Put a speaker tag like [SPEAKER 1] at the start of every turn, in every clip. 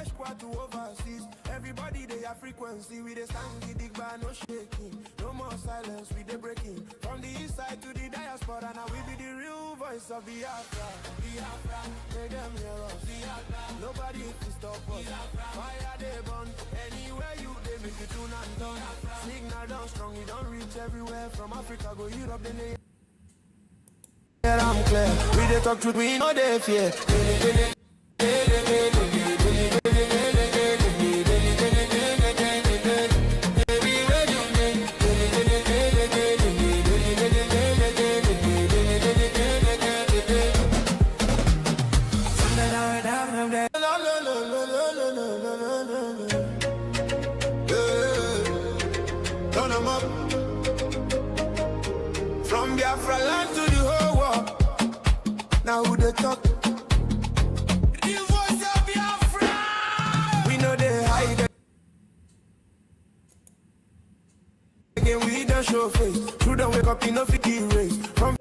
[SPEAKER 1] village squad to overseas. Everybody they have frequency. We they stand the dig bar, no shaking. No more silence, we they breaking. From the east side to the diaspora, now we be the real voice of Biafra. Biafra, make them hear us. Biafra, nobody can stop us. Biafra, fire they burn. Anywhere you they make it tune and done. Signal down strong, we don't reach everywhere. From Africa go Europe, then they I'm clear. We they talk truth, we know they fear. From Biafra land to the whole world. Now who they talk? The voice of Biafra. We know they hide. Again we don't show face. True don't wake up enough to erase. From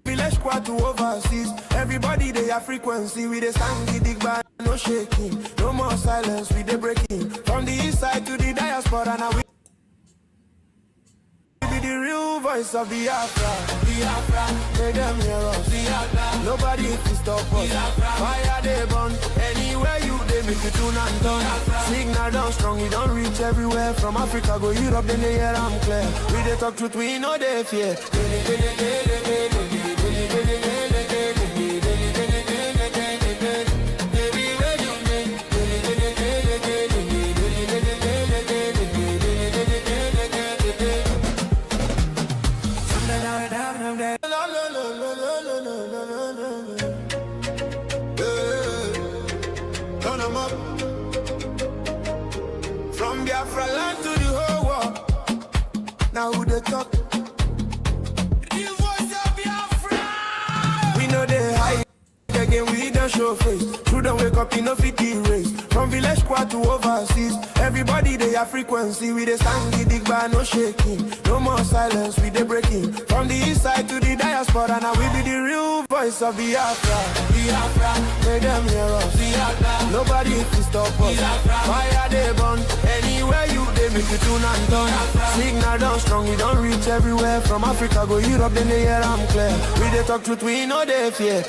[SPEAKER 1] village squad to overseas. Everybody they have frequency. We they stand the dig bar, no shaking. No more silence, we they breaking. From the east side to the diaspora, now we be the real voice of Biafra. Biafra, make them hear us. Biafra, nobody can stop us. Biafra, fire they burn. Anywhere you they make it tune and done. Biafra, signal down strong, we don't reach everywhere. From Africa go Europe, then they hear I'm clear. We they talk truth, we know they fear. From Biafra land to the whole world. Now who they talk? The voice of Biafra. We know they hide. Again we don't show face. True don't wake up enough to erase. From village squad to overseas. Everybody they have frequency. We they stand the dig bar, no shaking. No more silence, we they breaking. From the east side to the diaspora, now we be the real voice of Biafra. Biafra, make them hear us. Biafra, nobody can stop us. Biafra, fire they burn. Anywhere you they make it tune and done. Biafra, signal down strong, we don't reach everywhere. From Africa go Europe, then they hear I'm clear. We they talk truth, we know they fear.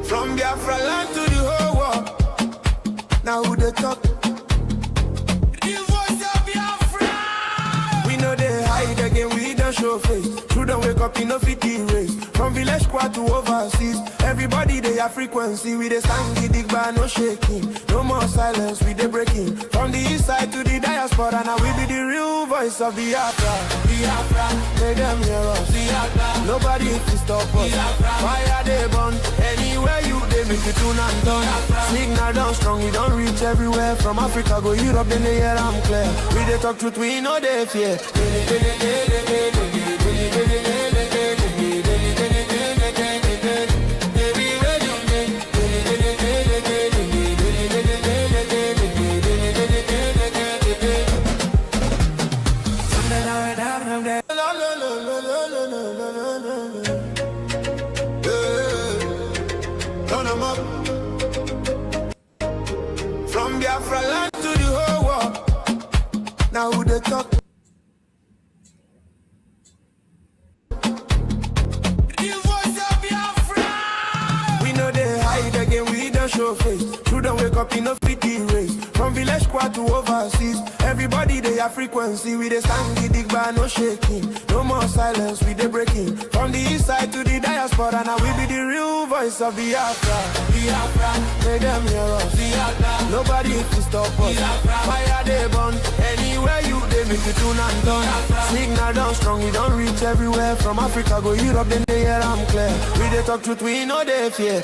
[SPEAKER 1] From Biafra land to the whole world. Now who they talk? The voice of Biafra. We know they hide again, we don't show face. True don't wake up enough to erase. From village squad to overseas. Everybody they have frequency. We they stand the dig bar, no shaking. No more silence, we they breaking. From the east side to the diaspora, now we be the real voice of Biafra. Biafra, make them hear us. Biafra, nobody can stop us. Biafra, fire they burn. Anywhere you they make it tune and done. Biafra, signal down strong, we don't reach everywhere. From Africa go Europe, then they hear I'm clear. We they talk truth, we know they fear. From Biafra land to the whole world. Now who they talk? The voice of Biafra. We know they hide again, we don't show face. True don't wake up enough to erase. From village squad to overseas. Everybody they have frequency. We they stand the dig bar, no shaking. No more silence, we they breaking. From the east side to the diaspora, now we be the real voice of Biafra. Biafra, make them hear us. Biafra, nobody can stop us. Biafra, fire they burn. Anywhere you they make it tune and done. Biafra, signal down strong, we don't reach everywhere. From Africa go Europe, then they hear I'm clear. We they talk truth, we know they fear.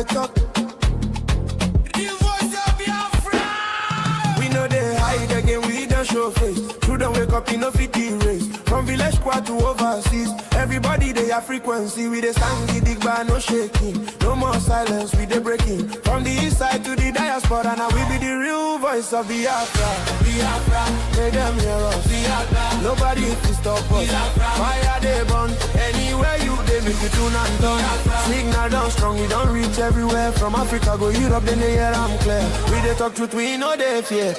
[SPEAKER 1] they talk. The voice of Biafra. We know they hide again, we don't show face. True don't wake up in no fit race. From village squad to overseas, everybody they have frequency. We they stand the dig bar, no shaking. No more silence, we they breaking. From the east side to the diaspora, now we be the real voice of Biafra. Biafra, make them hear us. Biafra, nobody can stop us. Biafra, fire they burn. Anywhere you they make you tune and turn. Signal down strong, we don't reach everywhere. From Africa go Europe, then they hear I'm clear. We they talk truth, we know they fear.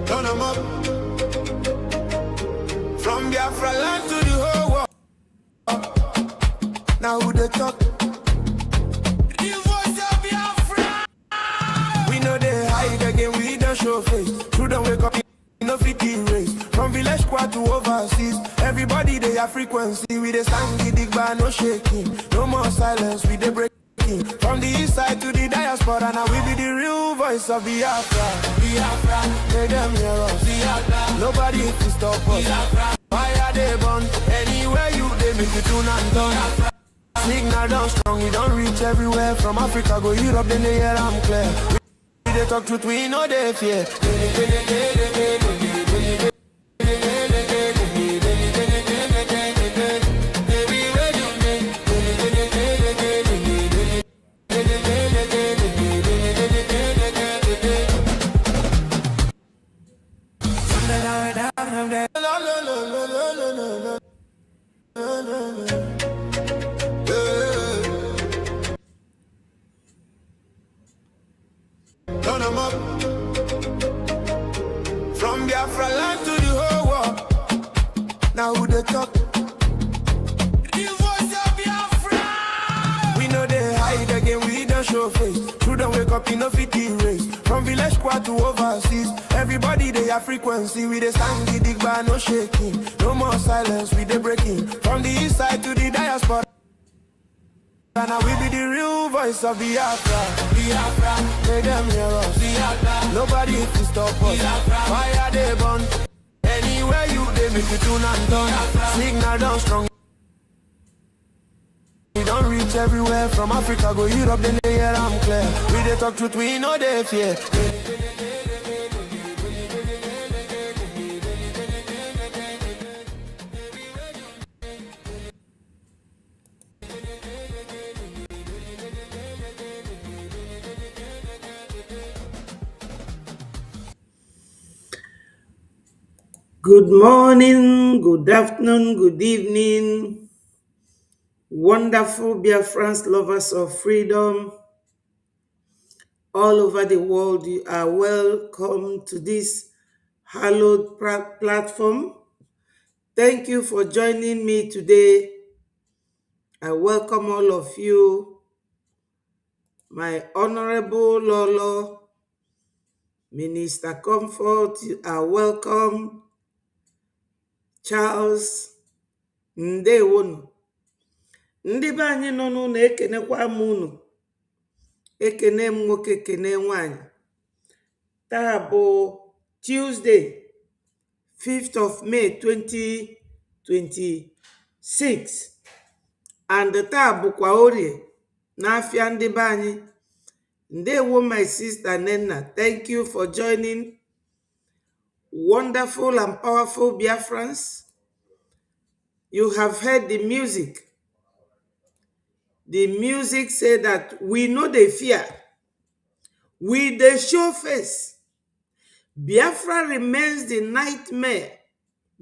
[SPEAKER 1] Turn 'em up. From Biafra land to the whole world. Now who they talk? The voice of Biafra. We know they hide again, we don't show face. True don't wake up in no fit race. From village squad to overseas, everybody they have frequency. We they stand the dig bar, no shaking. No more silence, we they breaking. From the east side to the diaspora, now we be the real voice of Biafra. Biafra, make them hear us. Biafra, nobody can stop us. Biafra, fire they burn. Anywhere you they make you tune and turn. Signal down strong, we don't reach everywhere. From Africa go Europe, then they hear I'm clear. We they talk truth, we know they fear. Turn 'em up. From Biafra land to the whole world. Now who they talk? The voice of Biafra. We know they hide again, we don't show face. True don't wake up in no fit race. From village squad to overseas, everybody they have frequency. We they stand the dig bar, no shaking. No more silence, we they breaking. From the east side to the diaspora, now we be the real voice of Biafra. Biafra, make them hear us. Biafra, nobody can stop us. Biafra, fire they burn. Anywhere you they make you tune and turn. Signal down strong, we don't reach everywhere. From Africa go Europe, then they hear I'm clear. We they talk truth, we know they fear.
[SPEAKER 2] Good morning, good afternoon, good evening, wonderful Biafrans, lovers of freedom all over the world. You are welcome to this hallowed platform. Thank you for joining me today. I welcome all of you. My Honorable Lolo, Minister Comfort, you are welcome. Charles, ndewonu. Ndị be anyị nọ n'ụlọ ekenekwa m unu. Ekene m nwoke, ekene nwanyị. Taa bụ Tuesday, 5th of May 2026. And taa bụkwa Orie n'afịa ndị be anyị. Ndewo my sister Nenna. Thank you for joining. Wonderful and powerful Biafrans. You have heard the music. The music said that we know the fear. We the show face. Biafra remains the nightmare.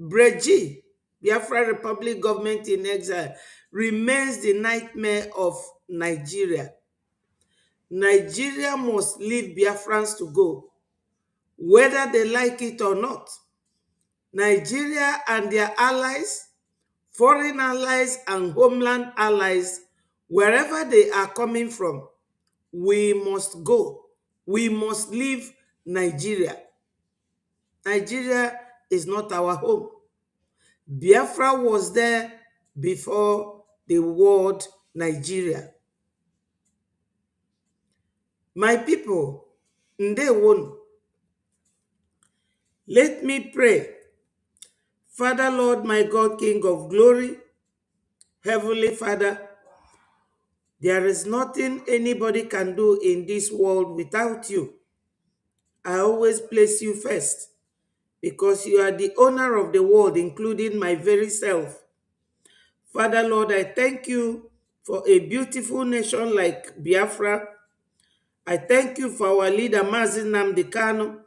[SPEAKER 2] Breji, Biafra Republic government in exile, remains the nightmare of Nigeria. Nigeria must leave Biafrans to go, whether they like it or not. Nigeria and their allies, foreign allies and homeland allies, wherever they are coming from, we must go. We must leave Nigeria. Nigeria is not our home. Biafra was there before the word Nigeria. My people, Ndewonu, let me pray. Father, Lord, my God, King of glory, Heavenly Father, there is nothing anybody can do in this world without you. I always place you first because you are the owner of the world, including my very self. Father, Lord, I thank you for a beautiful nation like Biafra. I thank you for our leader, Mazi Nnamdi Kanu.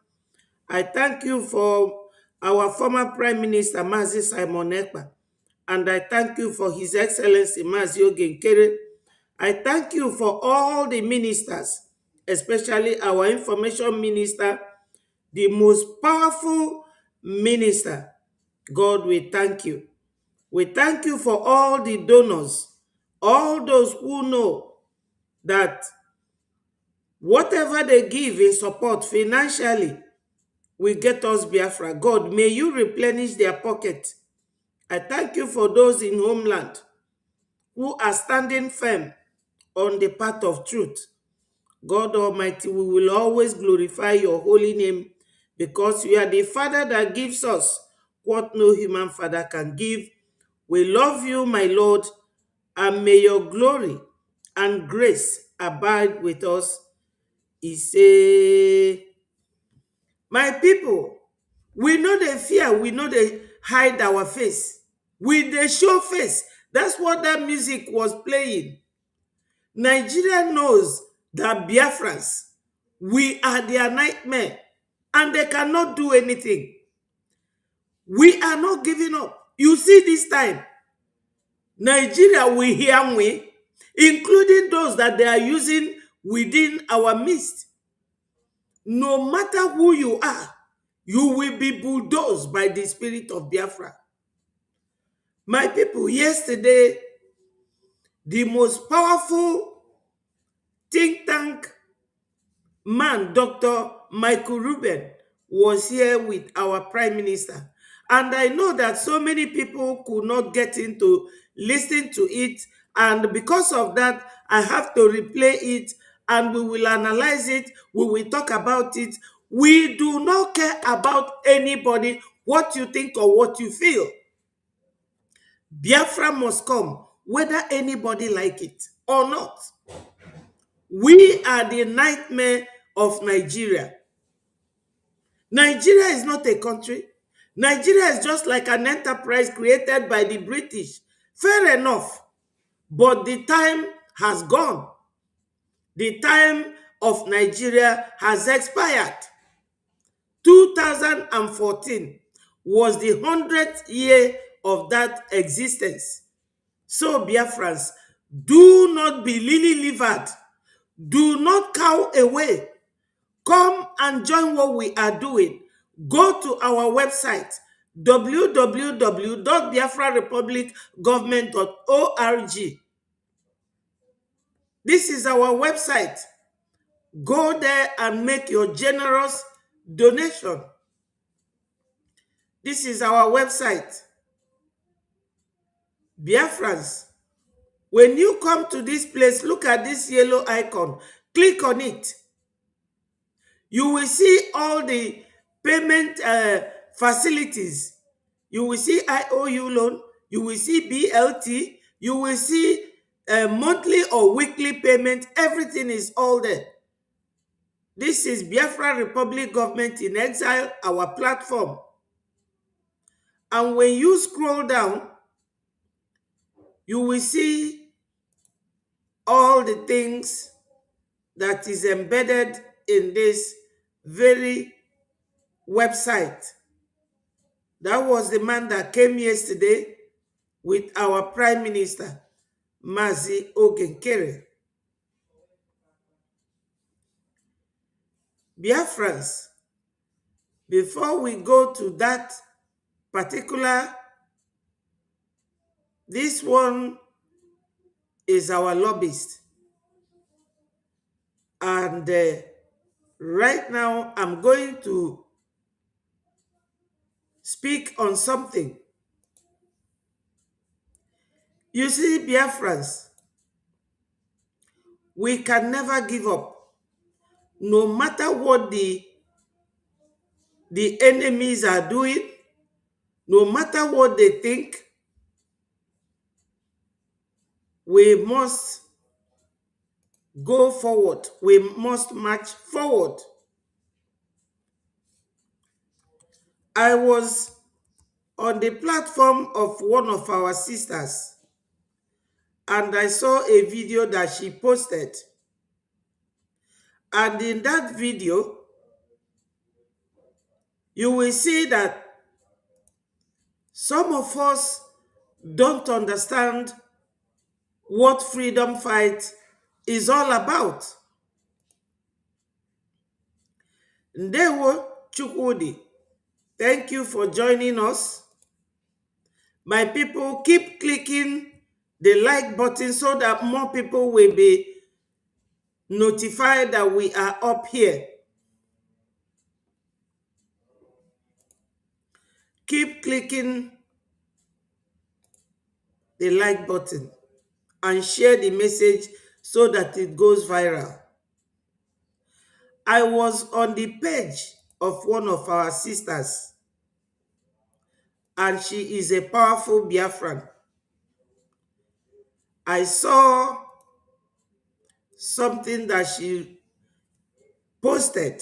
[SPEAKER 2] I thank you for our former Prime Minister, Mazi Simon Ekpa. And I thank you for His Excellency, Mazi Ogenkere. I thank you for all the ministers, especially our information minister, the most powerful minister. God, we thank you. We thank you for all the donors, all those who know that whatever they give in support financially will get us Biafra. God, may you replenish their pocket. I thank you for those in homeland who are standing firm on the path of truth. God Almighty, we will always glorify your holy name because you are the Father that gives us what no human father can give. We love you, my Lord, and may your glory and grace abide with us. He say, my people, we know they fear, we know they hide our face. We they show face. That's what that music was playing. Nigeria knows that Biafrans, we are their nightmare and they cannot do anything. We are not giving up. You see this time, Nigeria will hear we, including those that they are using within our midst. No matter who you are, you will be bulldozed by the spirit of Biafra. My people, yesterday, the most powerful think tank man, Dr. Michael Rubin, was here with our Prime Minister. And I know that so many people could not get into listen to it. And because of that, I have to replay it and we will analyze it. We will talk about it. We do not care about anybody, what you think or what you feel. Biafra must come, whether anybody like it or not. We are the nightmare of Nigeria. Nigeria is not a country. Nigeria is just like an enterprise created by the British. Fair enough. But the time has gone. The time of Nigeria has expired. 2014 was the 100th year of that existence. So, Biafrans, do not be lily-livered. Do not cow away. Come and join what we are doing. Go to our website, www.biafrarepublicgovernment.org. This is our website. Go there and make your generous donation. This is our website. Biafrans, when you come to this place, look at this yellow icon. Click on it. You will see all the payment facilities. You will see IOU loan. You will see BLT. You will see monthly or weekly payment. Everything is all there. This is Biafra Republic Government in Exile, our platform. And when you scroll down, you will see all the things that is embedded in this very website. That was the man that came yesterday with our Prime Minister, Mazi Ogenkere. Biafrans, before we go to that particular, this one is our lobbyist. And right now, I'm going to speak on something. You see, Biafrans, we can never give up. No matter what the enemies are doing, no matter what they think, we must go forward. We must march forward. I was on the platform of one of our sisters, and I saw a video that she posted. And in that video, you will see that some of us don't understand what freedom fight is all about. Ndewo Chukwudi, thank you for joining us. My people, keep clicking the like button so that more people will be notified that we are up here. Keep clicking the like button and share the message so that it goes viral. I was on the page of one of our sisters, and she is a powerful Biafran. I saw something that she posted,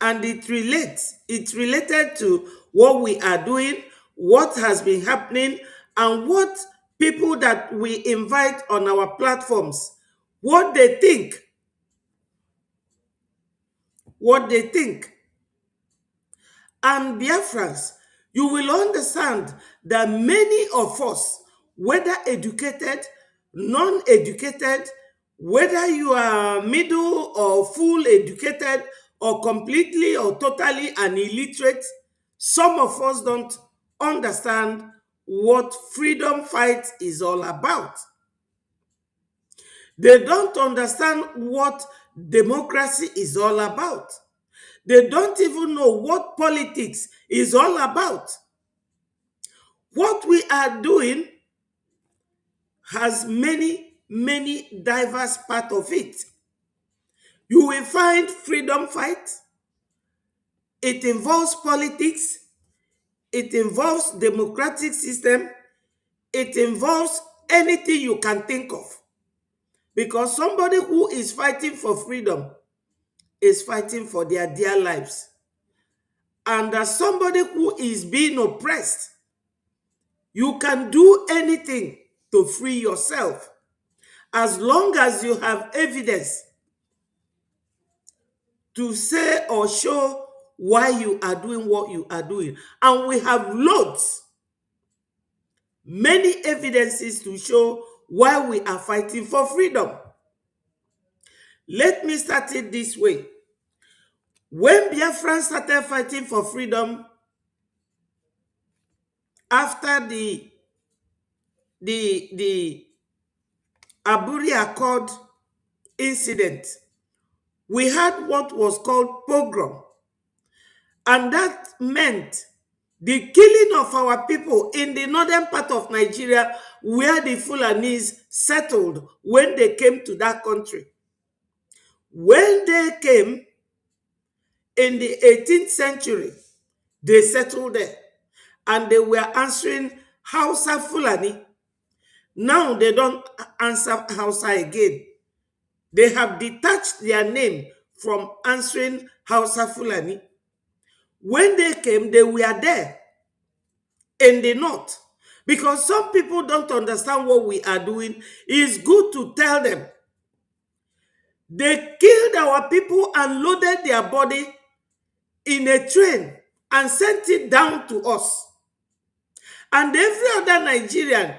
[SPEAKER 2] and it related to what we are doing, what has been happening, and what people that we invite on our platforms, what they think. And Biafrans, you will understand that many of us, whether educated, non-educated, whether you are middle or full educated, or completely or totally an illiterate, some of us don't understand what freedom fight is all about. They don't understand what democracy is all about. They don't even know what politics is all about. What we are doing has many, many diverse parts of it. You will find freedom fight. It involves politics. It involves democratic system. It involves anything you can think of. Because somebody who is fighting for freedom is fighting for their dear lives. And as somebody who is being oppressed, you can do anything to free yourself as long as you have evidence to say or show why you are doing what you are doing. And we have loads, many evidences to show why we are fighting for freedom. Let me start it this way. When Biafra started fighting for freedom after the Aburi Accord incident, we had what was called pogrom. And that meant the killing of our people in the northern part of Nigeria, where the Fulanis settled when they came to that country. When they came in the 18th century, they settled there. And they were answering Hausa Fulani. Now they don't answer Hausa again. They have detached their name from answering Hausa Fulani. When they came, they were there in the north. Because some people don't understand what we are doing. It's good to tell them. They killed our people and loaded their body in a train and sent it down to us. And every other Nigerian,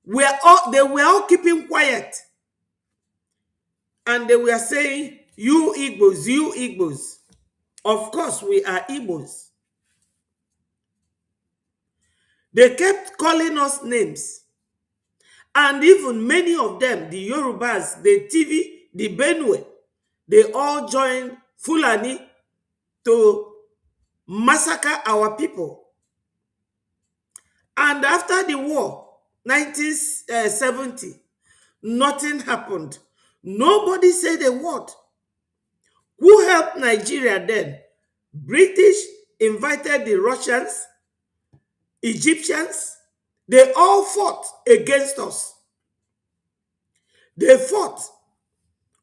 [SPEAKER 2] they were all keeping quiet. And they were saying, you Igbos, you Igbos. Of course, we are Igbos. They kept calling us names. And even many of them, the Yorubas, the TV, the Benue, they all joined Fulani to massacre our people. And after the war, 1970, nothing happened. Nobody said a word. Who helped Nigeria then? British invited the Russians, Egyptians. They all fought against us. They fought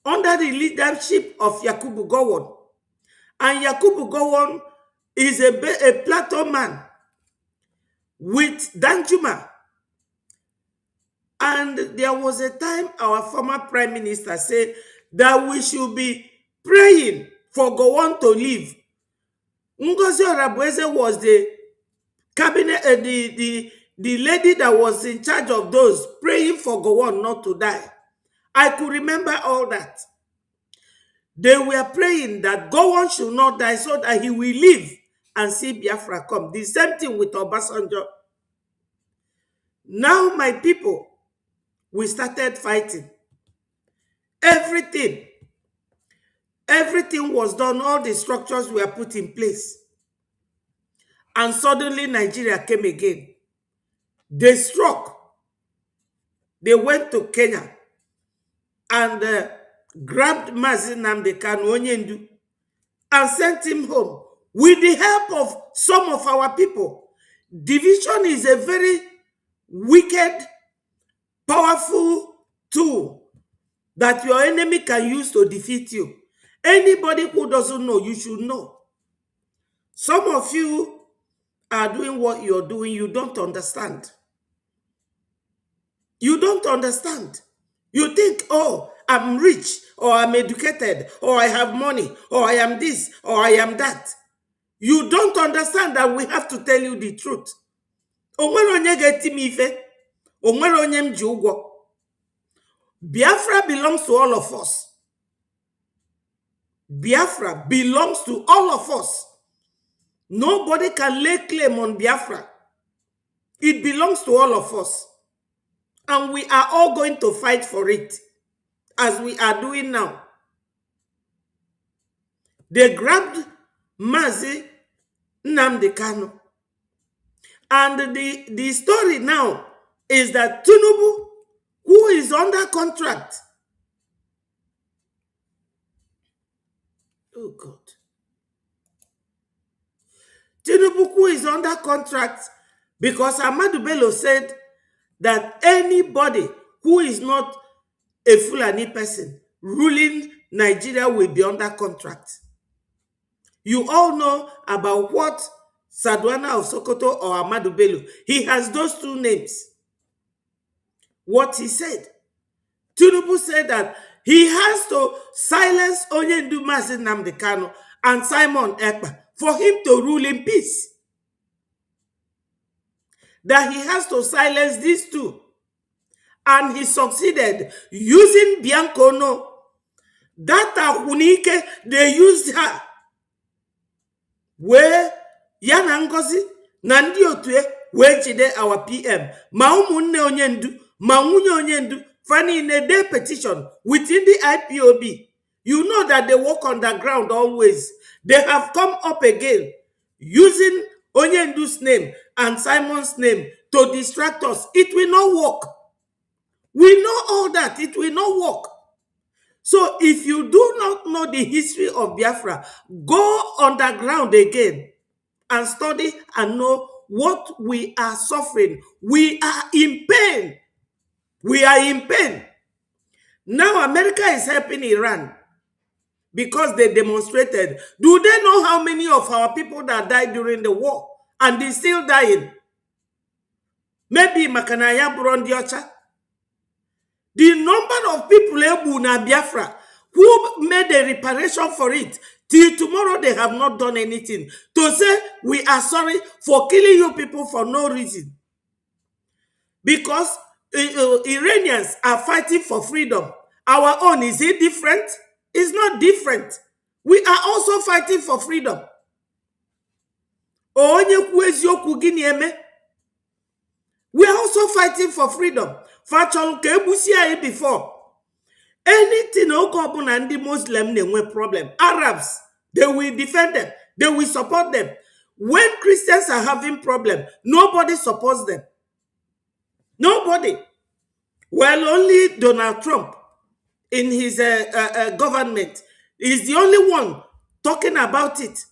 [SPEAKER 2] under the leadership of Yakubu Gowon. And Yakubu Gowon is a Plateau man with Danjuma. And there was a time our former prime minister said that we should be praying for Gowon to leave. Ngozi Orabueze was the cabinet, the lady that was in charge of those praying for Gowon not to die. I could remember all that. They were praying that Gowon should not die so that he will live and see Biafra come. The same thing with Obasanjo. Now, my people, we started fighting. Everything was done. All the structures were put in place. And suddenly Nigeria came again. They struck. They went to Kenya and grabbed Mazi Nnamdi Kanu Onyendu and sent him home with the help of some of our people. Division is a very wicked, powerful tool that your enemy can use to defeat you. Anybody who doesn't know, you should know. Some of you are doing what you're doing, you don't understand. You don't understand. You think, oh, I'm rich, or I'm educated, or I have money, or I am this, or I am that. You don't understand that we have to tell you the truth. Biafra belongs to all of us. Biafra belongs to all of us. Nobody can lay claim on Biafra. It belongs to all of us. And we are all going to fight for it, as we are doing now. They grabbed Mazi Nnamdi Kanu. And the story now is that Tinubu, who is under contract, oh God, Tinubu, who is under contract, because Ahmadu Bello said that anybody who is not a Fulani person ruling Nigeria will be under contract. You all know about what Sadwana of Sokoto or Ahmadu Bello, he has those two names. What he said. Tinubu said that he has to silence Onyendu Mazi Nnamdi Kanu and Simon Ekpa for him to rule in peace. That he has to silence these two. And he succeeded using Biancono. That Hunike, they used her. Where Yana Ngozi, Nandi Otue, where jide our PM, Maumunne Onyendu, Mamunye Onyendu, Fanny in a day petition within the IPOB. You know that they work underground always. They have come up again using Onyendu's name and Simon's name to distract us. It will not work. We know all that. It will not work. So if you do not know the history of Biafra, go underground again and study and know what we are suffering. We are in pain. We are in pain. Now America is helping Iran because they demonstrated. Do they know how many of our people that died during the war and they're still dying? Maybe Makanaya Burundiocha. The number of people in Biafra who made a reparation for it, till tomorrow they have not done anything. To say, we are sorry for killing you people for no reason. Because Iranians are fighting for freedom. Our own, is it different? It's not different. We are also fighting for freedom. We are also fighting for freedom. Before. Anything and the Muslim they will problem. Arabs, they will defend them. They will support them. When Christians are having problem, nobody supports them. Nobody. Well, only Donald Trump in his government is the only one talking about it.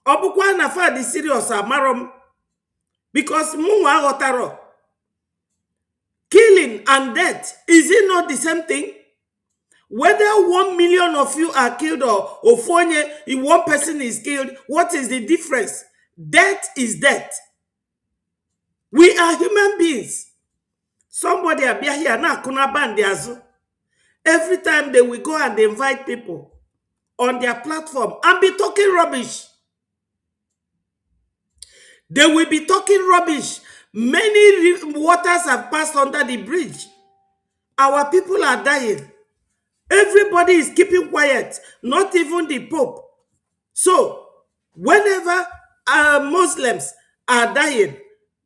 [SPEAKER 2] Obukwa na fa the serious amarom because munwa otaro. Killing and death, is it not the same thing? Whether 1 million of you are killed or Ofonye, if one person is killed, what is the difference? Death is death. We are human beings. Somebody abia here na kuna bandi azu. Every time they will go and invite people on their platform and be talking rubbish. They will be talking rubbish. Many waters have passed under the bridge. Our people are dying. Everybody is keeping quiet, not even the Pope. So, whenever Muslims are dying,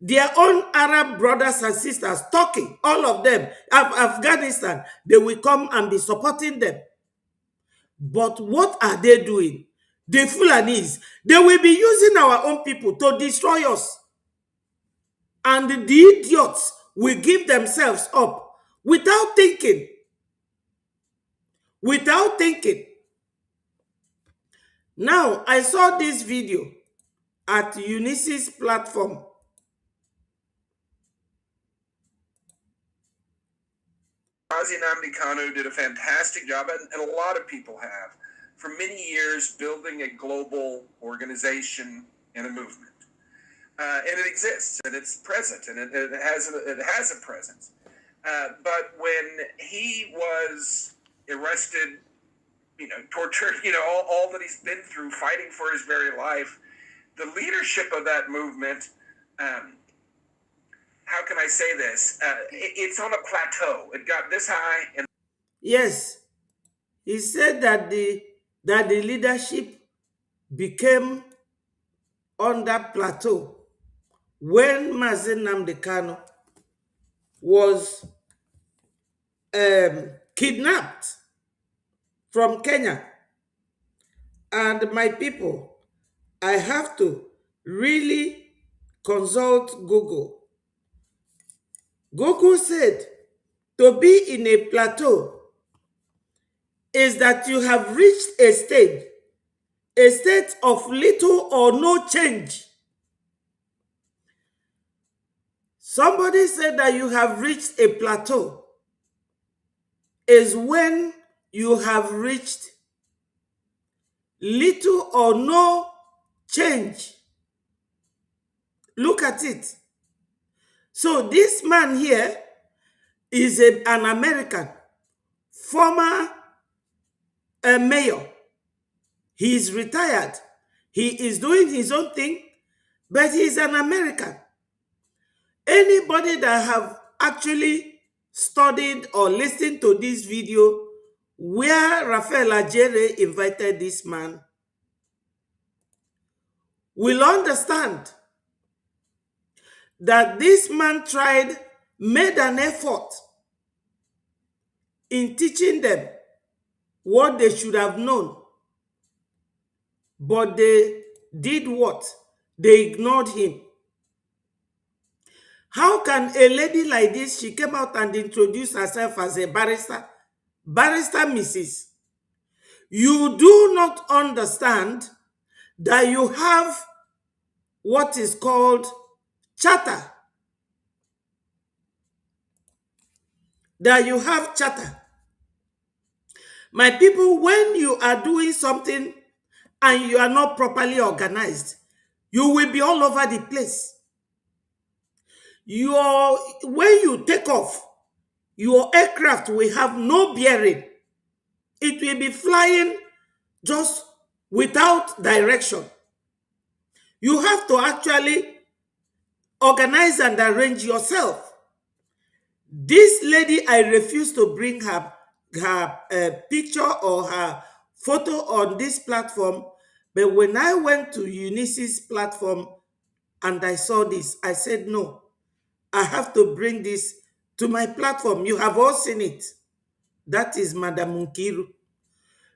[SPEAKER 2] their own Arab brothers and sisters talking, all of them, Afghanistan, they will come and be supporting them. But what are they doing? The Fulanis, they will be using our own people to destroy us. And the idiots will give themselves up without thinking. Without thinking. Now, I saw this video at Eunice's platform.
[SPEAKER 3] Nnamdi Kanu did a fantastic job, and a lot of people have, for many years, building a global organization and a movement. And it exists, and it's present, and it has a presence. But when he was arrested, tortured, all that he's been through, fighting for his very life, the leadership of that movement, how can I say this? It's on a plateau. It got this high. And
[SPEAKER 2] yes, he said that the leadership became on that plateau when Mazen Nnamdi Kanu was kidnapped from Kenya. And my people, I have to really consult Google. Google said to be in a plateau is that you have reached a state of little or no change. Somebody said that you have reached a plateau is when you have reached little or no change. Look at it. So this man here is an American, former mayor. He is retired. He is doing his own thing, but he is an American. Anybody that have actually studied or listened to this video where Raphael Ajere invited this man will understand that this man made an effort in teaching them what they should have known. But they did what? They ignored him. How can a lady like this, she came out and introduced herself as a barrister, Mrs. You do not understand that you have what is called charter. That you have charter. My people, when you are doing something and you are not properly organized, you will be all over the place. When you take off, your aircraft will have no bearing. It will be flying just without direction. You have to actually organize and arrange yourself. This lady, I refuse to bring her picture or her photo on this platform. But when I went to Eunice's platform and I saw this, I said, no, I have to bring this to my platform. You have all seen it. That is Madam Nkiru.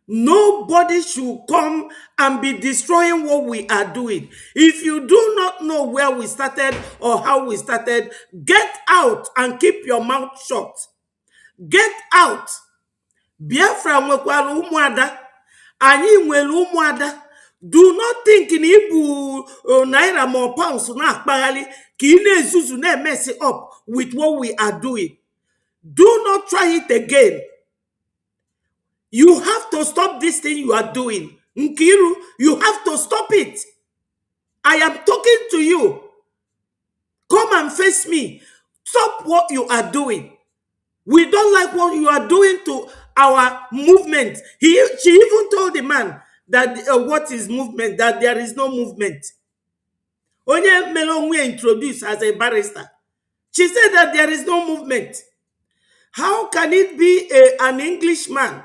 [SPEAKER 2] Nobody should come and be destroying what we are doing. If you do not know where we started or how we started, get out and keep your mouth shut. Get out. Biafra nwekwara ụmụada. Anyị nwere ụmụada. Do not think in Ibu naira more pounds na akpaghalị ka ị na-ezuzu na-mess up with what we are doing. Do not try it again. You have to stop this thing you are doing. Nkiru, you have to stop it. I am talking to you. Come and face me. Stop what you are doing. We don't like what you are doing to our movement. She even told the man that what is movement, that there is no movement. Onye Melonwe introduced as a barrister. She said that there is no movement. How can it be an Englishman,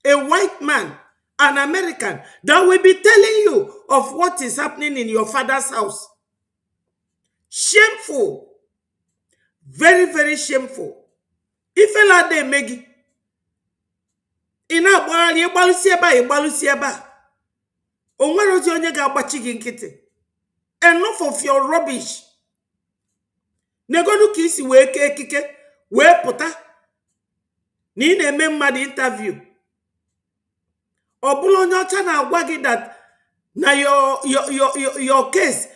[SPEAKER 2] a white man, an American, that will be telling you of what is happening in your father's house? Shameful. Very, very shameful. Ifela de megi. Ina gbara igbalusi eba. Onwere ozi onye ga-agbachi gị nkịtị. Enough of your rubbish. Negodu ka isi wee kee ekike wee pụta na ị na-eme mmadụ interview. Ọbụla onye ọcha na-agwa gị that na your case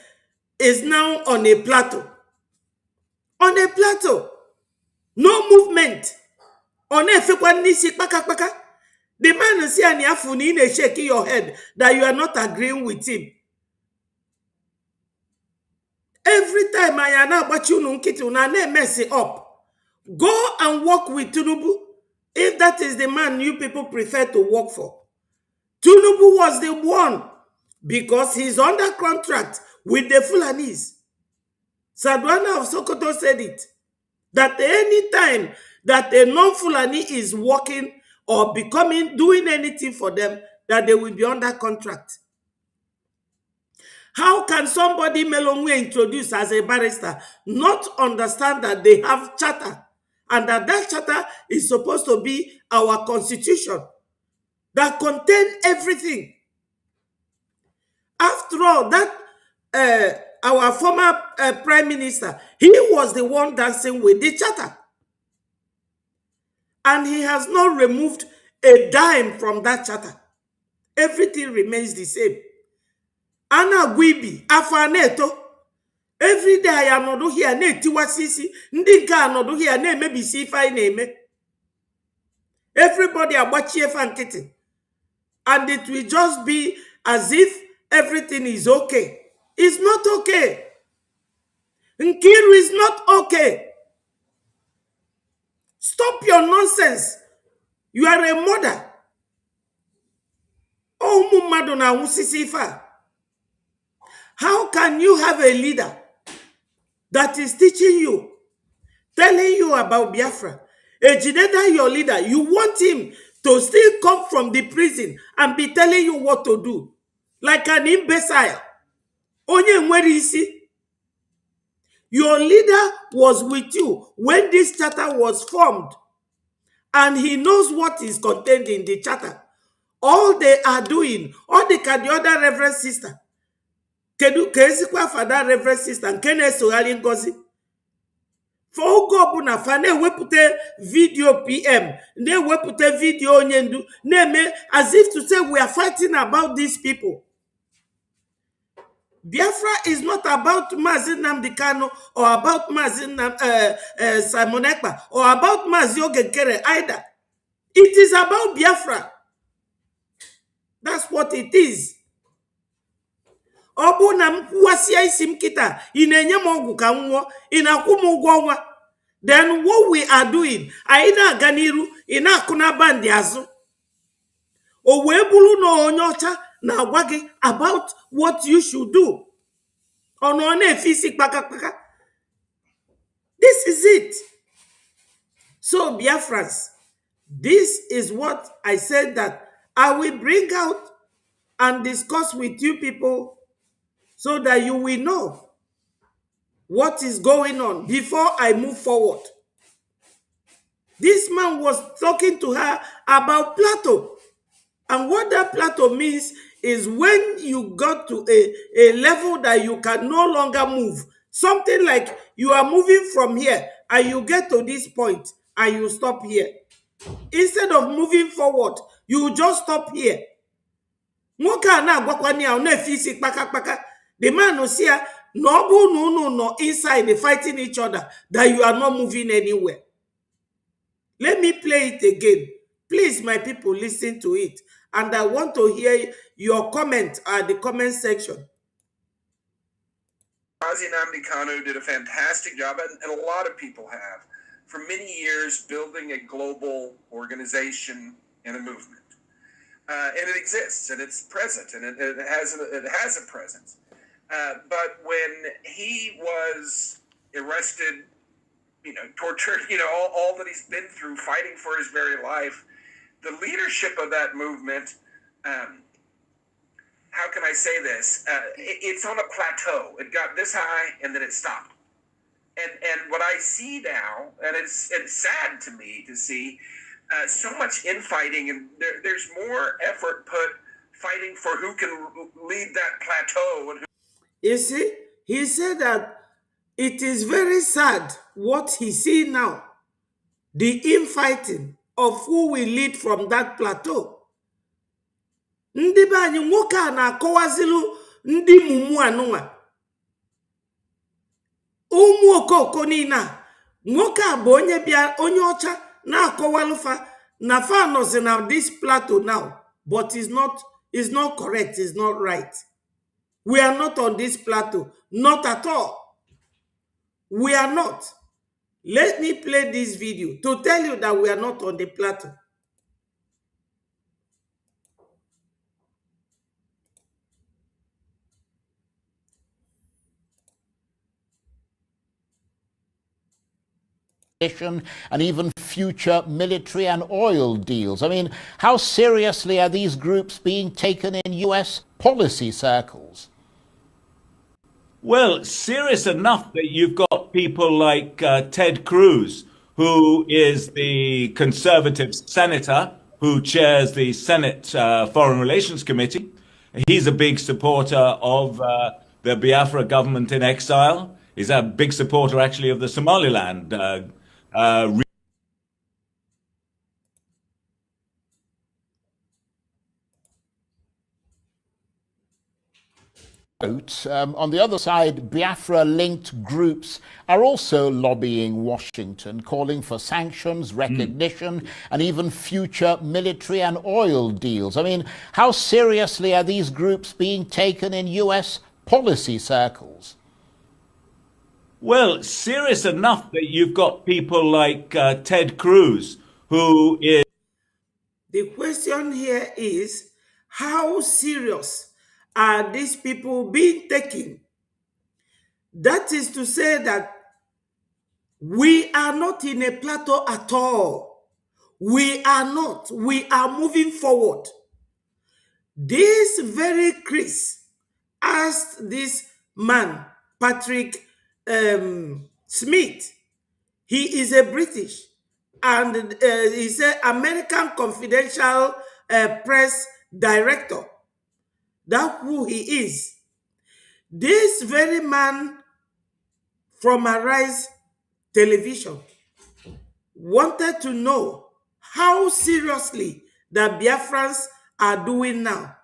[SPEAKER 2] is now on a plateau. On a plateau. No movement. On efekwa nisi kpaka. The man is here and shaking your head that you are not agreeing with him. Every time I am about you mess it up. Go and work with Tinubu if that is the man you people prefer to work for. Tinubu was the one because he's under contract with the Fulanis. Sadwana of Sokoto said it. That any time that a non-Fulani is working or doing anything for them, that they will be under contract. How can somebody Melonwe introduced as a barrister not understand that they have charter and that charter is supposed to be our constitution that contain everything? After all, that our former prime minister, he was the one dancing with the charter. And he has not removed a dime from that charter. Everything remains the same. Ana Gwibi, Afaneto. Every day I am not here, ne tiwasisi, ndinka not here, ne maybe see fine name. Everybody are watching fankete. And it will just be as if everything is okay. It's not okay. Nkiru is not okay. Stop your nonsense. You are a mother. Oh, Mumadona Musisifa. How can you have a leader that is teaching you, telling you about Biafra? Ejideda, your leader, you want him to still come from the prison and be telling you what to do. Like an imbecile. Onye nwere isi. Your leader was with you when this charter was formed. And he knows what is contained in the charter. All they are doing, all the other reverend sister, Kezikwa Father Reverend Sister, and Kene Sohali Ngozi. For Ogo na fa na-ewepụta video PM, na-ewepụta video onyendu, na-eme as if to say we are fighting about these people. Biafra is not about Mazi Nnamdi Kanu or about Mazi Simon Ekpa or about Mazi Ogekere either. It is about Biafra. That's what it is. Obu na mkwasiya isim kita, inenye mongu ka nwo, inaku mugwa. Then what we are doing, aina ganiru, ina kuna bandi azu. Owebulu no onyocha na wagi about what you should do. Onone fisik paka. This is it. So Biafrans, this is what I said that I will bring out and discuss with you people so that you will know what is going on before I move forward. This man was talking to her about Plato. And what that plateau means is when you got to a level that you can no longer move. Something like you are moving from here and you get to this point and you stop here. Instead of moving forward, you just stop here. The man will see no inside fighting each other, that you are not moving anywhere. Let me play it again. Please, my people, listen to it. And I want to hear your comment at the comment section.
[SPEAKER 3] Kanu did a fantastic job, and a lot of people have, for many years, building a global organization and a movement. And it exists, and it's present, and it has a presence. But when he was arrested, tortured, all that he's been through, fighting for his very life, the leadership of that movement, how can I say this? It's on a plateau. It got this high and then it stopped. And what I see now, and it's sad to me to see so much infighting, and there's more effort put fighting for who can lead that plateau. And
[SPEAKER 2] you see, he said that it is very sad what he see now, the infighting of who will lead from that plateau. Ndị be anyị nwoke a na-akọwazilu ndị mumu anụnwa ụmụ okoko niile a, nwoke a bụ onye bịa onye ọcha na-akọwalufa na fa nọzi na this plateau now, but it's not correct, it's not right. We are not on this plateau, not at all. We are not. Let me play this video to tell you that we are not on the plateau.
[SPEAKER 4] And even future military and oil deals. I mean, how seriously are these groups being taken in US policy circles?
[SPEAKER 5] Well, serious enough that you've got people like Ted Cruz, who is the conservative senator who chairs the Senate Foreign Relations Committee. He's a big supporter of the Biafra government in exile. He's a big supporter, actually, of the Somaliland
[SPEAKER 4] On the other side, Biafra-linked groups are also lobbying Washington, calling for sanctions, recognition, and even future military and oil deals. I mean, how seriously are these groups being taken in US policy circles?
[SPEAKER 5] Well, serious enough that you've got people like Ted Cruz, who is...
[SPEAKER 2] The question here is, how serious are these people being taken? That is to say that we are not in a plateau at all. We are not. We are moving forward. This very Chris asked this man, Patrick Smith. He is a British, and he's an American Confidential Press Director. That's who he is. This very man from Arise Television wanted to know how seriously the Biafrans are doing now.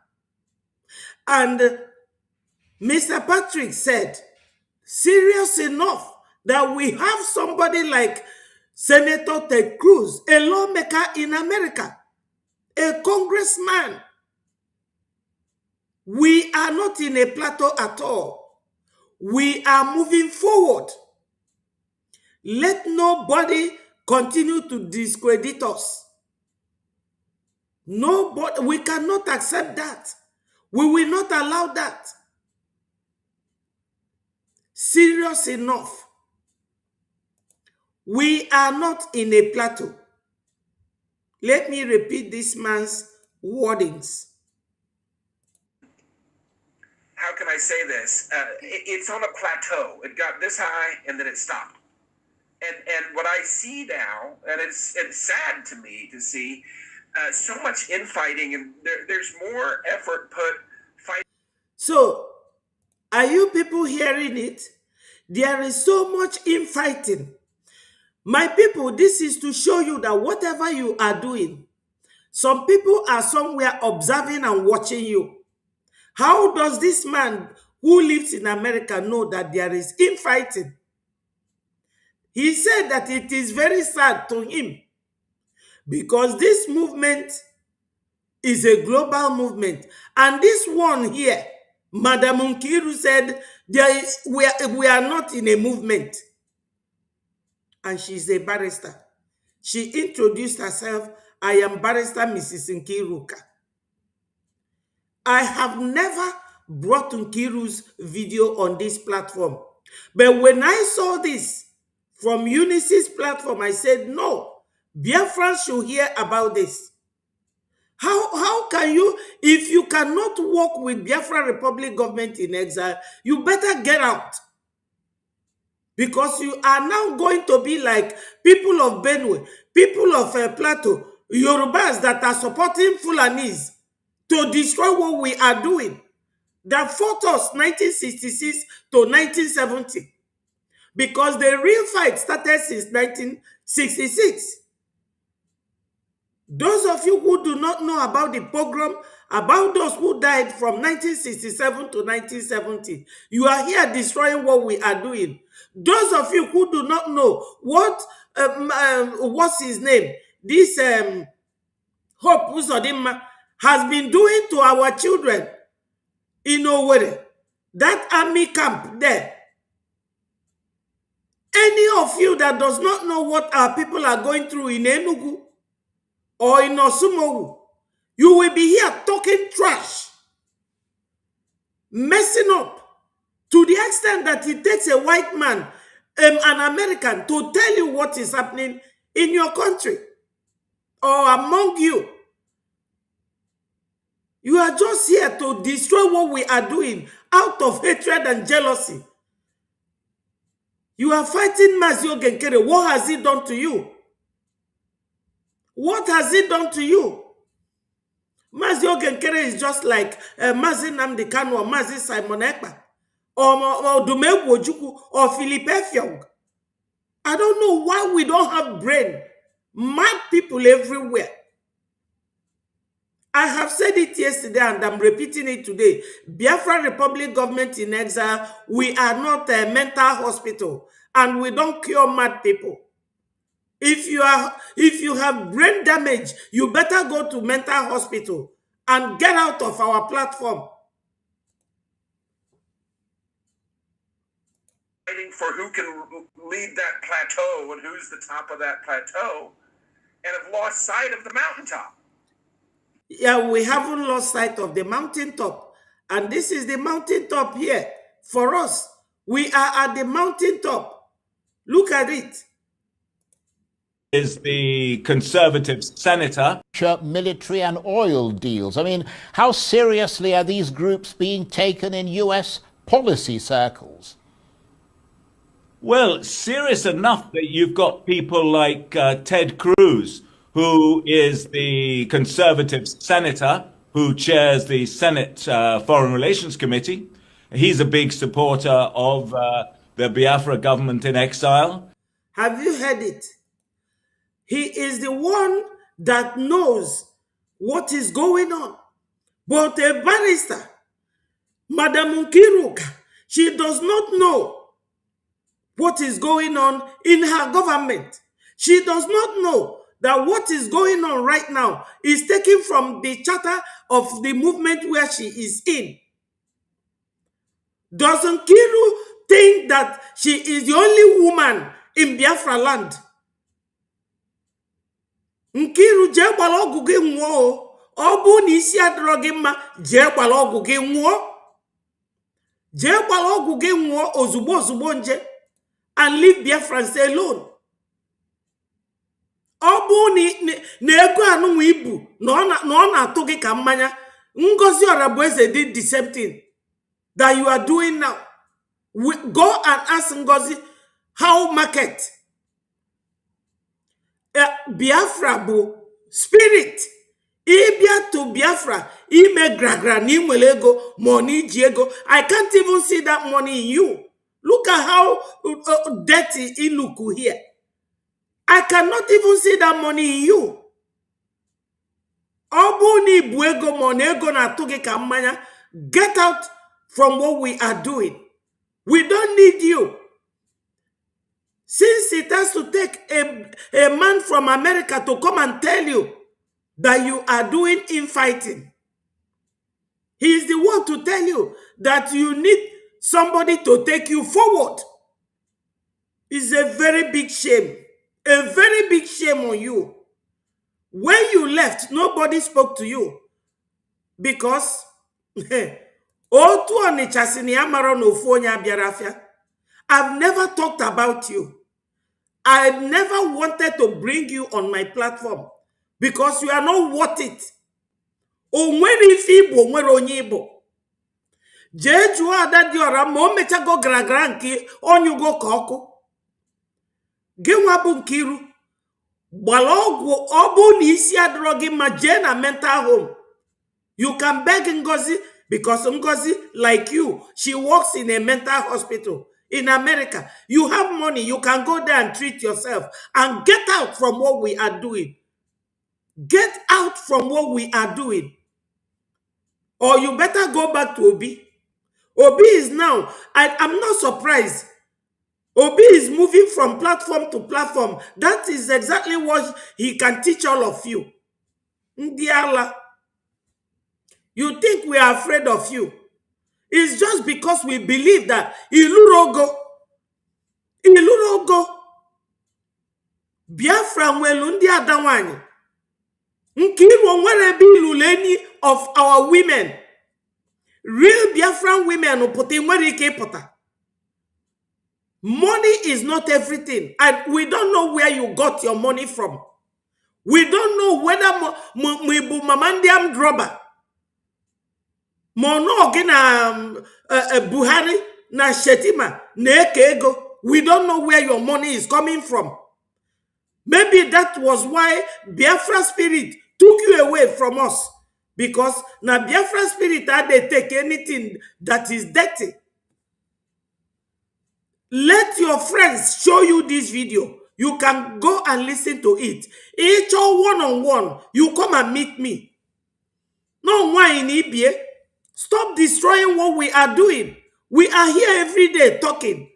[SPEAKER 2] And Mr. Patrick said, serious enough that we have somebody like Senator Ted Cruz, a lawmaker in America, a congressman. We are not in a plateau at all. We are moving forward. Let nobody continue to discredit us. Nobody, we cannot accept that. We will not allow that. Serious enough. We are not in a plateau. Let me repeat this man's wordings.
[SPEAKER 3] How can I say this? It's on a plateau. It got this high and then it stopped. And what I see now, and it's sad to me to see so much infighting, and there's more effort put fighting.
[SPEAKER 2] So, are you people hearing it? There is so much infighting. My people, this is to show you that whatever you are doing, some people are somewhere observing and watching you. How does this man who lives in America know that there is infighting? He said that it is very sad to him because this movement is a global movement. And this one here, Madam Nkiru said, we are not in a movement. And she's a barrister. She introduced herself, I am Barrister Mrs. Nkiruka. I have never brought Nkiru's video on this platform. But when I saw this from Eunice's platform, I said, no, Biafra should hear about this. How can you, if you cannot work with Biafra Republic government in exile, you better get out. Because you are now going to be like people of Benue, people of Plateau, Yorubas that are supporting Fulanis to destroy what we are doing. That fought us 1966 to 1970. Because the real fight started since 1966. Those of you who do not know about the pogrom, about those who died from 1967 to 1970, you are here destroying what we are doing. Those of you who do not know what's his name, this Hope Uzodinma has been doing to our children in Owerri, that army camp there. Any of you that does not know what our people are going through in Enugu or in Osumogu, you will be here talking trash, messing up, to the extent that it takes a white man, an American, to tell you what is happening in your country or among you. You are just here to destroy what we are doing out of hatred and jealousy. You are fighting Mazio Genkere. What has he done to you? What has he done to you? Mazio Genkere is just like Mazi Nnamdi Kanu or Mazi Simon Ekpa or Dumegwu Ojukwu or Philippe Effiong. I don't know why we don't have brain. Mad people everywhere. I have said it yesterday and I'm repeating it today. Biafra Republic government in exile, we are not a mental hospital and we don't cure mad people. If you have brain damage, you better go to mental hospital and get out of our platform.
[SPEAKER 3] Fighting for who can lead that plateau and who's the top of that plateau, and have lost sight of the mountaintop.
[SPEAKER 2] Yeah, we haven't lost sight of the mountaintop. And this is the mountaintop here. For us, we are at the mountaintop. Look at it.
[SPEAKER 5] Is the Conservative senator.
[SPEAKER 4] Military and oil deals. I mean, how seriously are these groups being taken in US policy circles?
[SPEAKER 5] Well, serious enough that you've got people like Ted Cruz, who is the Conservative senator who chairs the Senate Foreign Relations Committee. He's a big supporter of the Biafra government in exile.
[SPEAKER 2] Have you heard it? He is the one that knows what is going on. But a barrister, Madam Nkiruka, she does not know what is going on in her government. She does not know that what is going on right now is taken from the charter of the movement where she is in. Does Nkiru think that she is the only woman in Biafra land? Nkiru jee gbara ọgwụ gị nwụọ. Ọ bụ na isi adịrọ gị mma, jee gbara ọgwụ gị nwụọ. Jee gbara ọgwụ gị nwụọ ozugbo ozugbo nje and leave Biafrans alone. Ọ bụ na ego anụnwa ibu na ọ na-atụ gị ka mmanya. Ngozi Orabueze did the same thing that you are doing now. Go and ask Ngozi how market. Biafra bụ spirit. Ibia to Biafra, ime gragra ni nwere ego, money ego. I can't even see that money in you. Look at how dirty it look here. I cannot even see that money in you. Obuni buego monego na tuge kamanya. Get out from what we are doing. We don't need you. Since it has to take a man from America to come and tell you that you are doing infighting, he is the one to tell you that you need somebody to take you forward. It's a very big shame. A very big shame on you. When you left, nobody spoke to you. Because I've never talked about you. I never wanted to bring you on my platform because you are not worth it. Jeju ada diora mo mecha go gragra nke onyu go ka oku. Genwa bu nkiru. Gbala ogwu obu ni isi adro gi ma je na mental home. You can beg Ngozi because Ngozi, like you, she works in a mental hospital in America. You have money, you can go there and treat yourself and get out from what we are doing. Get out from what we are doing. Or you better go back to Obi. Obi is now, I'm not surprised. Obi is moving from platform to platform. That is exactly what he can teach all of you. Ndiala. You think we are afraid of you. It's just because we believe that Ilurogo, Biafra nwelu ndị adawanye. Nkiru nwere bi luleni of our women. Real Biafran women puti nwere ike puta. Money is not everything. And we don't know where you got your money from. We don't know whether Mwibu Mamandiam Droba. Mono gina Buhari na Shetima na ego. We don't know where your money is coming from. Maybe that was why Biafra spirit took you away from us. Because na Biafra spirit that they take anything that is dirty. Let your friends show you this video. You can go and listen to it. Each or one-on-one, you come and meet me. No one in EBA. Stop destroying what we are doing. We are here every day talking.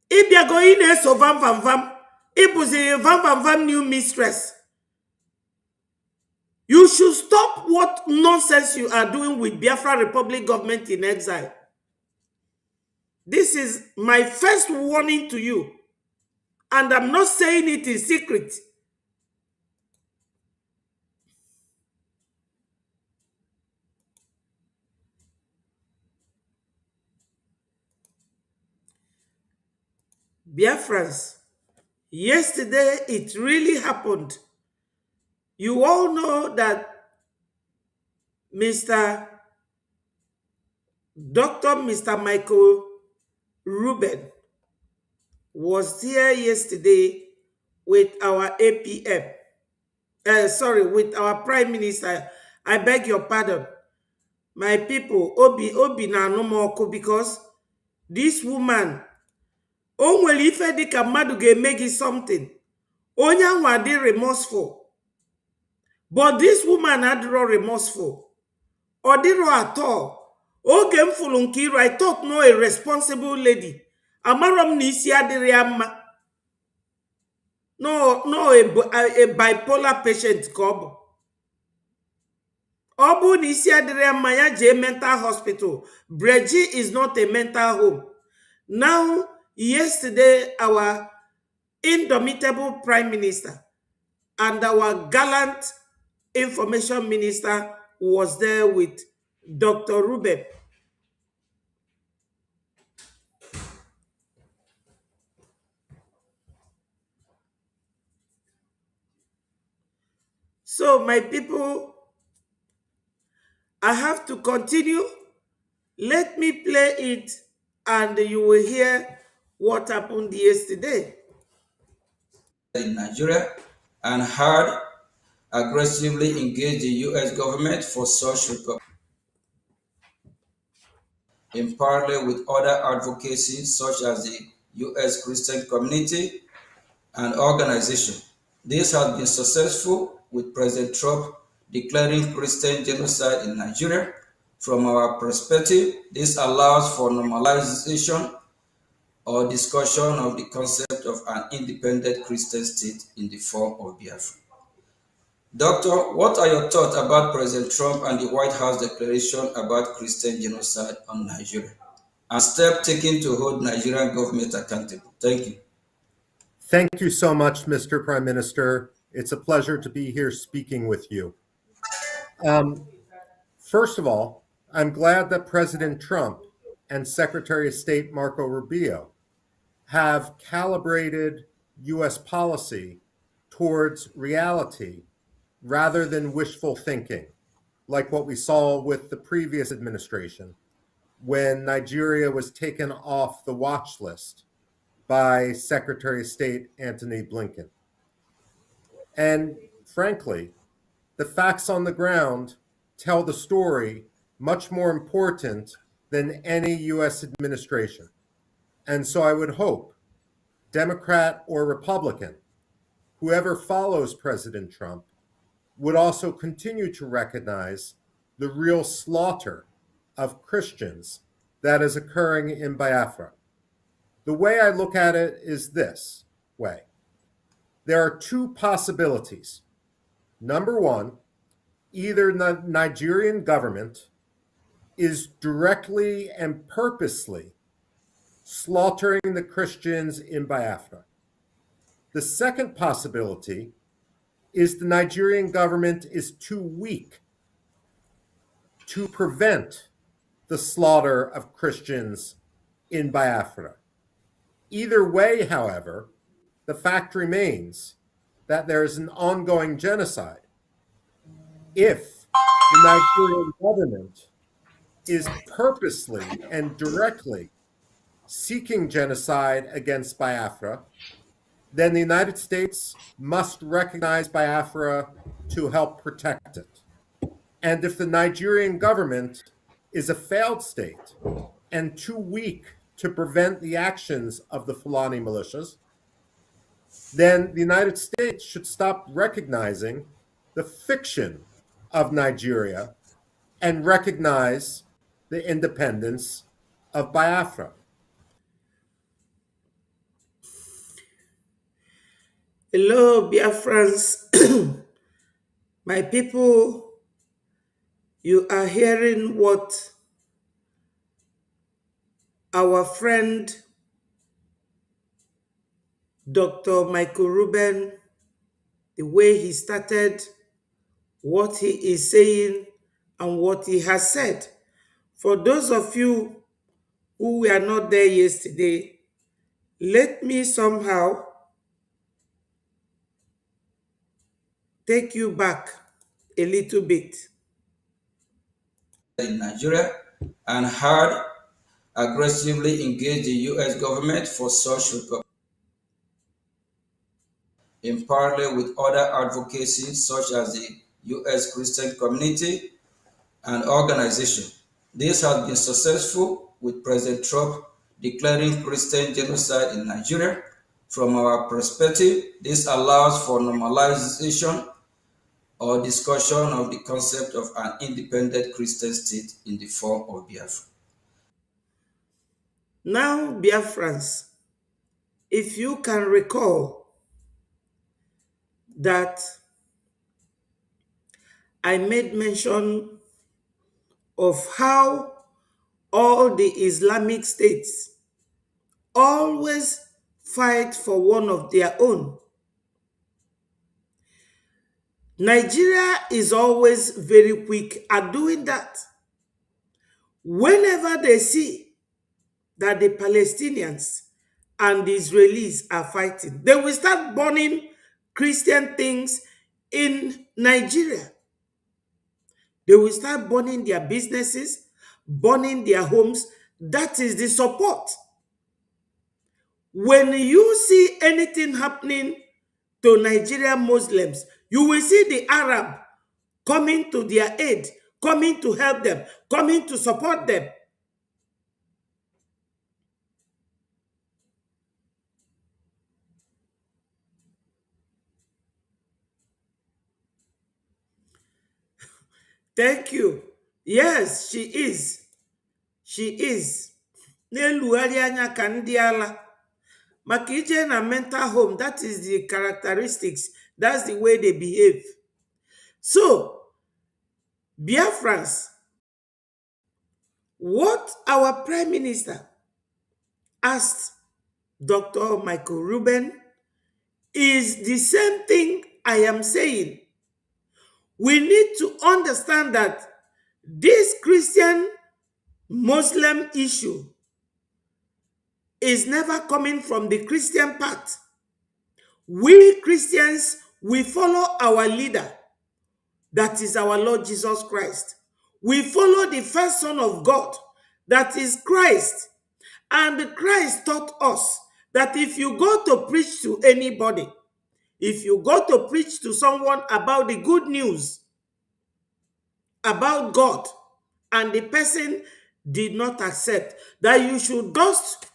[SPEAKER 2] If you are going there, so vam. It was a vam new mistress. You should stop what nonsense you are doing with Biafra Republic government in exile. This is my first warning to you. And I'm not saying it in secret. Biafrans, yesterday it really happened. You all know that Mr. Michael Ruben was here yesterday with our APM. With our Prime Minister. I beg your pardon. My people, Obi na anomoku, because this woman, onwere ife dika mmadụ ga-eme gị something. Onye anwa dị remorseful. But this woman adịrọ remorseful. Ọ dịrọ at all. Oge m fụrụ Nkiru, I thought no a responsible lady. Amarom na isi adịrị ya mma. No, a bipolar patient ka ọ bụ. Ọ bụ na isi adịrị ya mma ya jee mental hospital. Breji is not a mental home. Now, yesterday, our indomitable Prime Minister and our gallant Information Minister was there with Dr. Ruben. So, my people, I have to continue. Let me play it and you will hear what happened yesterday.
[SPEAKER 6] In Nigeria and heard aggressively engage the U.S. government for such in parallel with other advocacy such as the U.S. Christian community and organization. This has been successful with President Trump declaring Christian genocide in Nigeria. From our perspective, this allows for normalization or discussion of the concept of an independent Christian state in the form of Biafra. Doctor, what are your thoughts about President Trump and the White House declaration about Christian genocide on Nigeria and steps taken to hold Nigerian government accountable? Thank you.
[SPEAKER 7] Thank you so much, Mr. Prime Minister. It's a pleasure to be here speaking with you. First of all, I'm glad that President Trump and Secretary of State Marco Rubio have calibrated U.S. policy towards reality rather than wishful thinking, like what we saw with the previous administration when Nigeria was taken off the watch list by Secretary of State Antony Blinken. And frankly, the facts on the ground tell the story much more important than any U.S. administration. And so I would hope, Democrat or Republican, whoever follows President Trump, would also continue to recognize the real slaughter of Christians that is occurring in Biafra. The way I look at it is this way. There are two possibilities. Number one, either the Nigerian government is directly and purposely slaughtering the Christians in Biafra. The second possibility is the Nigerian government is too weak to prevent the slaughter of Christians in Biafra. Either way, however, the fact remains that there is an ongoing genocide. If the Nigerian government is purposely and directly seeking genocide against Biafra, then the United States must recognize Biafra to help protect it. And if the Nigerian government is a failed state and too weak to prevent the actions of the Fulani militias, then the United States should stop recognizing the fiction of Nigeria and recognize the independence of Biafra.
[SPEAKER 2] Hello, Biafrans. My people, you are hearing what our friend Dr. Michael Rubin, the way he started, what he is saying, and what he has said. For those of you who were not there yesterday, let me somehow take you back a little bit.
[SPEAKER 6] In Nigeria and hard aggressively engage the U.S. government for such in parallel with other advocacy such as the U.S. Christian community and organization. This has been successful with President Trump declaring Christian genocide in Nigeria. From our perspective, this allows for normalization or discussion of the concept of an independent Christian state in the form of Biafra.
[SPEAKER 2] Now, Biafrans, if you can recall that I made mention of how all the Islamic states always fight for one of their own. Nigeria is always very quick at doing that. Whenever they see that the Palestinians and the Israelis are fighting, they will start burning Christian things in Nigeria. They will start burning their businesses, burning their homes. That is the support. When you see anything happening to Nigerian Muslims, You will see the Arab coming to their aid, coming to help them, coming to support them. Thank you. Yes, she is. She is. N'elugharị anya ka ndị ala. Maka ije na mental home, that is the characteristics. That's the way they behave. So, Biafrans, what our Prime Minister asked Dr. Michael Rubin is the same thing I am saying. We need to understand that this Christian Muslim issue is never coming from the Christian path. We Christians, we follow our leader, that is our Lord Jesus Christ. We follow the first Son of God, that is Christ. And Christ taught us that if you go to preach to anybody, if you go to preach to someone about the good news about God, and the person did not accept, that you should dust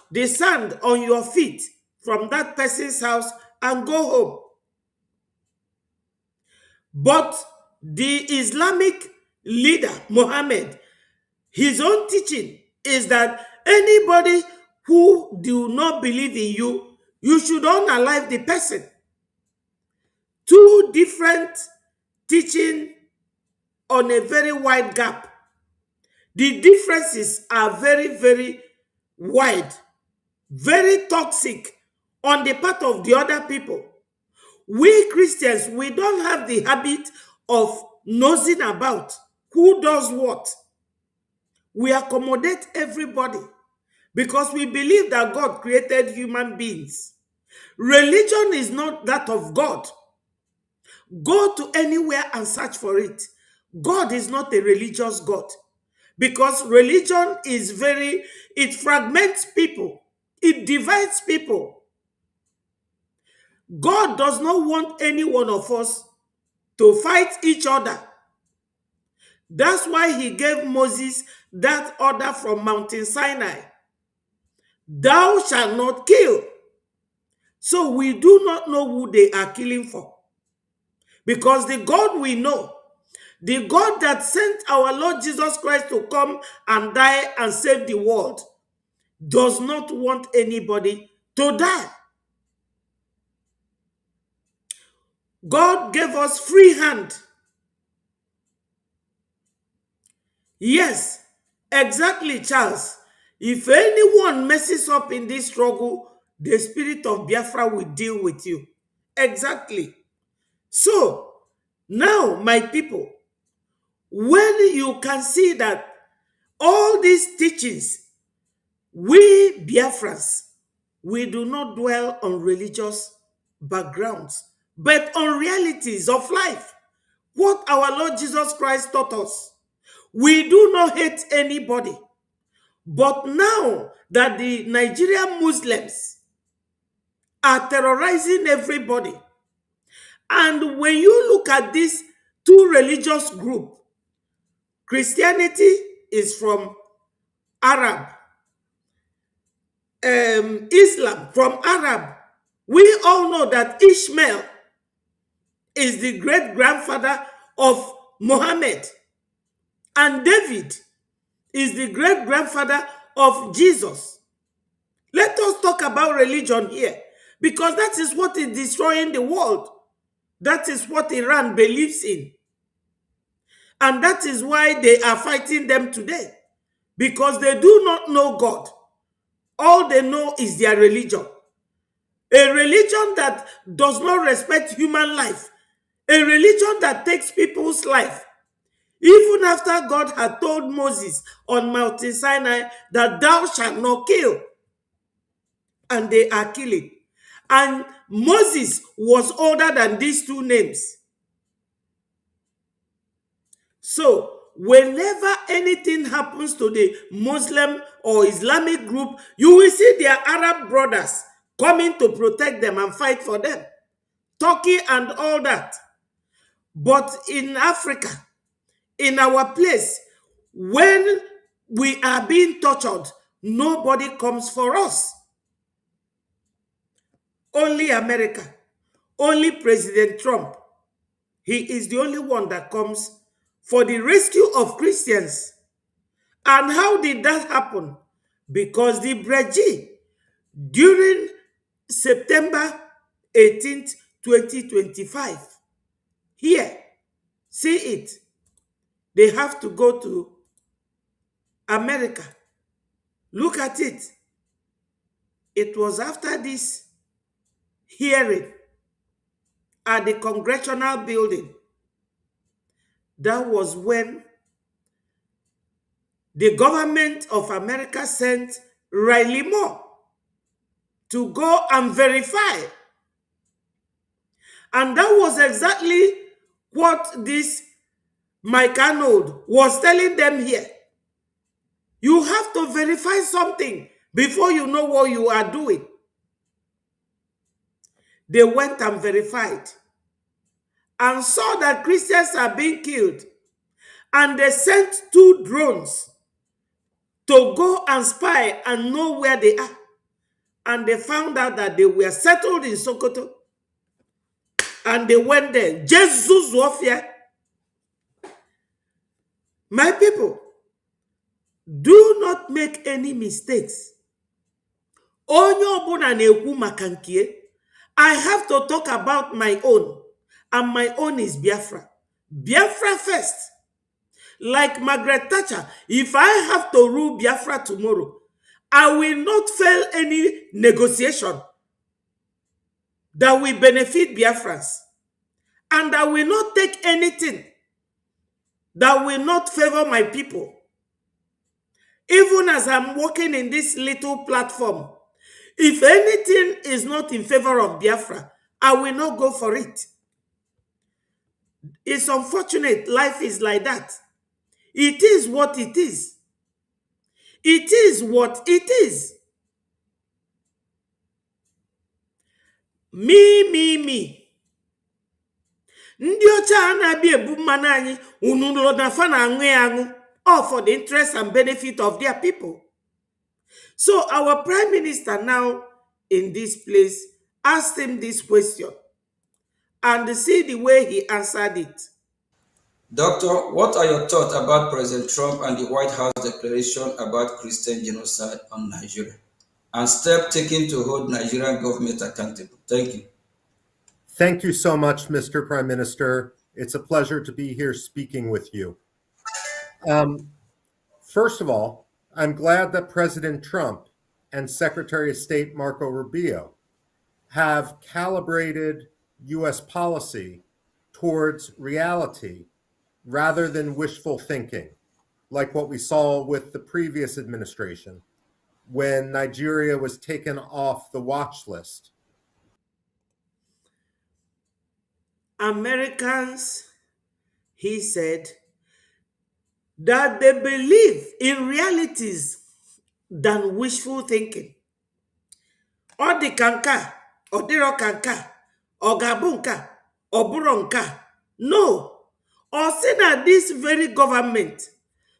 [SPEAKER 2] the sand on your feet from that person's house and go home. But the Islamic leader, Muhammad, his own teaching is that anybody who do not believe in you, you should unalive the person. Two different teaching on a very wide gap. The differences are very, very wide, very toxic on the part of the other people. We Christians, we don't have the habit of nosing about who does what. We accommodate everybody because we believe that God created human beings. Religion is not that of God. Go to anywhere and search for it. God is not a religious God, because religion is it fragments people. It divides people. God does not want any one of us to fight each other. That's why he gave Moses that order from Mountain Sinai. Thou shalt not kill. So we do not know who they are killing for. Because the God we know, the God that sent our Lord Jesus Christ to come and die and save the world, does not want anybody to die. God gave us free hand. Yes, exactly, Charles. If anyone messes up in this struggle, the spirit of Biafra will deal with you. Exactly. So, now, my people, when you can see that all these teachings, we Biafrans, we do not dwell on religious backgrounds, but on realities of life. What our Lord Jesus Christ taught us. We do not hate anybody. But now that the Nigerian Muslims are terrorizing everybody, and when you look at these two religious groups, Christianity is from Arab, Islam from Arab. We all know that Ishmael is the great-grandfather of Muhammad, and David is the great-grandfather of Jesus. Let us talk about religion here, because that is what is destroying the world. That is what Iran believes in. And that is why they are fighting them today, because they do not know God. All they know is their religion. A religion that does not respect human life. A religion that takes people's life. Even after God had told Moses on Mount Sinai that thou shalt not kill. And they are killing. And Moses was older than these two names. So, whenever anything happens to the Muslim or Islamic group, you will see their Arab brothers coming to protect them and fight for them. Turkey and all that. But in Africa, in our place, when we are being tortured, nobody comes for us. Only America, only President Trump. He is the only one that comes for the rescue of Christians. And how did that happen? Because the Breji, during September 18th, 2025, here, see it, they have to go to America. Look at it. It was after this hearing at the Congressional Building. That was when the government of America sent Riley Moore to go and verify. And that was exactly what this Mike Arnold was telling them here. You have to verify something before you know what you are doing. They went and verified and saw that Christians are being killed. And they sent 2 drones to go and spy and know where they are. And they found out that they were settled in Sokoto. And they went there. Jesus warfare. My people, do not make any mistakes. Onyo ọbụla na-ekwu maka nke. I have to talk about my own. And my own is Biafra. Biafra first. Like Margaret Thatcher, if I have to rule Biafra tomorrow, I will not fail any negotiation that will benefit Biafrans. And I will not take anything that will not favor my people. Even as I'm working in this little platform, if anything is not in favor of Biafra, I will not go for it. It's unfortunate. Life is like that. It is what it is. It is what it is. Me. Ndị ọcha a na-abịa ebu mmanụ anyị unu nọ na fa na aṅụ ya aṅụ, all for the interest and benefit of their people. So our prime minister now in this place asked him this question and see the way he answered it.
[SPEAKER 6] Doctor, what are your thoughts about President Trump and the White House declaration about Christian genocide on Nigeria and steps taken to hold Nigerian government accountable? Thank you.
[SPEAKER 7] Thank you so much, Mr. Prime Minister. It's a pleasure to be here speaking with you. First of all, I'm glad that President Trump and Secretary of State Marco Rubio have calibrated U.S. policy towards reality rather than wishful thinking, like what we saw with the previous administration when Nigeria was taken off the watch list.
[SPEAKER 2] Americans, he said, that they believe in realities than wishful thinking. Or the kanka, or the kanka, or gabunka, or buronka. No. Or say that this very government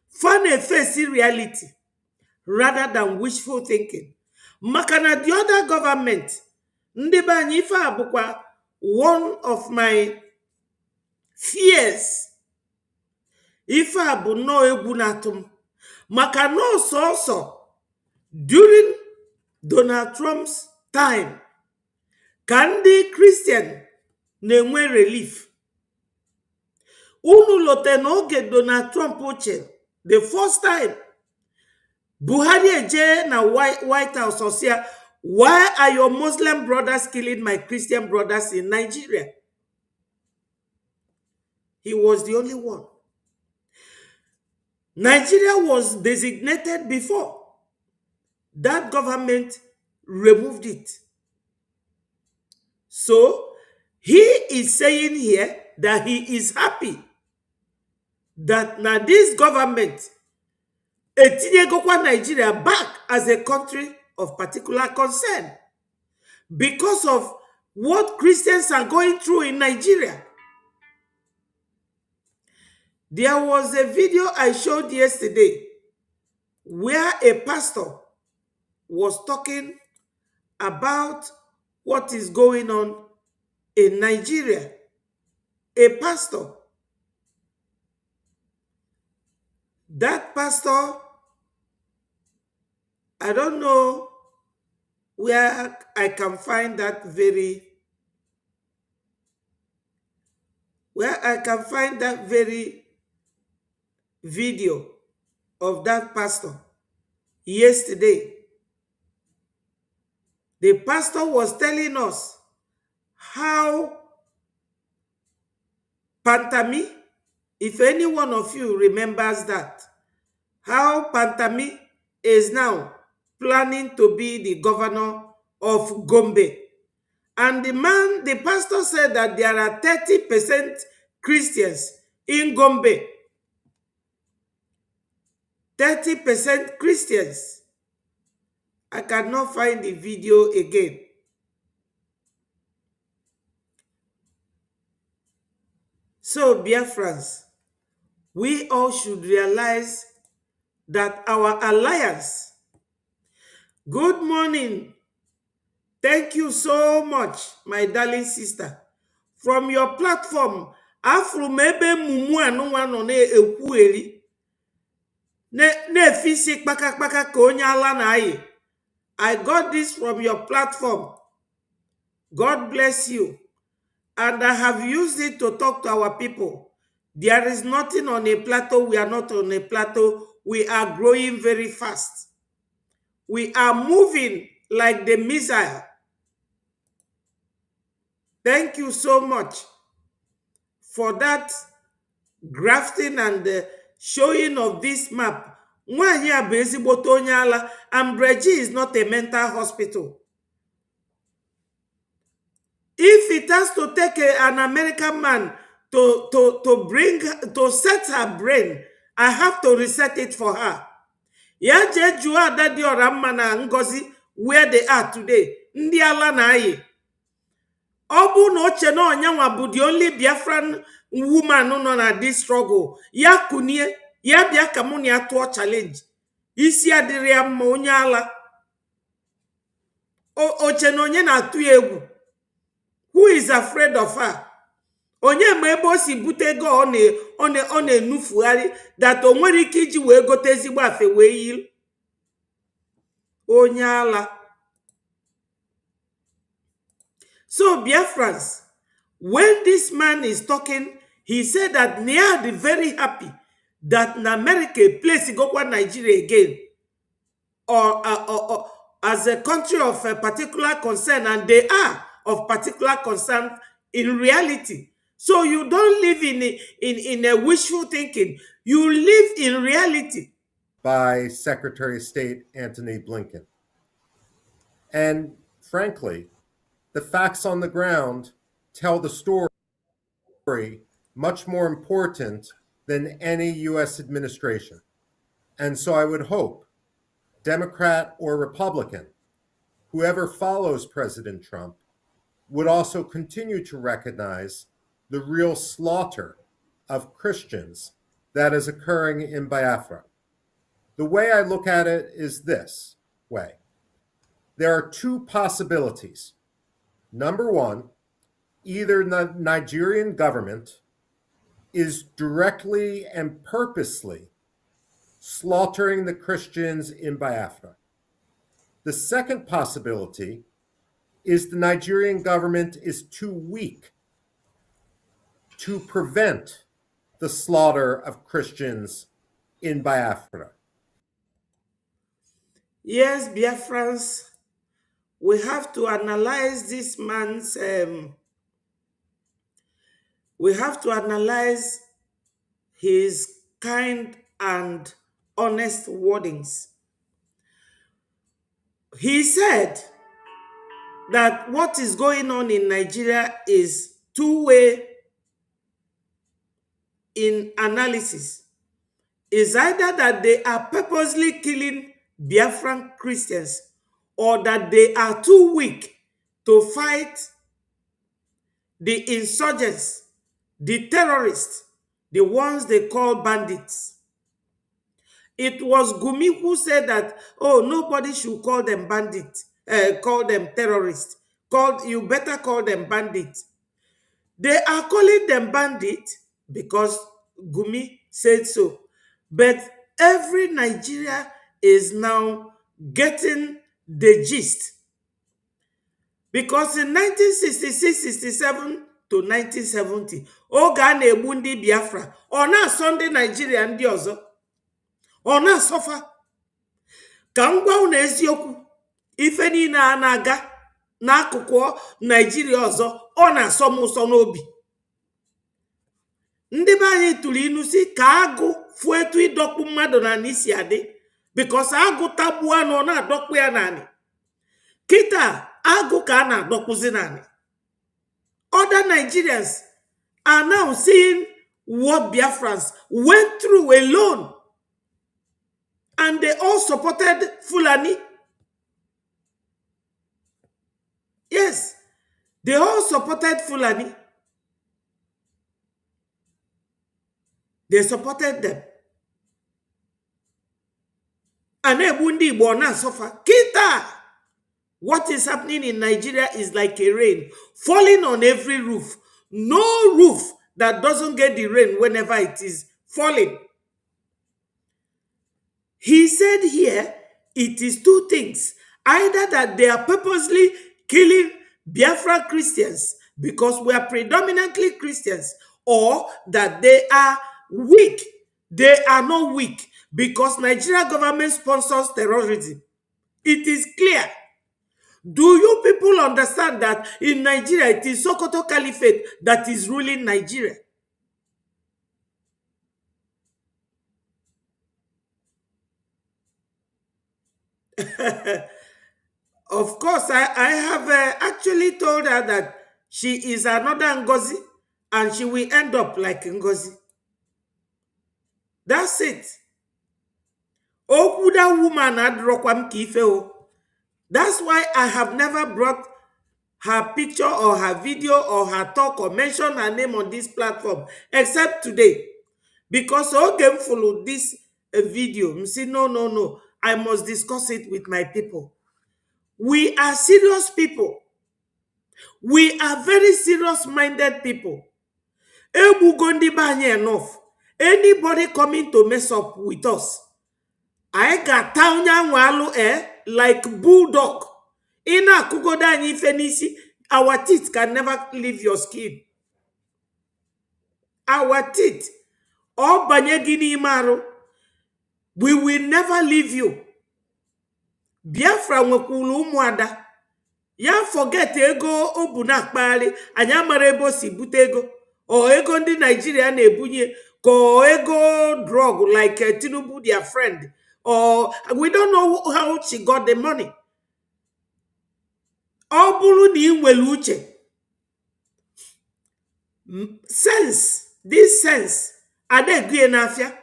[SPEAKER 2] find a face in reality rather than wishful thinking. Makana the other government, ndị be anyị ife abụkwa one of my fears. Ife abụ no egwu natum. Maka no so during Donald Trump's time, can the Christian na-enwe relief? Unu lote n'oge Donald Trump oche, the first time, Buhari eje na White House osia, why are your Muslim brothers killing my Christian brothers in Nigeria? He was the only one. Nigeria was designated before. That government removed it. So, he is saying here that he is happy that now this government etinyegokwa Nigeria back as a country of particular concern because of what Christians are going through in Nigeria. There was a video I showed yesterday where a pastor was talking about what is going on in Nigeria. A pastor. That pastor, I don't know where I can find that very video of that pastor yesterday. The pastor was telling us how Pantami, if any one of you remembers that, how Pantami is now planning to be the governor of Gombe. And the pastor said that there are 30% Christians in Gombe. 30% Christians. I cannot find the video again. So, Biafrans, we all should realize that our alliance. Good morning. Thank you so much, my darling sister. From your platform, Afrumebe Mumu Anuano ne Ekwueli. Ne fisi kpaka konya ala na ayi. I got this from your platform. God bless you. And I have used it to talk to our people. There is nothing on a plateau. We are not on a plateau. We are growing very fast. We are moving like the missile. Thank you so much for that grafting and showing of this map. Ambreji is not a mental hospital. If it has to take an American man to set her brain, I have to reset it for her. Ya je jua dadi oramma na Ngozi where they are today. Ndi ala na ayi. Obu no oche no onyanwa bụ the only Biafran woman no na this struggle. Ya kunie, ya bia kamuni atuo challenge. Isi adiri ya mma onye ala. Oche no onye na atu egwu. Who is afraid of her? Onye ma ebe o si bute ego ọ na-enufugharị that o nwere ike iji wee gote ezigbo afe wee yiri. Onye ala. So Biafrans, when this man is talking, he said that they are very happy that in America place Igokwa Nigeria again, or as a country of a particular concern, and they are of particular concern in reality. So you don't live in a wishful thinking. You live in reality.
[SPEAKER 7] By Secretary of State Antony Blinken. And frankly, the facts on the ground tell the story much more important than any U.S. administration. And so I would hope, Democrat or Republican, whoever follows President Trump, would also continue to recognize the real slaughter of Christians that is occurring in Biafra. The way I look at it is this way. There are two possibilities. Number one, either the Nigerian government is directly and purposely slaughtering the Christians in Biafra. The second possibility is the Nigerian government is too weak to prevent the slaughter of Christians in Biafra.
[SPEAKER 2] Yes, Biafrans, we have to analyze this man's, we have to analyze his kind and honest wordings. He said that what is going on in Nigeria is two-way in analysis. Is either that they are purposely killing Biafran Christians or that they are too weak to fight the insurgents, the terrorists, the ones they call bandits. It was Gumi who said that, oh, nobody should call them bandits, call them terrorists. You better call them bandits. They are calling them bandits because Gumi said so. But every Nigeria is now getting the gist. Because in 1966-67 to 1970, oge na-egbu ndị Biafra, ọ na-asọ ndị Nigeria ndị ọzọ, ọ na-asọfa. Ka m gwa unu eziokwu, ife niile a na-aga n'akụkụ Nigeria ọzọ, ọ na-asọ m ụsọ n'obi. Ndị be anyị tụrụ inu si ka agụ fụ etu ịdọkpụ mmadụ na n'isi adị, because agụ tagbuo anụ ọ na-adọkpụ ya naanị. Kita agụ ka a na-adọkpụzi naanị. Other Nigerians are now seeing what Biafrans went through alone. And they all supported Fulani. Yes, they all supported Fulani. They supported them. And Ebundi Bona suffer. Kita! What is happening in Nigeria is like a rain falling on every roof. No roof that doesn't get the rain whenever it is falling. He said here, it is two things. Either that they are purposely killing Biafra Christians because we are predominantly Christians, or that they are weak. They are not weak because Nigeria government sponsors terrorism. It is clear. Do you people understand that in Nigeria, it is Sokoto Caliphate that is ruling Nigeria? Of course, I have actually told her that she is another Ngozi and she will end up like Ngozi. That's it. Oh, that woman had rokwam kife. That's why I have never brought her picture or her video or her talk or mention her name on this platform except today. Because all game follow this video. Say, no. I must discuss it with my people. We are serious people. We are very serious-minded people. Enough. Anybody coming to mess up with us, I got town like bulldog. Ina kugoda ni fenisi. Our teeth can never leave your skin. Our teeth. Or banyegini imaru. We will never leave you. Biafra nwekulu umuada. Ya forget ego obuna kpali. Anya mara ebo si bute ego. O ego ndi Nigeria na ebunye. Ko ego drug like Tinubu their friend. Or we don't know how she got the money. Obulu ni nwelu uche. Sense. This sense. Ade gwe na afia.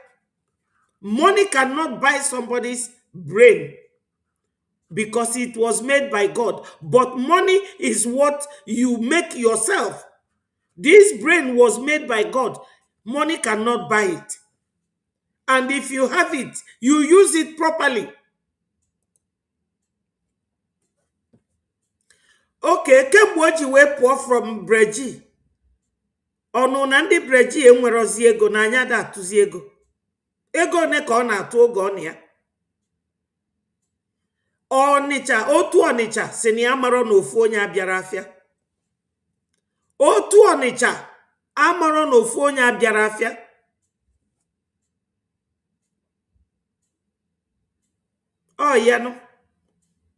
[SPEAKER 2] Money cannot buy somebody's brain because it was made by God. But money is what you make yourself. This brain was made by God. Money cannot buy it. And if you have it, you use it properly. Okay, kemgbe we pour from Breji. Onu na ndi Breji enwerozi ego na anya da atuzi ego. Ego ne ka ọ na-atụ oge ọ na ya. Ọnịcha, otu Ọnịcha si na ya mara na ofu onye abịara afịa. Otu Ọnịcha amara na ofu onye abịara afịa. Ọ ya no.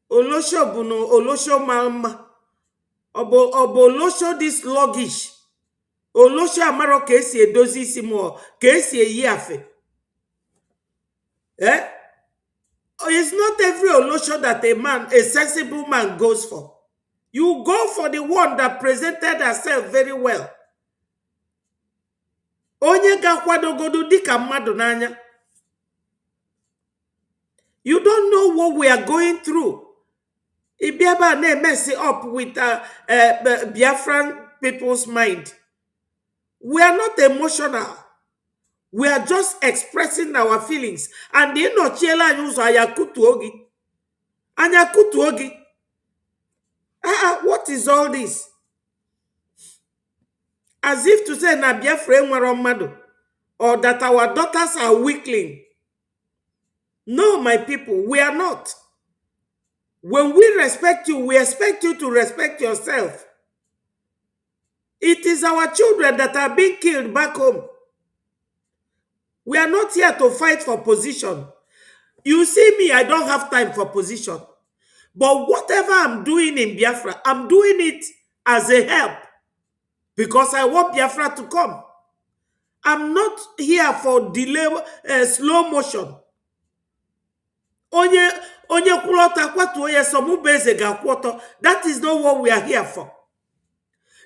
[SPEAKER 2] Olosho bụ no olosho mama. Obo olosho this sluggish. Olosho amaro ka esi edozi isi mo, ka esi eyi afe. It's not every olosho that a sensible man goes for. You go for the one that presented herself very well. Onye ga-kwadogodu dịka mmadụ n'anya. You don't know what we are going through. Ibiaba na mess up with Biafran people's mind. We are not emotional. We are just expressing our feelings. And the Nochiela Yuzo Ayakutuogi. Anyakutuogi. What is all this? As if to say na Biafra nwere mmadụ, or that our daughters are weakling. No, my people, we are not. When we respect you, we expect you to respect yourself. It is our children that are being killed back home. We are not here to fight for position. You see me, I don't have time for position. But whatever I'm doing in Biafra, I'm doing it as a help. Because I want Biafra to come. I'm not here for delay, slow motion. That is not what we are here for.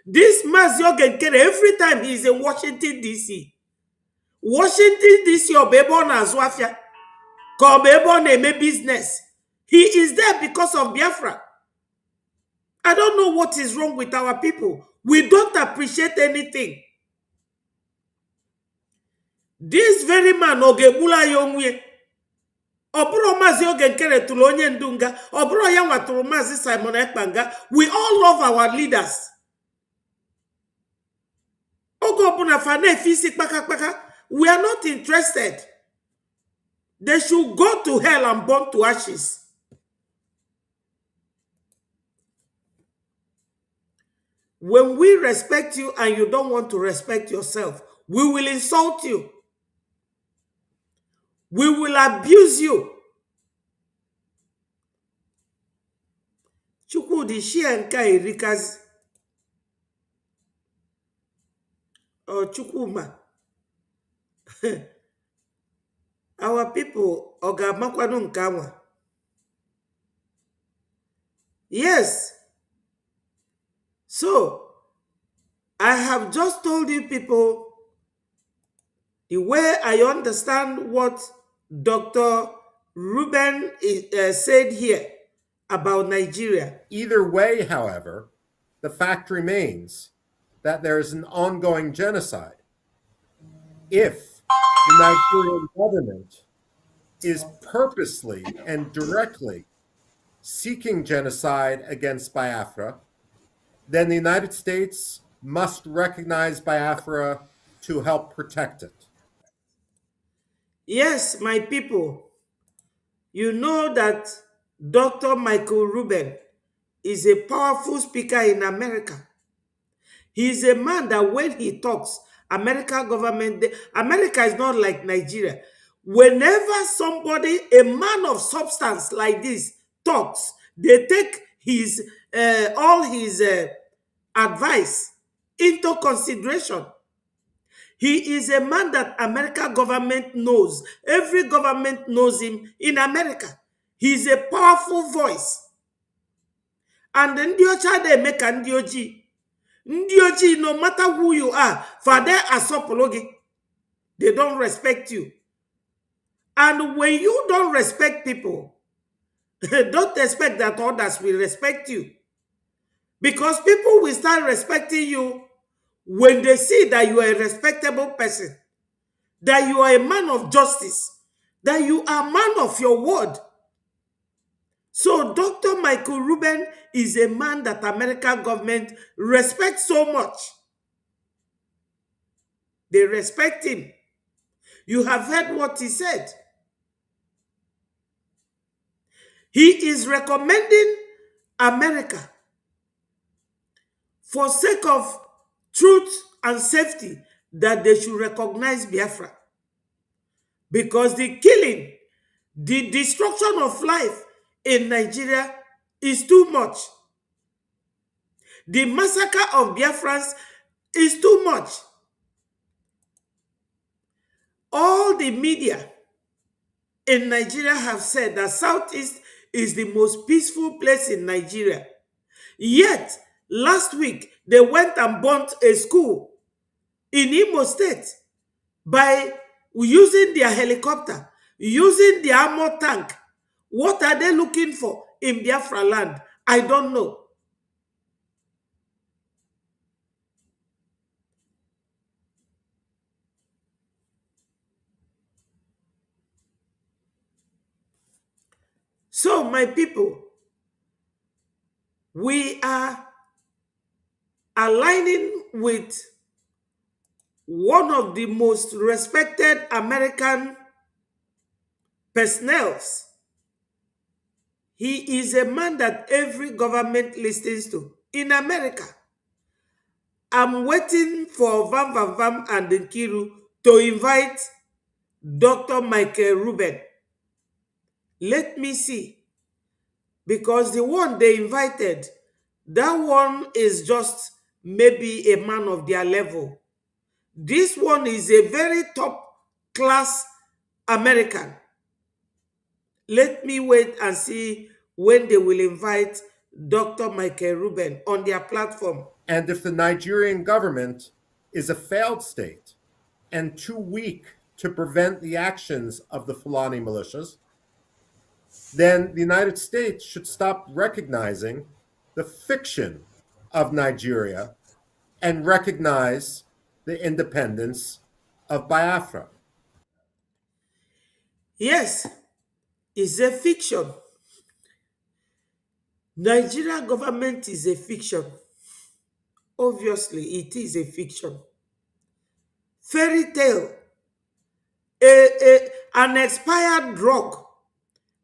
[SPEAKER 2] This Maziogen Kere, every time he's in Washington, D.C. Washington, D.C. or Bebon Azwafia, or Bebon Eme business. He is there because of Biafra. I don't know what is wrong with our people. We don't appreciate anything. This very man, Ogebula Yongwe, Obro Maziogen Kere Tulonye Ndunga, Obro Yangwa Turumazi Simon Ekpanga, we all love our leaders. We are not interested. They should go to hell and burn to ashes. When we respect you and you don't want to respect yourself, we will insult you. We will abuse you. Chukwudi Shienka Erika's or Chukuma. Our people, Ogamakwanu Nkawa. Yes. So, I have just told you people the way I understand what Dr. Ruben said here about Nigeria.
[SPEAKER 7] Either way, however, the fact remains that there is an ongoing genocide. If the Nigerian government is purposely and directly seeking genocide against Biafra, then the United States must recognize Biafra to help protect it.
[SPEAKER 2] Yes, my people, you know that Dr. Michael Rubin is a powerful speaker in America. He is a man that when he talks, American government, America is not like Nigeria. Whenever somebody, a man of substance like this, talks, they take his all his advice into consideration. He is a man that American government knows. Every government knows him in America. He is a powerful voice. And then the child they make and the no matter who you are, for their asopology, they don't respect you. And when you don't respect people, don't expect that others will respect you. Because people will start respecting you when they see that you are a respectable person, that you are a man of justice, that you are a man of your word. So Dr. Michael Rubin is a man that American government respects so much. They respect him. You have heard what he said. He is recommending America for sake of truth and safety that they should recognize Biafra. Because the killing, the destruction of life in Nigeria is too much. The massacre of Biafrans is too much. All the media in Nigeria have said that Southeast is the most peaceful place in Nigeria. Yet, last week, they went and burnt a school in Imo State by using their helicopter, using their armor tank. What are they looking for in Biafra land? I don't know. my people, we are aligning with one of the most respected American personnel. He is a man that every government listens to in America. I'm waiting for Vam Vam Vam and Nkiru to invite Dr. Michael Rubin. Let me see. Because the one they invited, that one is just maybe a man of their level. This one is a very top class American. Let me wait and see when they will invite Dr. Michael Rubin on their platform.
[SPEAKER 7] And if the Nigerian government is a failed state and too weak to prevent the actions of the Fulani militias, then the United States should stop recognizing the fiction of Nigeria and recognize the independence of Biafra.
[SPEAKER 2] Yes, it's a fiction. Nigeria government is a fiction. Obviously, it is a fiction. Fairy tale. An expired drug.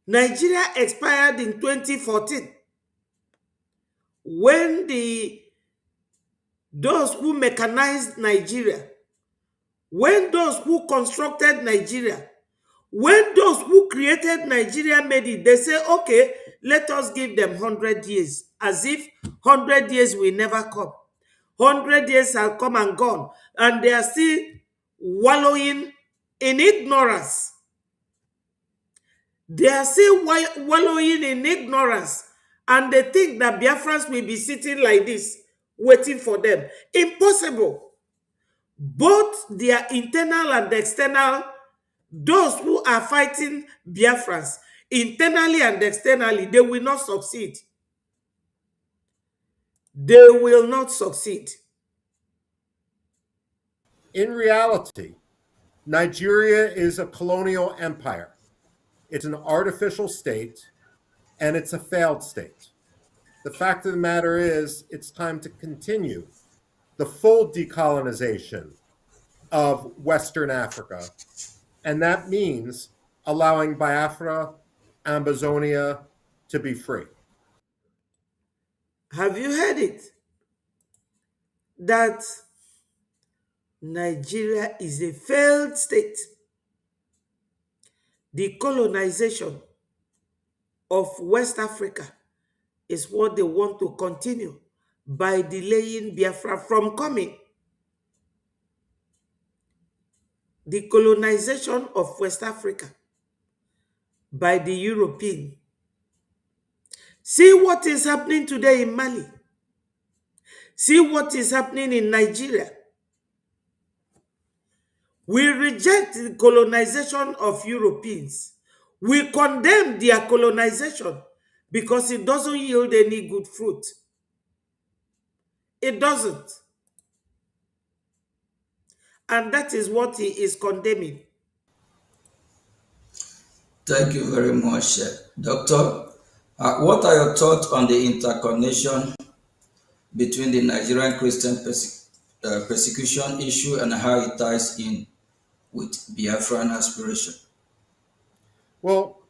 [SPEAKER 2] Nigeria expired in 2014 when those who mechanized Nigeria, when those who constructed Nigeria, when those who created Nigeria made it, they say, okay, let us give them 100 years, as if 100 years will never come. 100 years have come and gone, and they are still wallowing in ignorance. They are still wallowing in ignorance, and they think that Biafrans will be sitting like this, waiting for them. Impossible. Both their internal and external, those who are fighting Biafrans, internally and externally, they will not succeed. They will not succeed.
[SPEAKER 7] In reality, Nigeria is a colonial empire. It's an artificial state, and it's a failed state. The fact of the matter is, it's time to continue the full decolonization of Western Africa, and that means allowing Biafra, Amazonia to be free.
[SPEAKER 2] Have you heard it? That Nigeria is a failed state. The colonization of West Africa is what they want to continue by delaying Biafra from coming. The colonization of West Africa by the European. See what is happening today in Mali. See what is happening in Nigeria. We reject the colonization of Europeans. We condemn their colonization because it doesn't yield any good fruit. It doesn't. And that is what he is condemning.
[SPEAKER 6] Thank you very much, Doctor. What are your thoughts on the interconnection between the Nigerian Christian persecution issue and how it ties in with Biafran aspiration?
[SPEAKER 7] Well,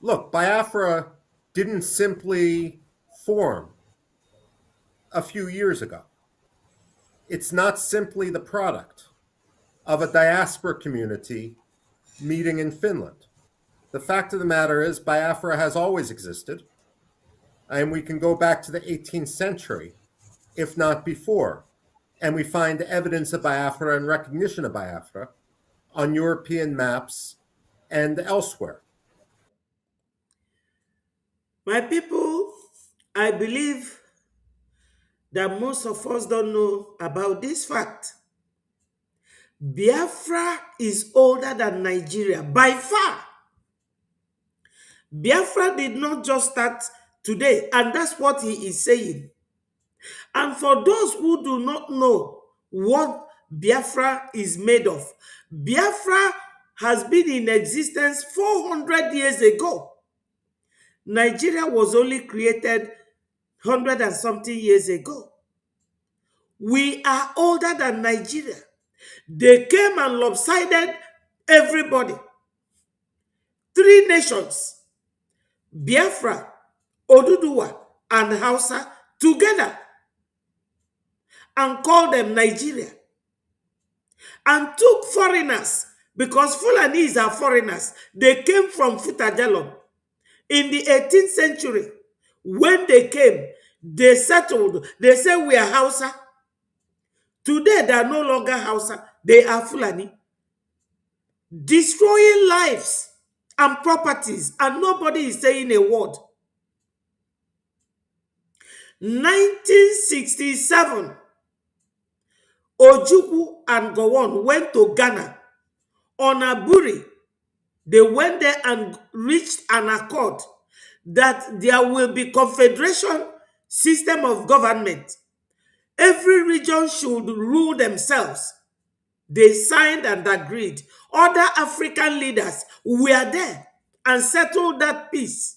[SPEAKER 7] look, Biafra didn't simply form a few years ago. It's not simply the product of a diaspora community meeting in Finland. The fact of the matter is, Biafra has always existed, and we can go back to the 18th century, if not before, and we find evidence of Biafra and recognition of Biafra on European maps and elsewhere.
[SPEAKER 2] My people, I believe that most of us don't know about this fact. Biafra is older than Nigeria by far. Biafra did not just start today, and that's what he is saying. And for those who do not know what Biafra is made of, Biafra has been in existence 400 years ago. Nigeria was only created 100 and something years ago. We are older than Nigeria. They came and lopsided everybody. 3 nations, Biafra, Oduduwa, and Hausa, together, and called them Nigeria. And took foreigners, because Fulanese are foreigners. They came from Futajalon. In the 18th century, when they came, they settled. They said, we are Hausa. Today, they are no longer Hausa. They are Fulani. Destroying lives and properties, and nobody is saying a word. 1967, Ojukwu and Gowon went to Ghana on a Buri. They went there and reached an accord that there will be confederation system of government. Every region should rule themselves. They signed and agreed. Other African leaders were there and settled that peace.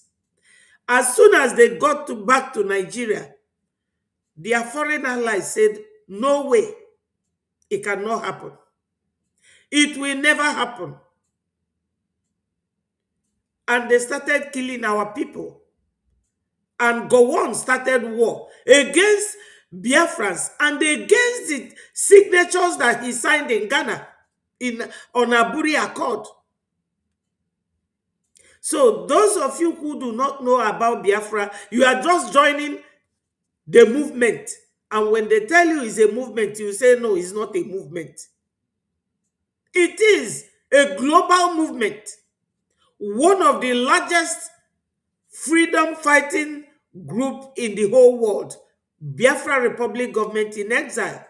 [SPEAKER 2] As soon as they got back to Nigeria, their foreign allies said, no way, it cannot happen. It will never happen. And they started killing our people. And Gowon started war against Biafrans and against the signatures that he signed in Ghana on Aburi Accord. So those of you who do not know about Biafra, you are just joining the movement. And when they tell you it's a movement, you say, no, it's not a movement. It is a global movement. One of the largest freedom fighting group in the whole world. Biafra Republic Government in Exile.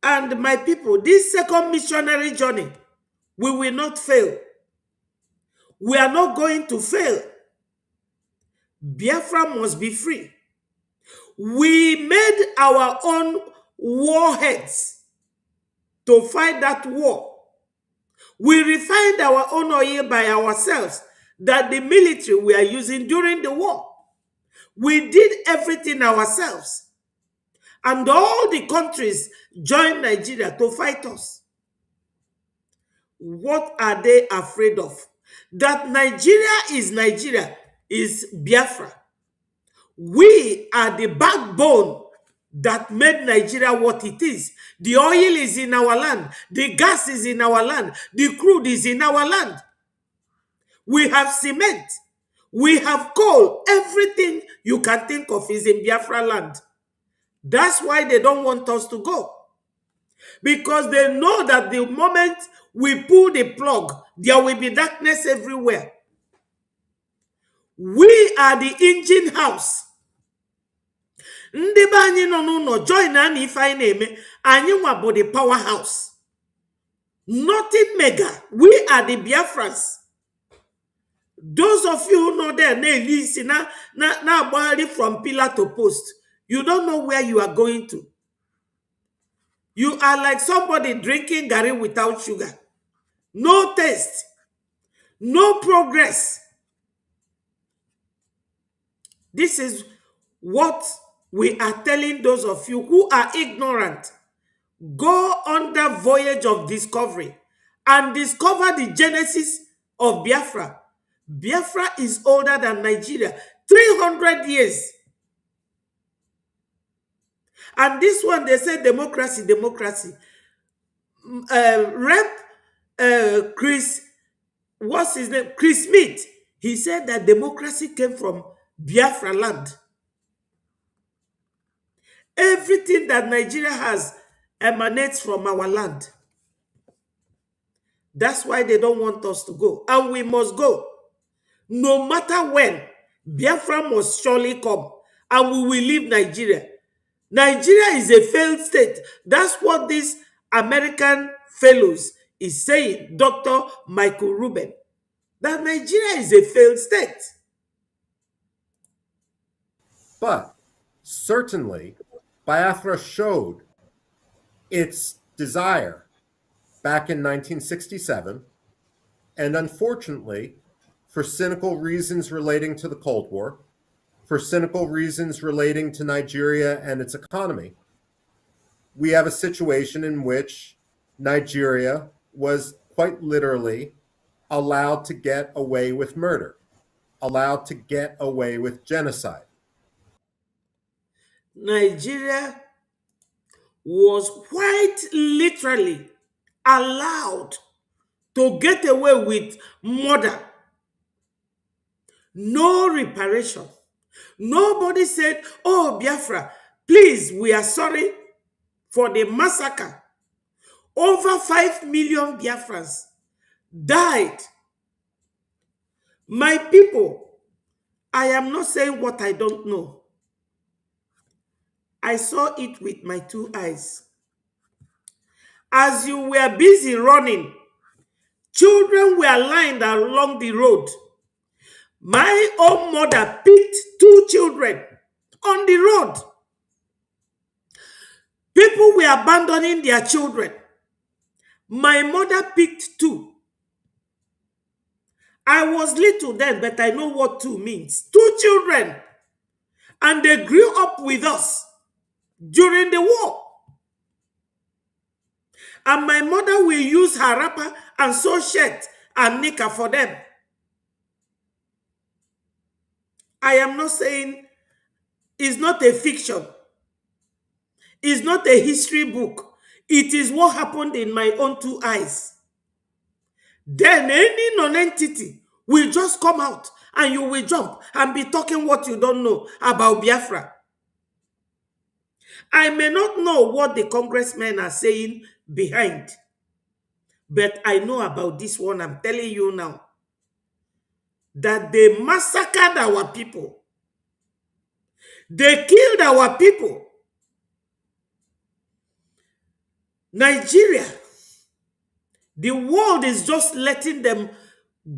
[SPEAKER 2] And my people, this second missionary journey, we will not fail. We are not going to fail. Biafra must be free. We made our own warheads to fight that war. We refined our own oil by ourselves that the military we are using during the war. We did everything ourselves. And all the countries joined Nigeria to fight us. What are they afraid of? That Nigeria is Biafra. We are the backbone that made Nigeria what it is. The oil is in our land. The gas is in our land. The crude is in our land. We have cement. We have coal. Everything you can think of is in Biafra land. That's why they don't want us to go. Because they know that the moment we pull the plug, there will be darkness everywhere. We are the engine house. Ndị be anyị nọ n'ụlọ join na ife anyị na-eme, anyị nwa bụ the powerhouse. Nothing mega. We are the Biafrans. Those of you who know there na from pillar to post, you don't know where you are going to. You are like somebody drinking garri without sugar. No taste. No progress. This is what we are telling those of you who are ignorant. Go on the voyage of discovery and discover the genesis of Biafra. Biafra is older than Nigeria. 300 years. And this one, they say democracy, democracy. Chris, what's his name? Chris Smith. He said that democracy came from Biafra land. Everything that Nigeria has emanates from our land. That's why they don't want us to go. And we must go. No matter when, Biafra must surely come. And we will leave Nigeria. Nigeria is a failed state. That's what this American fellows is saying, Dr. Michael Rubin. That Nigeria is a failed state.
[SPEAKER 7] But certainly, Biafra showed its desire back in 1967, and unfortunately, for cynical reasons relating to the Cold War, for cynical reasons relating to Nigeria and its economy, we have a situation in which Nigeria was quite literally allowed to get away with murder, allowed to get away with genocide.
[SPEAKER 2] Nigeria was quite literally allowed to get away with murder. No reparation. Nobody said, oh, Biafra, please, we are sorry for the massacre. Over 5 million Biafrans died. My people, I am not saying what I don't know. I saw it with my 2 eyes. As you were busy running, children were lined along the road. My own mother picked 2 children on the road. People were abandoning their children. My mother picked 2. I was little then, but I know what 2 means. 2 children. And they grew up with us during the war. And my mother will use her wrapper and sew shirt and knicker for them. I am not saying it's not a fiction. It's not a history book. It is what happened in my own 2 eyes. Then any non-entity will just come out and you will jump and be talking what you don't know about Biafra. I may not know what the congressmen are saying behind, but I know about this one I'm telling you now. That they massacred our people. They killed our people. Nigeria, the world is just letting them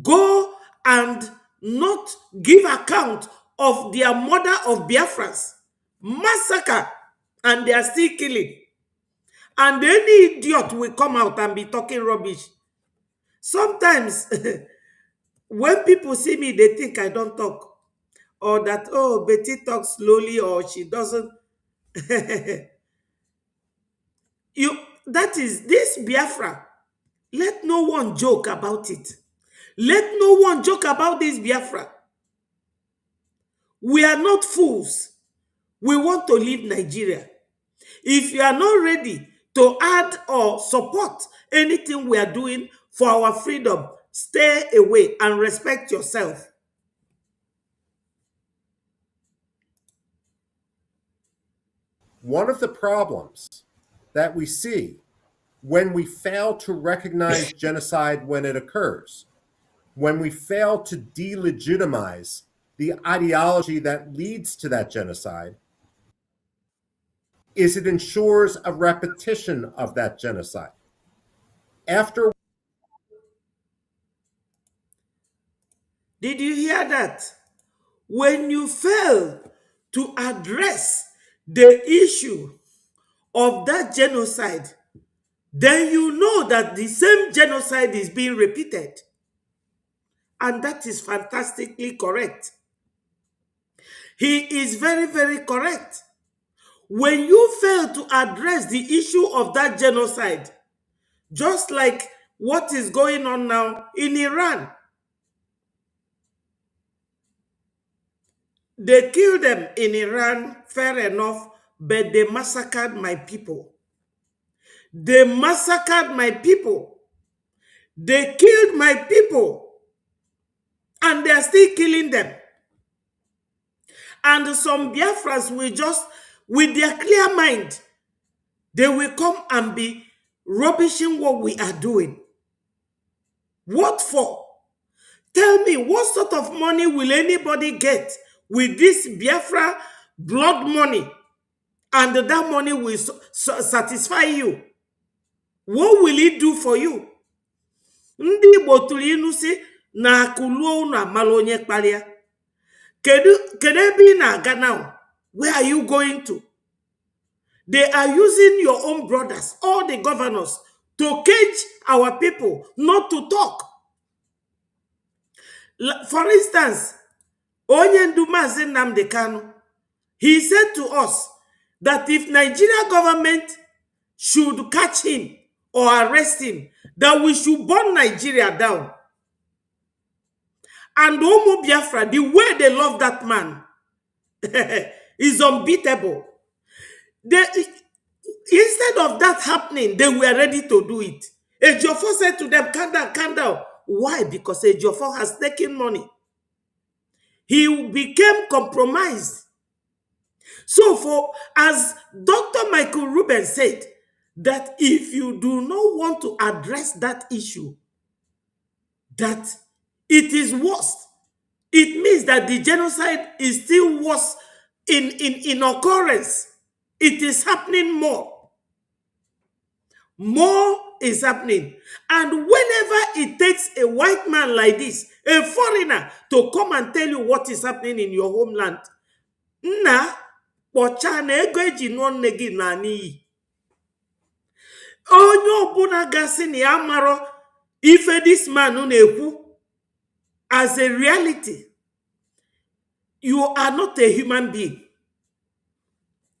[SPEAKER 2] go and not give account of their mother of Biafras. Massacre. And they are still killing. And any idiot will come out and be talking rubbish. Sometimes, when people see me, they think I don't talk. Or that, oh, Betty talks slowly or she doesn't. That is this Biafra. Let no one joke about it. Let no one joke about this Biafra. We are not fools. We want to leave Nigeria. If you are not ready to add or support anything we are doing for our freedom, stay away and respect yourself.
[SPEAKER 7] One of the problems that we see when we fail to recognize genocide when it occurs, when we fail to delegitimize the ideology that leads to that genocide, is it ensures a repetition of that genocide.
[SPEAKER 2] Did you hear that? When you fail to address the issue of that genocide, then you know that the same genocide is being repeated. And that is fantastically correct. He is very, very correct. When you fail to address the issue of that genocide, just like what is going on now in Iran, they killed them in Iran, fair enough, but they massacred my people. They massacred my people. They killed my people. And they are still killing them. And some Biafrans will just, with their clear mind, they will come and be rubbishing what we are doing. What for? Tell me, what sort of money will anybody get with this Biafra blood money? And that money will satisfy you. What will it do for you? Ndị Igbo tụrụ inu si na akuluo unu amala onye kpalia. Kedu ebe ị na-aga now? Where are you going to? They are using your own brothers, all the governors, to cage our people, not to talk. For instance, Onyendu Mazi Nnamdi Kanu, he said to us that if Nigeria government should catch him or arrest him, that we should burn Nigeria down. And Omo Biafra, the way they love that man is unbeatable. Instead of that happening, they were ready to do it. Ejiofor said to them, calm down, calm down. Why? Because Ejiofor has taken money. He became compromised. So as Dr. Michael Rubin said, that if you do not want to address that issue, that it is worse. It means that the genocide is still worse in occurrence. It is happening more. More is happening. And whenever it takes a white man like this, a foreigner, to come and tell you what is happening in your homeland, onye ọbụla gasị na ya maro ife this man na-ekwu as a reality, you are not a human being.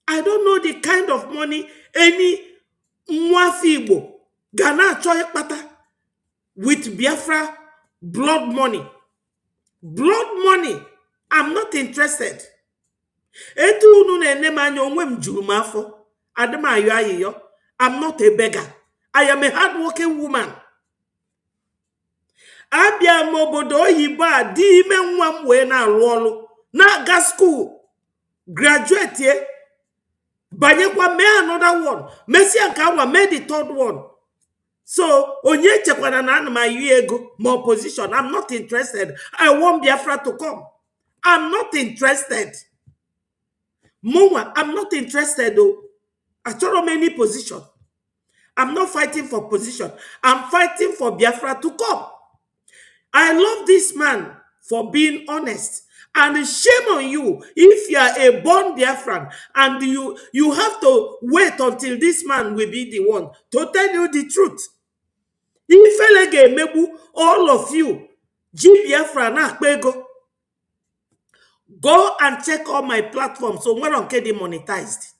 [SPEAKER 2] I don't know the kind of money any Mwafi Igbo ga na-achọ ịkpata with Biafra blood money. Blood money, I'm not interested. Etu unu na-ene m anya onwe m juru m afọ. Adị m ayọ ayịyọ. I'm not a beggar. I am a hardworking woman. Abia m obodo oyibo a di ime nwa m wee na-arụ ọrụ na-aga school, graduate, banyekwa mee another one, mesia nke awa mee the third one. So onye chekwana na ana m ayi ego my position. I'm not interested. I want Biafra to come. I'm not interested. Mwa, I'm not interested though. Achoro many position. I'm not fighting for position. I'm fighting for Biafra to come. I love this man for being honest. And shame on you if you are a born Biafran and you have to wait until this man will be the one to tell you the truth. If maybe all of you, G Biafra na pego, go and check all my platforms so when I'm getting monetized.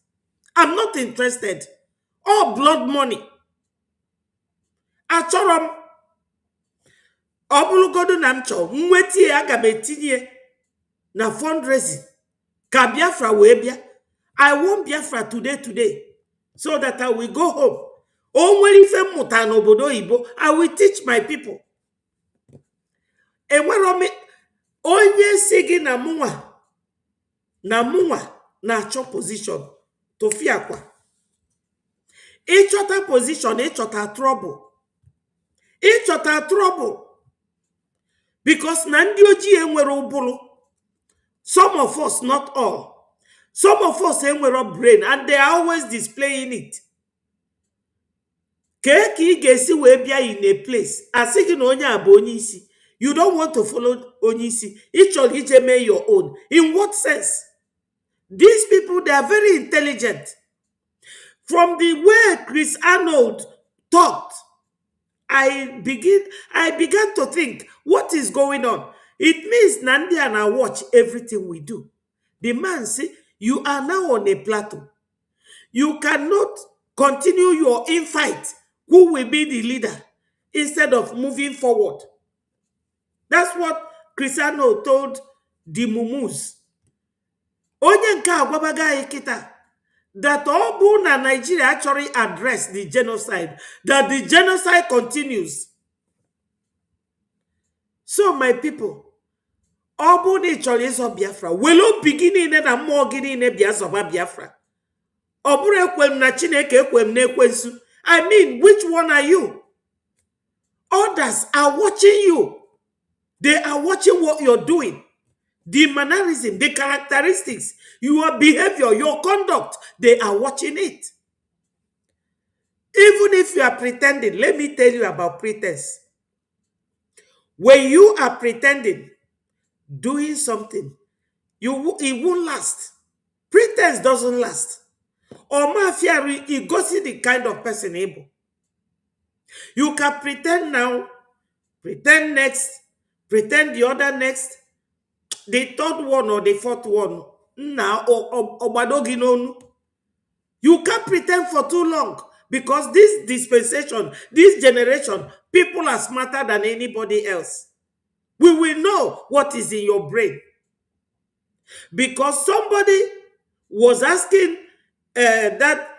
[SPEAKER 2] I'm not interested. All blood money. Achorom. Obulugodu namcho. Mweti aga metinye na fundraising. Ka Biafra webia. I want Biafra today. So that I will go home. Onwere ife muta n'obodo Igbo, I will teach my people. Enwerome onye sigi na munwa na chop position to fiakwa. Ịchọta position, ịchọta trouble. Because na ndị ojii enwere ụbụrụ. Some of us, not all. Some of us enwere brain and they are always displaying it. Keki gesi we bia in a place. Asigi na onye abụ onye isi. You don't want to follow onye isi. Each of you make your own. In what sense? These people, they are very intelligent. From the way Chris Arnold talked, I began to think, what is going on? It means Nandi and I watch everything we do. The man said, you are now on a plateau. You cannot continue your infight. Who will be the leader instead of moving forward? That's what Chris Arnold told the Mumus. Onye nke agwabaga ikita. That all na Nigeria actually addressed the genocide, that the genocide continues. So, my people, all naturally is of Biafra. Will beginning and a more getting a Biafra. I mean, which one are you? Others are watching you. They are watching what you're doing. The mannerism, the characteristics, your behavior, your conduct, they are watching it. Even if you are pretending, let me tell you about pretense. When you are pretending, doing something, it won't last. Pretense doesn't last. Or mafia, it goes in the kind of person able. You can pretend now, pretend next, pretend the other next, the third one or the fourth one. Now, you can't pretend for too long because this dispensation, this generation, people are smarter than anybody else. We will know what is in your brain. Because somebody was asking that,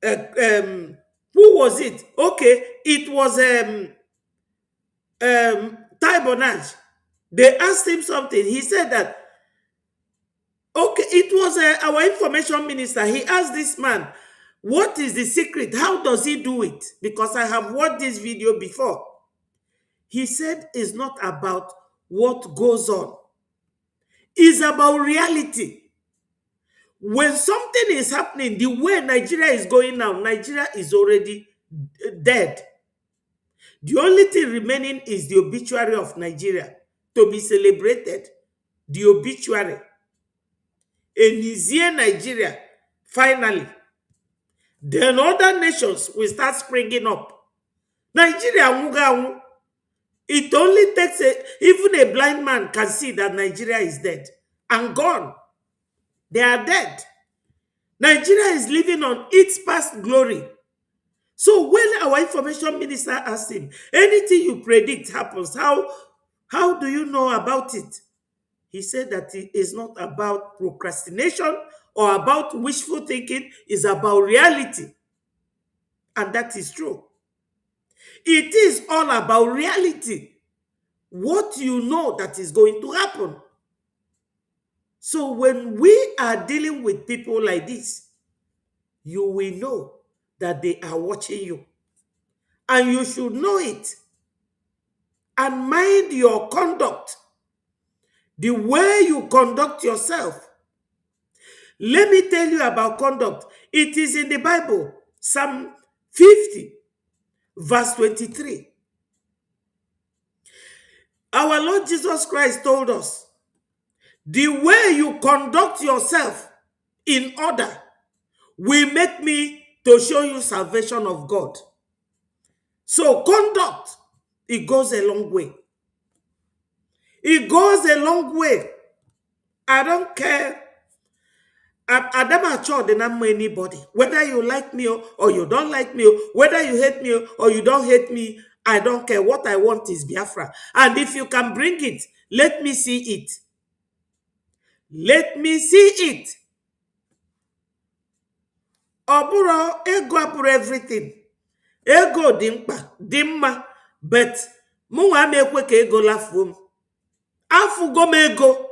[SPEAKER 2] who was it? Okay, it was Ty Bonage. They asked him something. He said that, okay, it was our information minister. He asked this man, what is the secret? How does he do it? Because I have watched this video before. He said it's not about what goes on. It's about reality. When something is happening, the way Nigeria is going now, Nigeria is already dead. The only thing remaining is the obituary of Nigeria to be celebrated. The obituary. And is here Nigeria, finally. Then other nations will start springing up. Nigeria, it only takes even a blind man can see that Nigeria is dead and gone. They are dead. Nigeria is living on its past glory. So when our information minister asked him, anything you predict happens, how do you know about it? He said that it is not about procrastination or about wishful thinking, it's about reality. And that is true. It is all about reality. What you know that is going to happen. So when we are dealing with people like this, you will know that they are watching you. And you should know it. And mind your conduct. The way you conduct yourself. Let me tell you about conduct. It is in the Bible, Psalm 50, verse 23. Our Lord Jesus Christ told us, the way you conduct yourself in order will make me to show you salvation of God. So conduct, it goes a long way. It goes a long way. I don't care. I never sure they not anybody. Whether you like me or you don't like me, whether you hate me or you don't hate me, I don't care. What I want is Biafra. And if you can bring it, let me see it. Let me see it. Oburo, ego aburo everything. Ego dimma, but muwa mekwe ke ego lafum. Afugo m ego.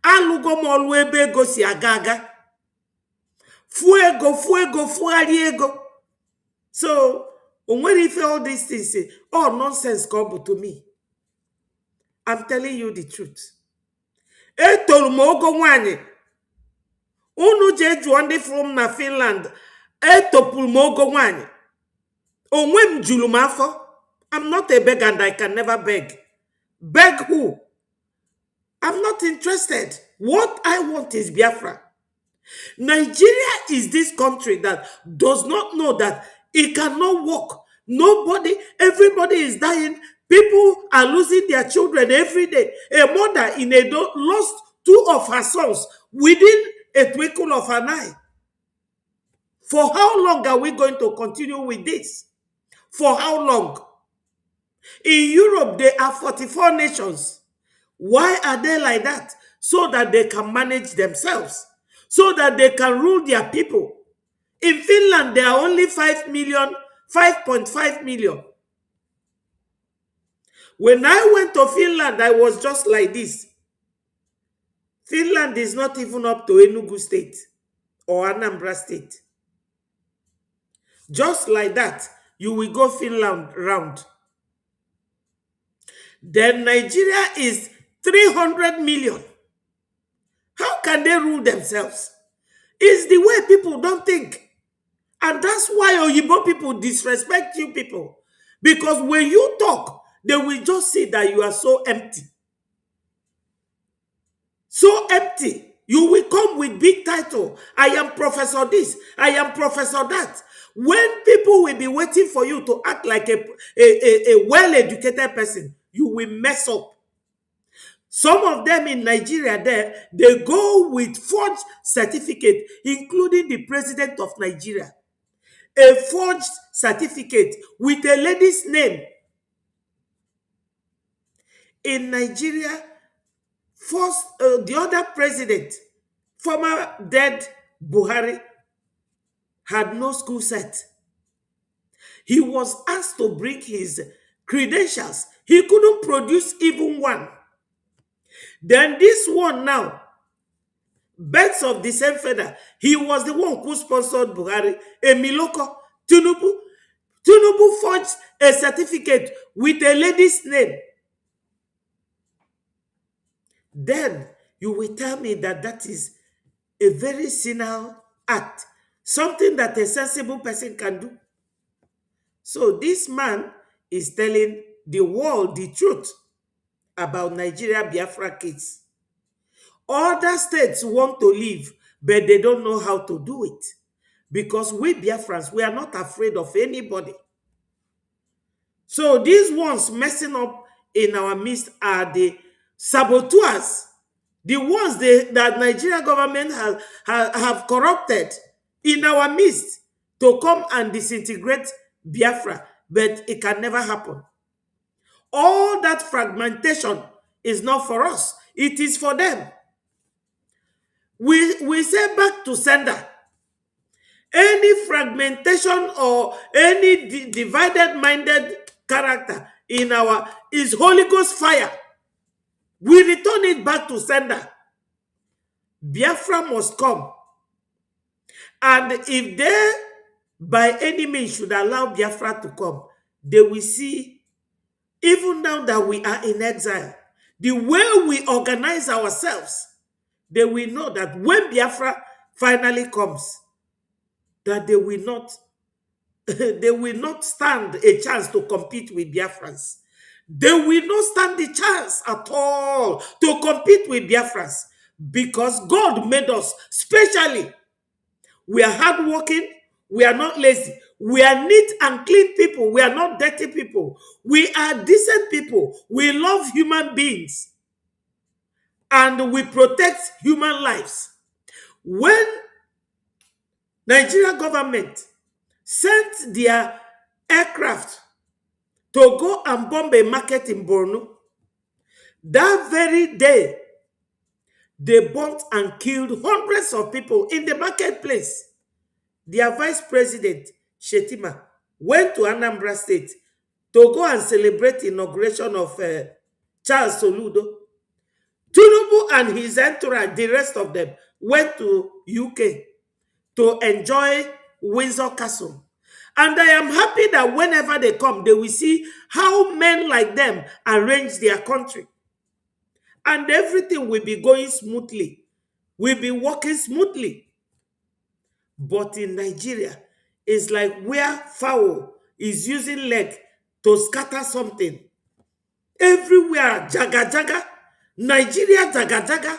[SPEAKER 2] Alugo m olu ebe ego si agaga. Fuari ego. So, when you feel all these things, say, oh, nonsense come to me. I'm telling you the truth. Etolu m ogo nwanyị. Unu je jụọ ndị from na Finland. Etopulu m ogo nwanyị. Onwe m julu m afọ. I'm not a beggar and I can never beg. Beg who? I'm not interested. What I want is Biafra. Nigeria is this country that does not know that it cannot work. Nobody, everybody is dying. People are losing their children every day. A mother in Edo lost 2 of her sons within a twinkle of an eye. For how long are we going to continue with this? For how long? In Europe, there are 44 nations. Why are they like that? So that they can manage themselves. So that they can rule their people. In Finland, there are only 5.5 million. When I went to Finland, I was just like this. Finland is not even up to Enugu State or Anambra State. Just like that, you will go Finland round. Then Nigeria is 300 million. How can they rule themselves? It's the way people don't think. And that's why Oyibo people disrespect you people. Because when you talk, they will just see that you are so empty. So empty. You will come with big title. I am professor this. I am professor that. When people will be waiting for you to act like a well-educated person, you will mess up. Some of them in Nigeria there, they go with forged certificate, including the president of Nigeria. A forged certificate with a lady's name. In Nigeria, the other president, former dead Buhari, had no school set. He was asked to bring his credentials. He couldn't produce even one. Then this one now, birds of the same feather, he was the one who sponsored Buhari, Emiloko, Tinubu. Tinubu forged a certificate with a lady's name. Then you will tell me that that is a very senile act, something that a sensible person can do. So this man is telling the world the truth about Nigeria Biafra kids. Other states want to leave, but they don't know how to do it. Because we Biafrans, we are not afraid of anybody. So these ones messing up in our midst are the saboteurs, the ones that Nigeria government have corrupted in our midst to come and disintegrate Biafra, but it can never happen. All that fragmentation is not for us, it is for them. We say back to sender. Any fragmentation or any divided-minded character in our is Holy Ghost fire. We return it back to sender. Biafra must come. And if they, by any means, should allow Biafra to come, they will see, even now that we are in exile, the way we organize ourselves, they will know that when Biafra finally comes, that they will not they will not stand a chance to compete with Biafrans. They will not stand the chance at all to compete with Biafrans because God made us specially. We are hardworking. We are not lazy. We are neat and clean people. We are not dirty people. We are decent people. We love human beings. And we protect human lives. When Nigeria government sent their aircraft to go and bomb a market in Borno, that very day, they bombed and killed hundreds of people in the marketplace. Their vice president, Shetima, went to Anambra State to go and celebrate the inauguration of Charles Soludo. Tinubu and his entourage, the rest of them, went to UK to enjoy Windsor Castle. And I am happy that whenever they come, they will see how men like them arrange their country. And everything will be going smoothly, will be working smoothly. But in Nigeria, it's like where fowl is using leg to scatter something. Everywhere, jaga jaga. Nigeria, jaga jaga.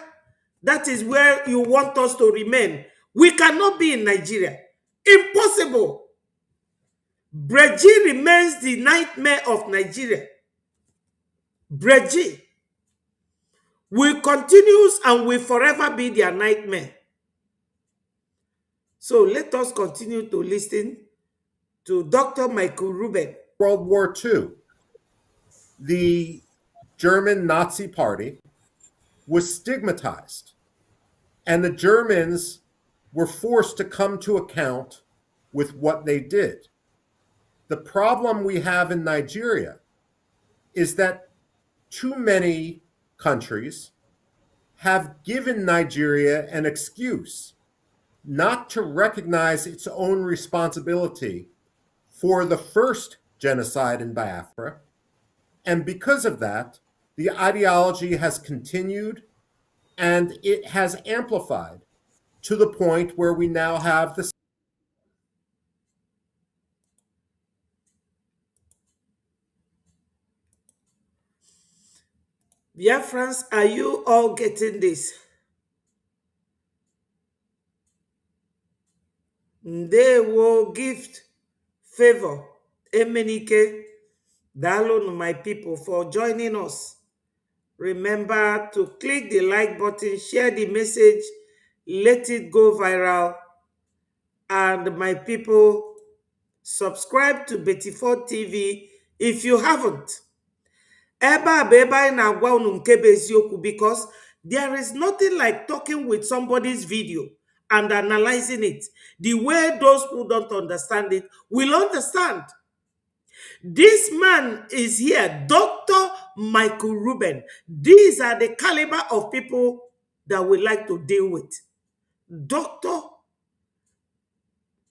[SPEAKER 2] That is where you want us to remain. We cannot be in Nigeria. Impossible. Breji remains the nightmare of Nigeria. Breji will continue and will forever be their nightmare. So let us continue to listen to Dr. Michael Rubin.
[SPEAKER 7] World War II, the German Nazi Party was stigmatized, and the Germans were forced to come to account with what they did. The problem we have in Nigeria is that too many countries have given Nigeria an excuse not to recognize its own responsibility for the first genocide in Biafra. And because of that, the ideology has continued and it has amplified to the point where we now have the
[SPEAKER 2] Biafrans, are you all getting this? They will gift favor. Emenike, Daalunu, my people, for joining us. Remember to click the like button, share the message, let it go viral. And my people, subscribe to Betty4 TV if you haven't. Ebe a bụ ebe anyị na-agwa unu nke bụ eziokwu, because there is nothing like talking with somebody's video and analyzing it. The way those who don't understand it will understand. This man is here, Dr. Michael Rubin. These are the caliber of people that we like to deal with. Dr.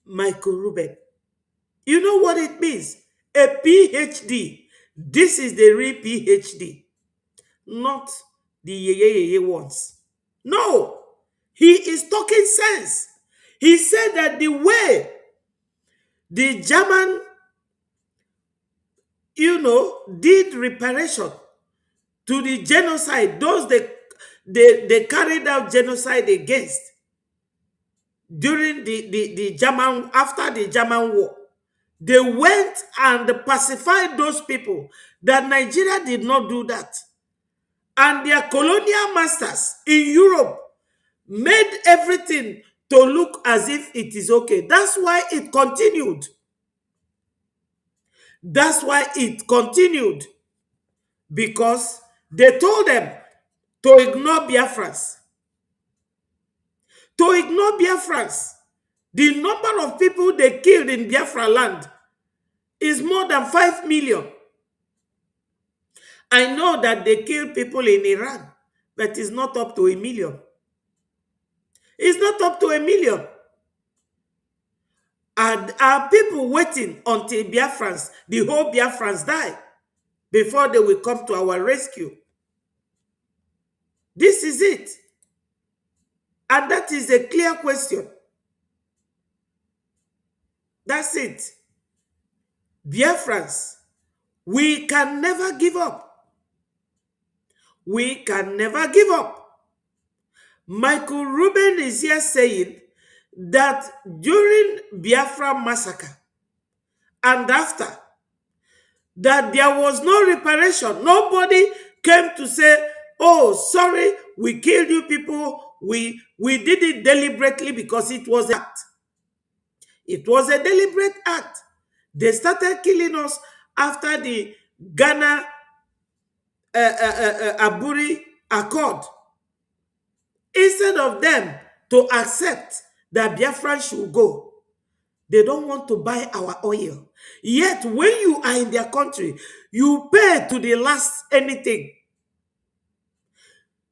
[SPEAKER 2] Michael Rubin. You know what it means? A PhD. This is the real PhD, not the ye ones. No, he is talking sense. He said that the way the German, did reparation to the genocide, those they carried out genocide against during the German, after the German war. They went and pacified those people, that Nigeria did not do that. And their colonial masters in Europe made everything to look as if it is okay. That's why it continued. That's why it continued. Because they told them to ignore Biafrans. To ignore Biafrans. The number of people they killed in Biafra land is more than 5 million. I know that they kill people in Iran, but it's not up to 1 million. It's not up to 1 million. And are people waiting until Biafrans, the whole Biafrans die before they will come to our rescue? This is it. And that is a clear question. That's it. Biafrans, we can never give up. We can never give up. Michael Rubin is here saying that during Biafra massacre and after, that there was no reparation. Nobody came to say, oh, sorry, we killed you people. We did it deliberately because it was an act. It was a deliberate act. They started killing us after the Ghana Aburi Accord. Instead of them to accept that Biafra should go, they don't want to buy our oil. Yet, when you are in their country, you pay to the last anything.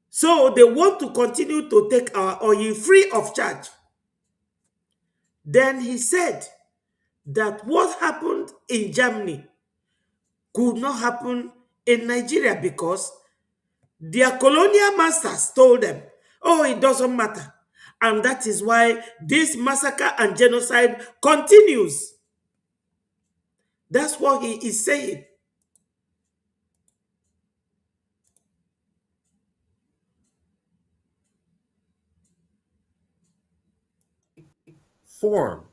[SPEAKER 2] So they want to continue to take our oil free of charge. Then he said that what happened in Germany could not happen in Nigeria because their colonial masters told them, oh, it doesn't matter. And that is why this massacre and genocide continues. That's what he is saying.
[SPEAKER 7] Form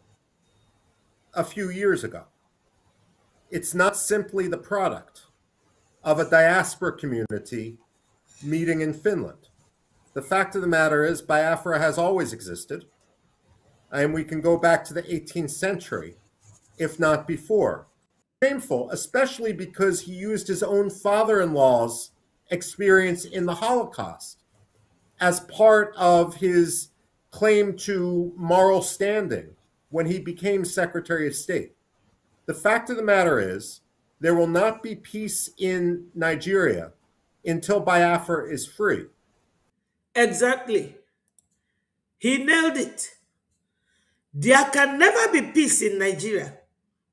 [SPEAKER 7] a few years ago. It's not simply the product of a diaspora community meeting in Finland. The fact of the matter is, Biafra has always existed, and we can go back to the 18th century, if not before. Shameful, especially because he used his own father-in-law's experience in the Holocaust as part of his claim to moral standing when he became Secretary of State. The fact of the matter is, there will not be peace in Nigeria until Biafra is free.
[SPEAKER 2] Exactly. He nailed it. There can never be peace in Nigeria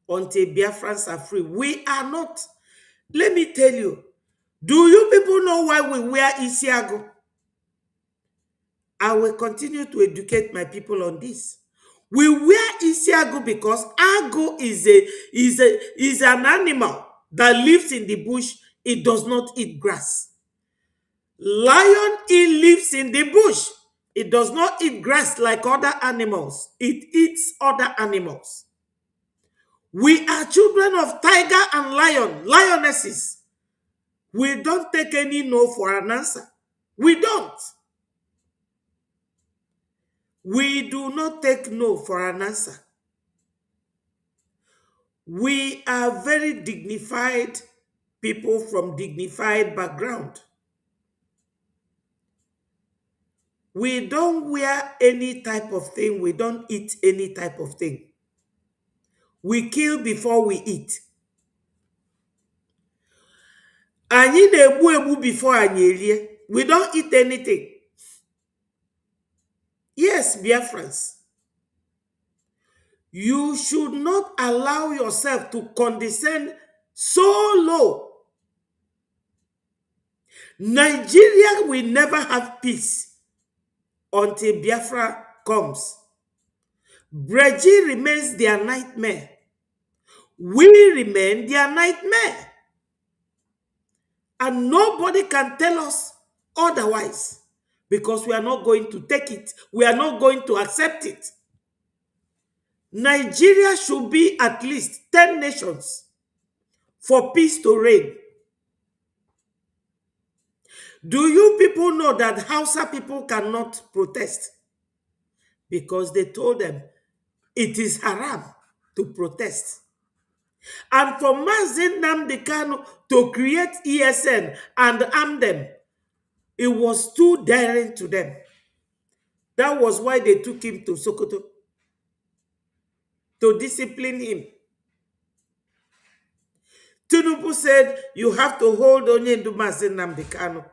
[SPEAKER 2] until Biafrans are free. We are not. Let me tell you, do you people know why we wear Isiago? I will continue to educate my people on this. We wear Isiago because Ago is an animal that lives in the bush. It does not eat grass. Lion, it lives in the bush. It does not eat grass like other animals. It eats other animals. We are children of tiger and lion, lionesses. We don't take any no for an answer. We don't. We do not take no for an answer. We are very dignified people from dignified background. We don't wear any type of thing. We don't eat any type of thing. We kill before we eat. Anyị na-egbu egbu before anyị erie. We don't eat anything. Yes, Biafrans. You should not allow yourself to condescend so low. Nigeria will never have peace until Biafra comes. Breji remains their nightmare. We remain their nightmare. And nobody can tell us otherwise, because we are not going to take it. We are not going to accept it. Nigeria should be at least 10 nations for peace to reign. Do you people know that Hausa people cannot protest? Because they told them it is haram to protest. And for Mazi Nnamdi Kanu to create ESN and arm them, it was too daring to them. That was why they took him to Sokoto, to discipline him. Tinubu said, you have to hold Onyendu Mazi Nnamdi Kanu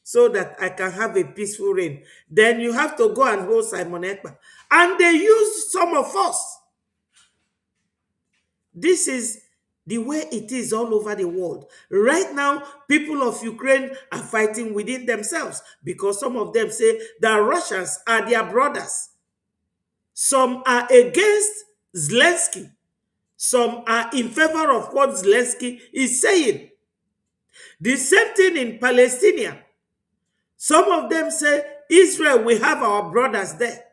[SPEAKER 2] so that I can have a peaceful reign. Then you have to go and hold Simon Ekpa. And they used some of us. This is the way it is all over the world. Right now, people of Ukraine are fighting within themselves because some of them say that Russians are their brothers. Some are against Zelensky. Some are in favor of what Zelensky is saying. The same thing in Palestine. Some of them say, Israel, we have our brothers there.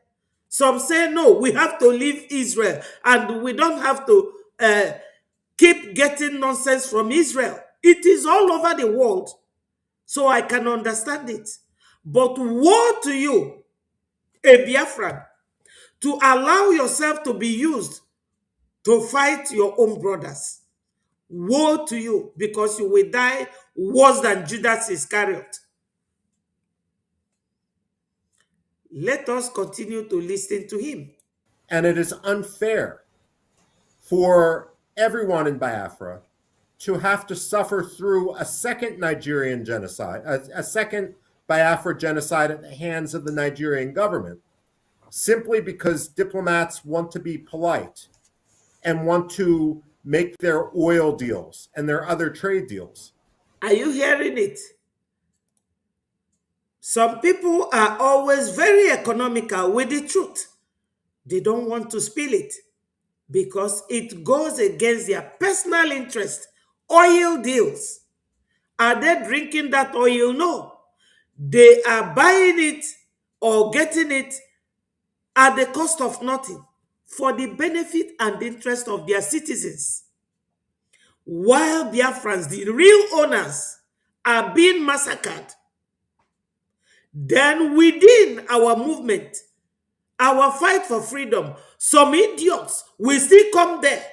[SPEAKER 2] Some say, no, we have to leave Israel and we don't have to keep getting nonsense from Israel. It is all over the world, so I can understand it. But woe to you, a Biafran, to allow yourself to be used to fight your own brothers. Woe to you, because you will die worse than Judas Iscariot. Let us continue to listen to him.
[SPEAKER 7] And it is unfair for everyone in Biafra to have to suffer through a second Nigerian genocide, a second Biafra genocide at the hands of the Nigerian government, simply because diplomats want to be polite and want to make their oil deals and their other trade deals.
[SPEAKER 2] Are you hearing it? Some people are always very economical with the truth. They don't want to spill it because it goes against their personal interest. Oil deals. Are they drinking that oil? No. They are buying it or getting it at the cost of nothing for the benefit and interest of their citizens. While Biafrans, the real owners, are being massacred, then within our movement, our fight for freedom, some idiots will still come there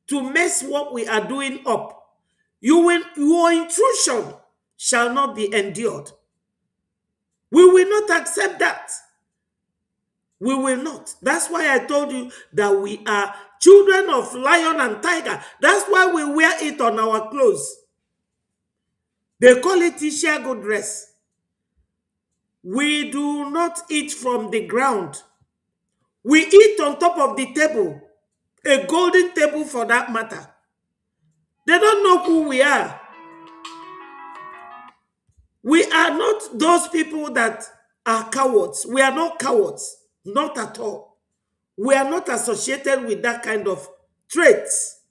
[SPEAKER 2] to mess what we are doing up. Your intrusion shall not be endured. We will not accept that. We will not. That's why I told you that we are children of lion and tiger. That's why we wear it on our clothes. They call it Ishiago dress. We do not eat from the ground. We eat on top of the table, a golden table for that matter. They don't know who we are. We are not those people that are cowards. We are not cowards, not at all. We are not associated with that kind of traits.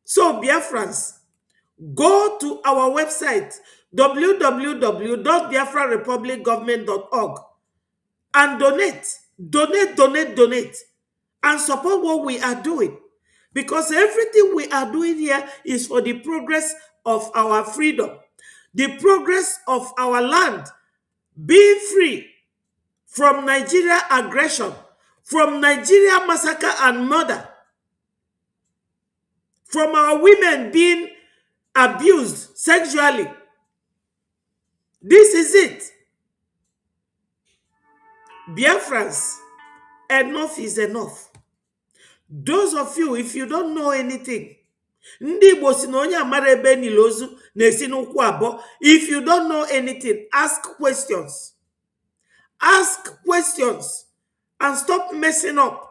[SPEAKER 2] So, Biafrans, go to our website, www.biafrarepublicgovernment.org, and donate, and support what we are doing. Because everything we are doing here is for the progress of our freedom, the progress of our land, being free from Nigeria aggression, from Nigeria massacre and murder, from our women being abused sexually. This is it. Biafrans, enough is enough. Those of you, if you don't know anything, if you don't know anything, ask questions. Ask questions and stop messing up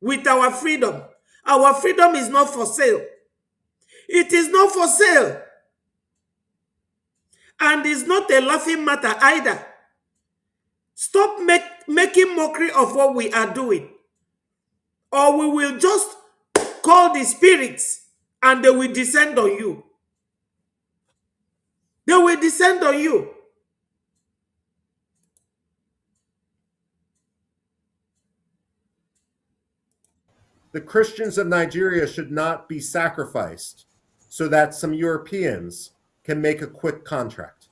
[SPEAKER 2] with our freedom. Our freedom is not for sale. It is not for sale. And it's not a laughing matter either. Stop making mockery of what we are doing. Or we will just call the spirits and they will descend on you. They will descend on you.
[SPEAKER 7] The Christians of Nigeria should not be sacrificed so that some Europeans can make a quick contract.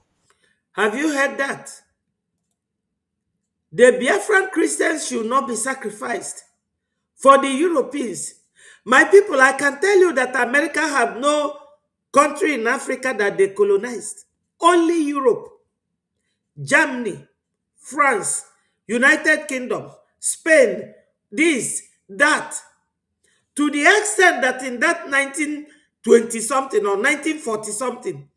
[SPEAKER 2] Have you heard that? The Biafran Christians should not be sacrificed for the Europeans. My people, I can tell you that America have no country in Africa that they colonized. Only Europe, Germany, France, United Kingdom, Spain, this, that. To the extent that in that 1920-something or 1940-something,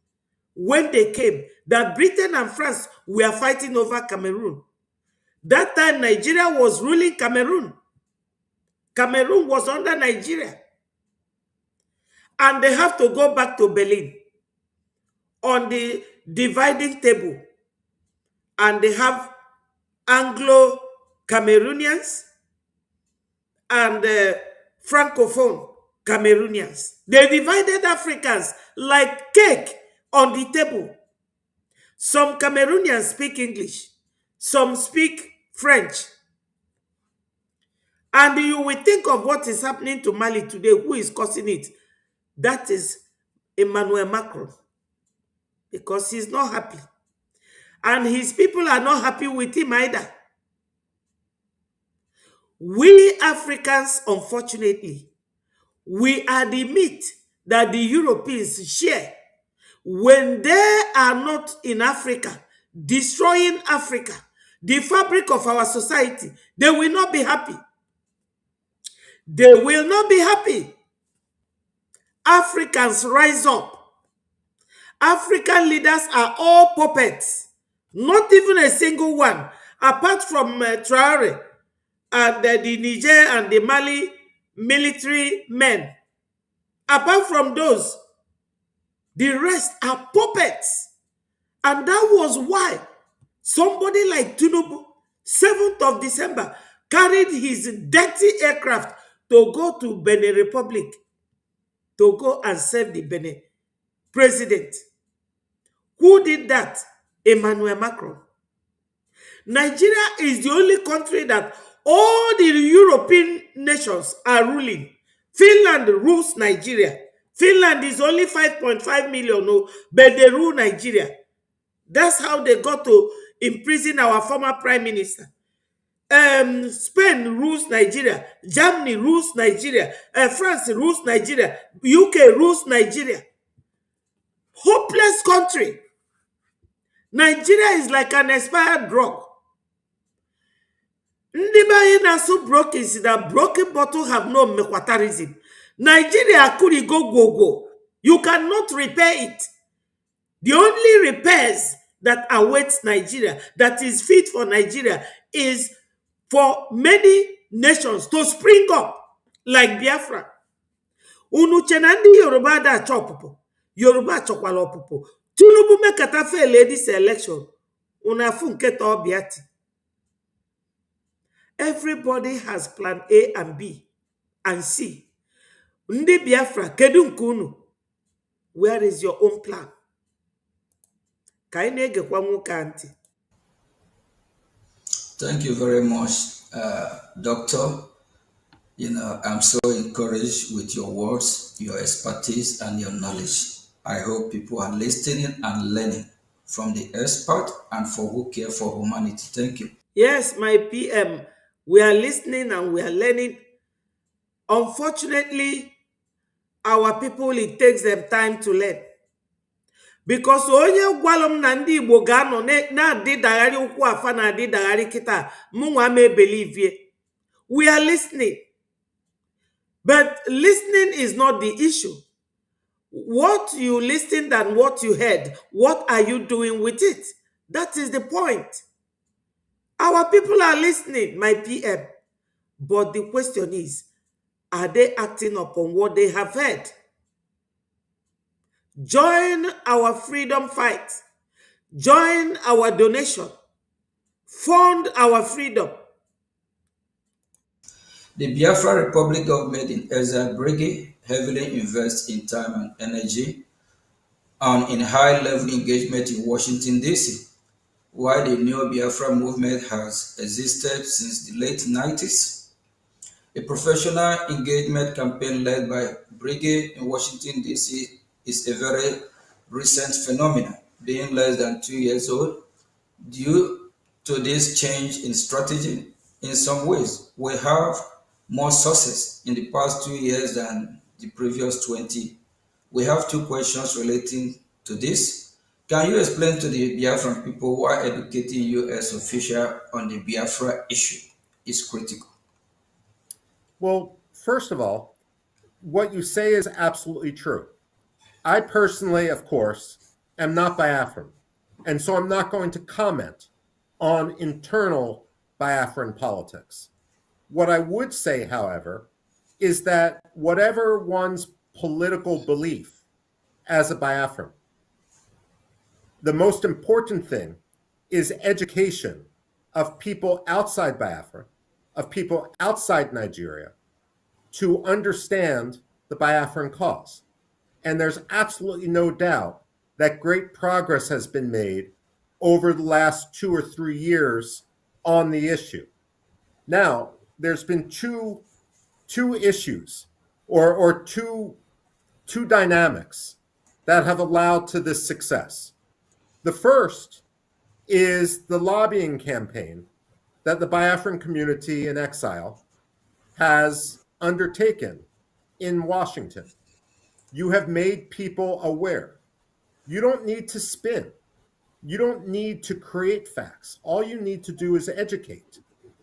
[SPEAKER 2] when they came, that Britain and France were fighting over Cameroon. That time, Nigeria was ruling Cameroon. Cameroon was under Nigeria. And they have to go back to Berlin on the dividing table. And they have Anglo-Cameroonians and Francophone Cameroonians. They divided Africans like cake on the table. Some Cameroonians speak English. Some speak French. And you will think of what is happening to Mali today. Who is causing it? That is Emmanuel Macron. Because he's not happy. And his people are not happy with him either. We Africans, unfortunately, we are the meat that the Europeans share. When they are not in Africa, destroying Africa, the fabric of our society, they will not be happy. They will not be happy. Africans rise up. African leaders are all puppets. Not even a single one. Apart from Traore and the Niger and the Mali military men. Apart from those, the rest are puppets. And that was why somebody like Tinubu, 7th of December, carried his dirty aircraft to go to Benin Republic to go and serve the Benin president. Who did that? Emmanuel Macron. Nigeria is the only country that all the European nations are ruling. Finland rules Nigeria. Finland is only 5.5 million, but they rule Nigeria. That's how they got to imprison our former prime minister. Spain rules Nigeria. Germany rules Nigeria. France rules Nigeria. UK rules Nigeria. Hopeless country. Nigeria is like an expired drug. Ndibaye na so broken is that broken bottle have no mequatarism. Nigeria could go. You cannot repair it. The only repairs that awaits Nigeria, that is fit for Nigeria, is for many nations to spring up, like Biafra. Unu chenandi Yoruba da chopopo. Yoruba chokwala opopo. Tinubu mekata fail this election. Una funketa obiati. Everybody has plan A and B and C. Ndi Biafra, kedu nke unu? Where is your own plan?
[SPEAKER 6] Thank you very much, Doctor. I'm so encouraged with your words, your expertise, and your knowledge. I hope people are listening and learning from the expert and for who care for humanity. Thank you.
[SPEAKER 2] Yes, my PM, we are listening and we are learning. Unfortunately, our people, it takes them time to learn. Because onye gwalụ na ndị Igbo ga-anọ na-adịdagharị ụkwụ afa na-adịdagharị kịta mụnwa ma ebelivie. We are listening. But listening is not the issue. What you listened and what you heard, what are you doing with it? That is the point. Our people are listening, my PM. But the question is, are they acting upon what they have heard? Join our freedom fight. Join our donation. Fund our freedom.
[SPEAKER 6] The Biafra Republic government in exile brigade heavily invests in time and energy and in high-level engagement in Washington, D.C. While the New Biafra movement has existed since the late 90s, a professional engagement campaign led by Brigade in Washington, D.C. is a very recent phenomenon, being less than 2 years old. Due to this change in strategy, in some ways, we have more success in the past 2 years than the previous 20. We have two questions relating to this. Can you explain to the Biafran people why educating U.S. officials on the Biafra issue is critical?
[SPEAKER 7] Well, first of all, what you say is absolutely true. I personally, of course, am not Biafran, and so I'm not going to comment on internal Biafran politics. What I would say, however, is that whatever one's political belief as a Biafran, the most important thing is education of people outside Biafra, of people outside Nigeria, to understand the Biafran cause. And there's absolutely no doubt that great progress has been made over the last 2 or 3 years on the issue. Now, there's been two issues or two dynamics that have allowed to this success. The first is the lobbying campaign that the Biafran community in exile has undertaken in Washington. You have made people aware. You don't need to spin. You don't need to create facts. All you need to do is educate.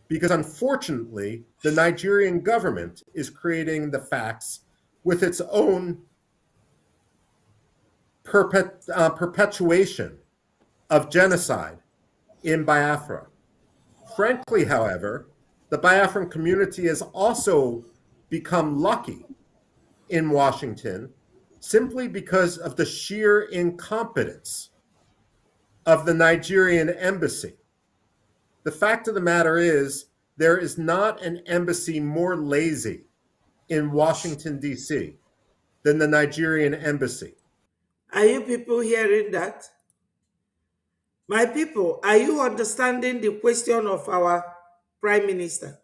[SPEAKER 7] Because unfortunately, the Nigerian government is creating the facts with its own perpetuation of genocide in Biafra. Frankly, however, the Biafran community has also become lucky in Washington simply because of the sheer incompetence of the Nigerian embassy. The fact of the matter is, there is not an embassy more lazy in Washington, D.C. than the Nigerian embassy.
[SPEAKER 2] Are you people hearing that? My people, are you understanding the question of our Prime Minister?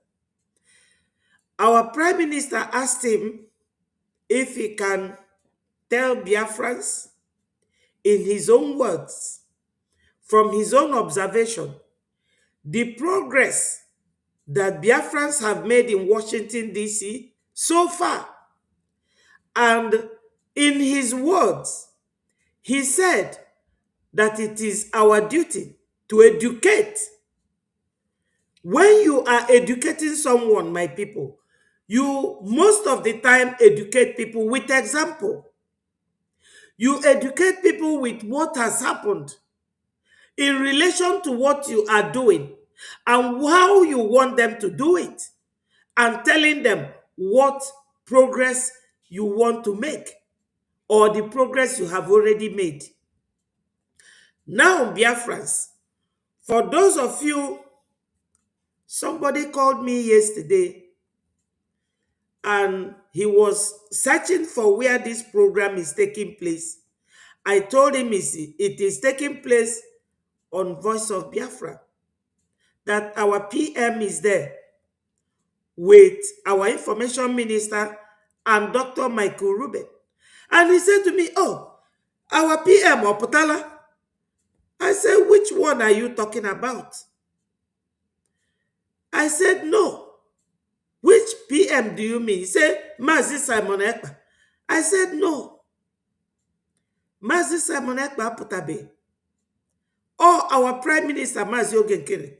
[SPEAKER 2] Our Prime Minister asked him if he can tell Biafrans in his own words, from his own observation, the progress that Biafrans have made in Washington, D.C. so far. And in his words, he said that it is our duty to educate. When you are educating someone, my people, you most of the time educate people with example. You educate people with what has happened in relation to what you are doing and how you want them to do it, and telling them what progress you want to make or the progress you have already made. Now, Biafrans, for those of you, somebody called me yesterday and he was searching for where this program is taking place. I told him it is taking place on Voice of Biafra, that our PM is there. with our information minister and Dr. Michael Rubin. And he said to me, oh, our PM Oputala. I said, which one are you talking about? I said, no. Which PM do you mean? He said, Mazi Simon Ekpa. I said, no. Mazi Simon Ekpa Putabe. Or our Prime Minister, Mazi Ogenkere.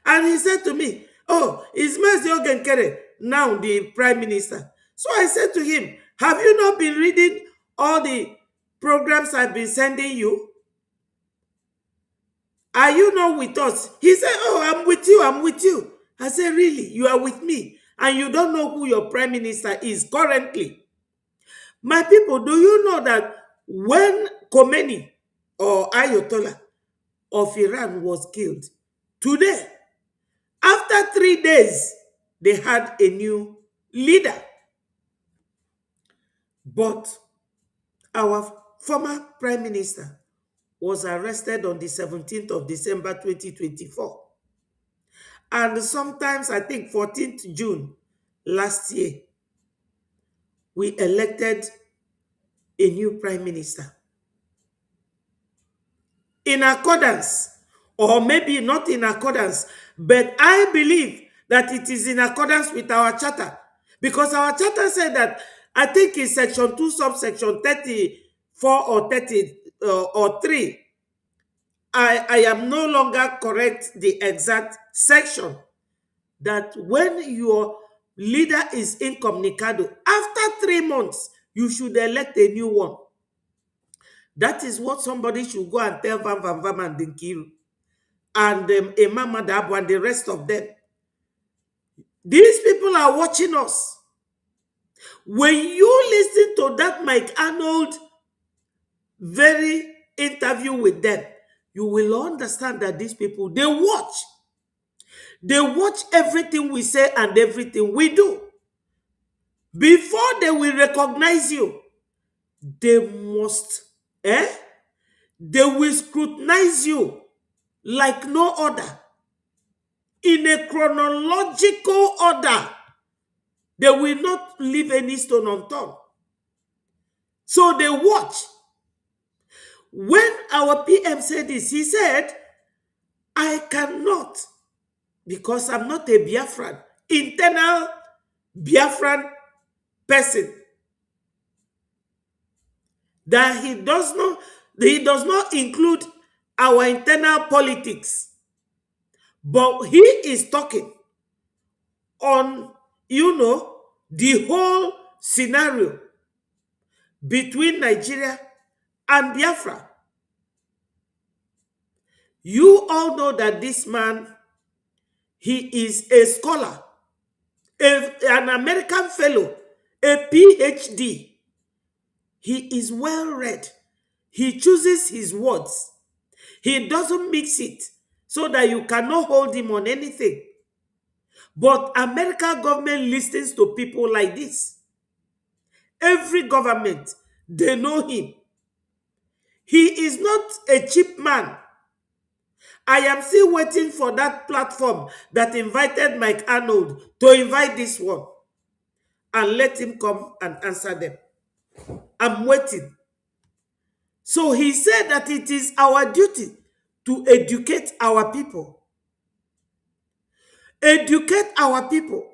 [SPEAKER 2] And he said to me, oh, is Mazi Ogenkere now the Prime Minister? So I said to him, have you not been reading all the programs I've been sending you? Are you not with us? He said, oh, I'm with you, I'm with you. I said, really? You are with me? And you don't know who your Prime Minister is currently? My people, do you know that when Khomeini or Ayatollah of Iran was killed, today, after 3 days, they had a new leader. But our former Prime Minister was arrested on the 17th of December 2024. And sometimes, I think 14th June last year, we elected a new Prime Minister. In accordance, or maybe not in accordance, but I believe that it is in accordance with our charter. Because our charter said that, I think in section 2, subsection 34 or 30 or 3, I am no longer correct the exact section, that when your leader is incommunicado, after 3 months, you should elect a new one. That is what somebody should go and tell Van Van Vam and Dinkiru and Imam Madabo and the rest of them. These people are watching us. When you listen to that Mike Arnold very interview with them, you will understand that these people, they watch. They watch everything we say and everything we do. Before they will recognize you, they must, they will scrutinize you like no other. In a chronological order. They will not leave any stone unturned. So they watch. When our PM said this, he said, I cannot, because I'm not a Biafran, internal Biafran person, that he does not include our internal politics. But he is talking on, the whole scenario between Nigeria and Biafra. You all know that this man, he is a scholar, an American fellow, a PhD. He is well read. He chooses his words. He doesn't mix it so that you cannot hold him on anything. But American government listens to people like this. Every government, they know him. He is not a cheap man. I am still waiting for that platform that invited Mike Arnold to invite this one and let him come and answer them. I'm waiting. So he said that it is our duty to educate our people. Educate our people.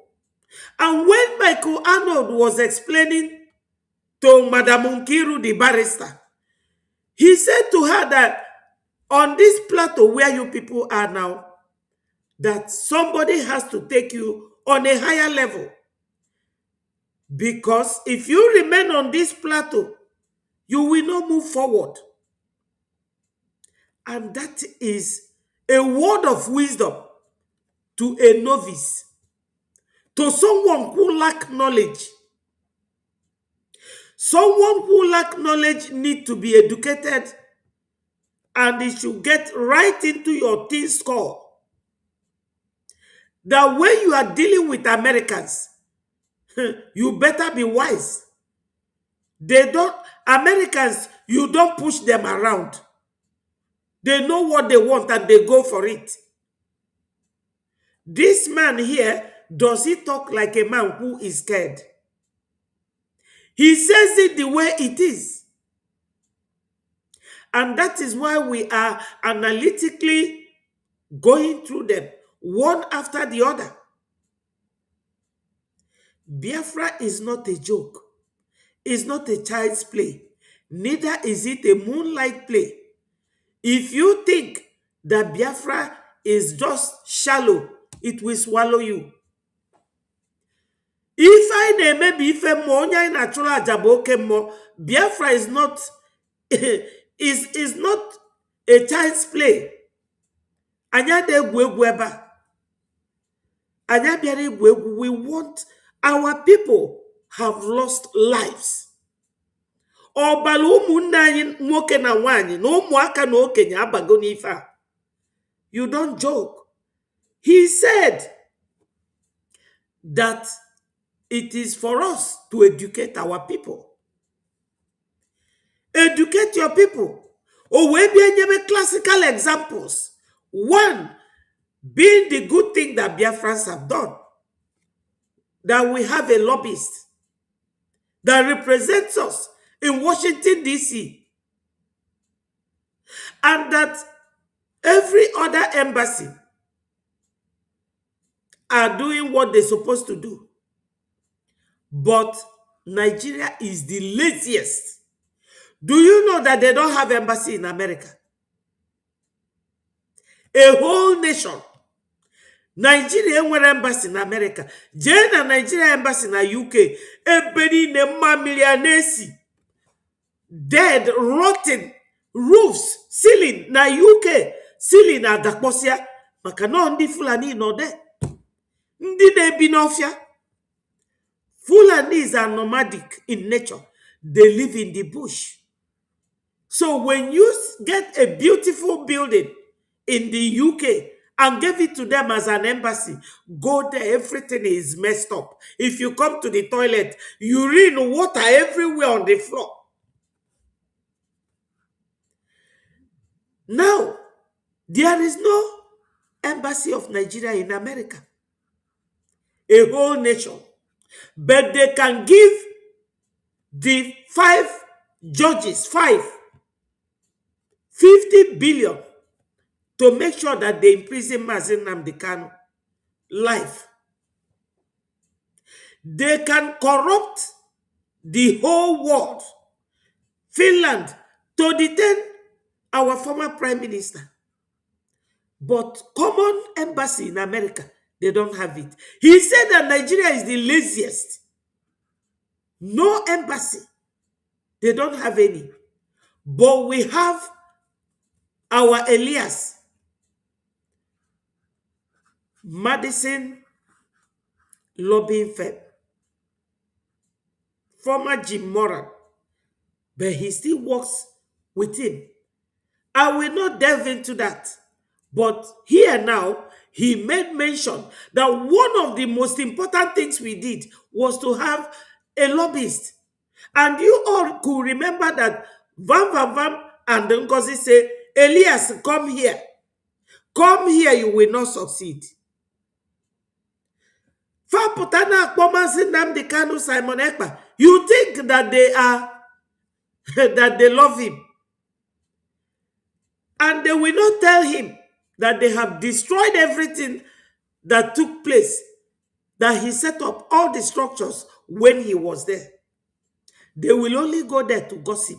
[SPEAKER 2] And when Michael Arnold was explaining to Madam Nkiru, the barrister, he said to her that on this plateau where you people are now, that somebody has to take you on a higher level. Because if you remain on this plateau, you will not move forward. And that is a word of wisdom to a novice, to someone who lack knowledge. Someone who lack knowledge need to be educated, and it should get right into your teen score. That when you are dealing with Americans, you better be wise. Americans, you don't push them around. They know what they want and they go for it. This man here does he talk like a man who is scared? He says it the way it is. And that is why we are analytically going through them, one after the other. Biafra is not a joke. It's not a child's play. Neither is it a moonlight play. If you think that Biafra is just shallow, it will swallow you. If I name maybe if a monya in a chola jaboke mo, Biafra is not is not a child's play. Anya de gweba. Anya biare gwegu. We want our people have lost lives. Ọbala ụmụnne anyị nwoke na nwanyị na ụmụaka na okenye abago n'ife a. You don't joke. He said that it is for us to educate our people. Educate your people. Oh, we be classical examples. One being the good thing that Biafrans have done. That we have a lobbyist that represents us in Washington, D.C. And that every other embassy are doing what they're supposed to do. But Nigeria is the laziest. Do you know that they don't have embassy in America? A whole nation. Nigeria nwere embassy in America. Jee na Nigeria embassy na UK. Ebeni ne mamilianesi. Dead, rotten roofs, ceiling na UK. Ceiling na dakposia. Maka no ndi Fulani no de. Ndi na-ebi n'ofia. Fulanis are nomadic in nature. They live in the bush. So when you get a beautiful building in the UK and give it to them as an embassy, go there, everything is messed up. If you come to the toilet, urine, water everywhere on the floor. Now, there is no embassy of Nigeria in America. A whole nation. But they can give the 5 judges, 50 billion to make sure that they imprison Mazi Nnamdi Kanu life. They can corrupt the whole world. Finland to detain our former prime minister. But common embassy in America, they don't have it. He said that Nigeria is the laziest. No embassy. They don't have any. But we have our Elias, Madison lobbying firm, former Jim Moran, but he still works with him. I will not delve into that. But here now, he made mention that one of the most important things we did was to have a lobbyist. And you all could remember that Vam and Ngozi say, Elias, come here. Come here, you will not succeed. Faputana Akpomansi Nnamdi Kanu Simon Ekpa, you think that they are that they love him. And they will not tell him that they have destroyed everything that took place, that he set up all the structures when he was there. They will only go there to gossip.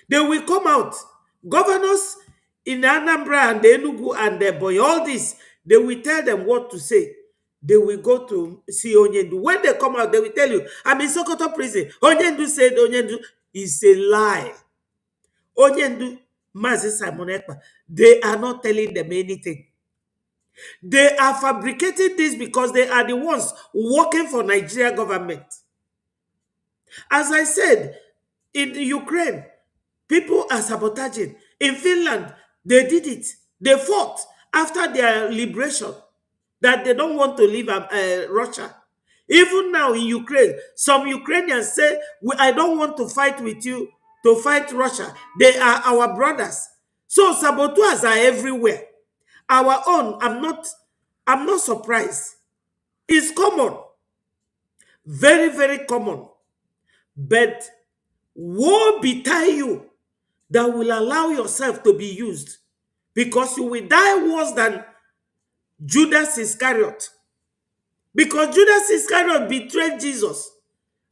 [SPEAKER 2] They will come out. Governors in Anambra and Enugu and Ebonyi, all this, they will tell them what to say. They will go to see Onyendu. When they come out, they will tell you, I'm in Sokoto prison. Onyendu said Onyendu is a lie. Onyendu, Mazi Simon Ekpa, they are not telling them anything. They are fabricating this because they are the ones working for Nigeria government. As I said, in Ukraine, people are sabotaging. In Finland, they did it. They fought after their liberation that they don't want to leave Russia. Even now in Ukraine, some Ukrainians say, I don't want to fight with you to fight Russia. They are our brothers. So saboteurs are everywhere. Our own, I'm not surprised. It's common, very, very common. But woe betide you that will allow yourself to be used, because you will die worse than Judas Iscariot. Because Judas Iscariot betrayed Jesus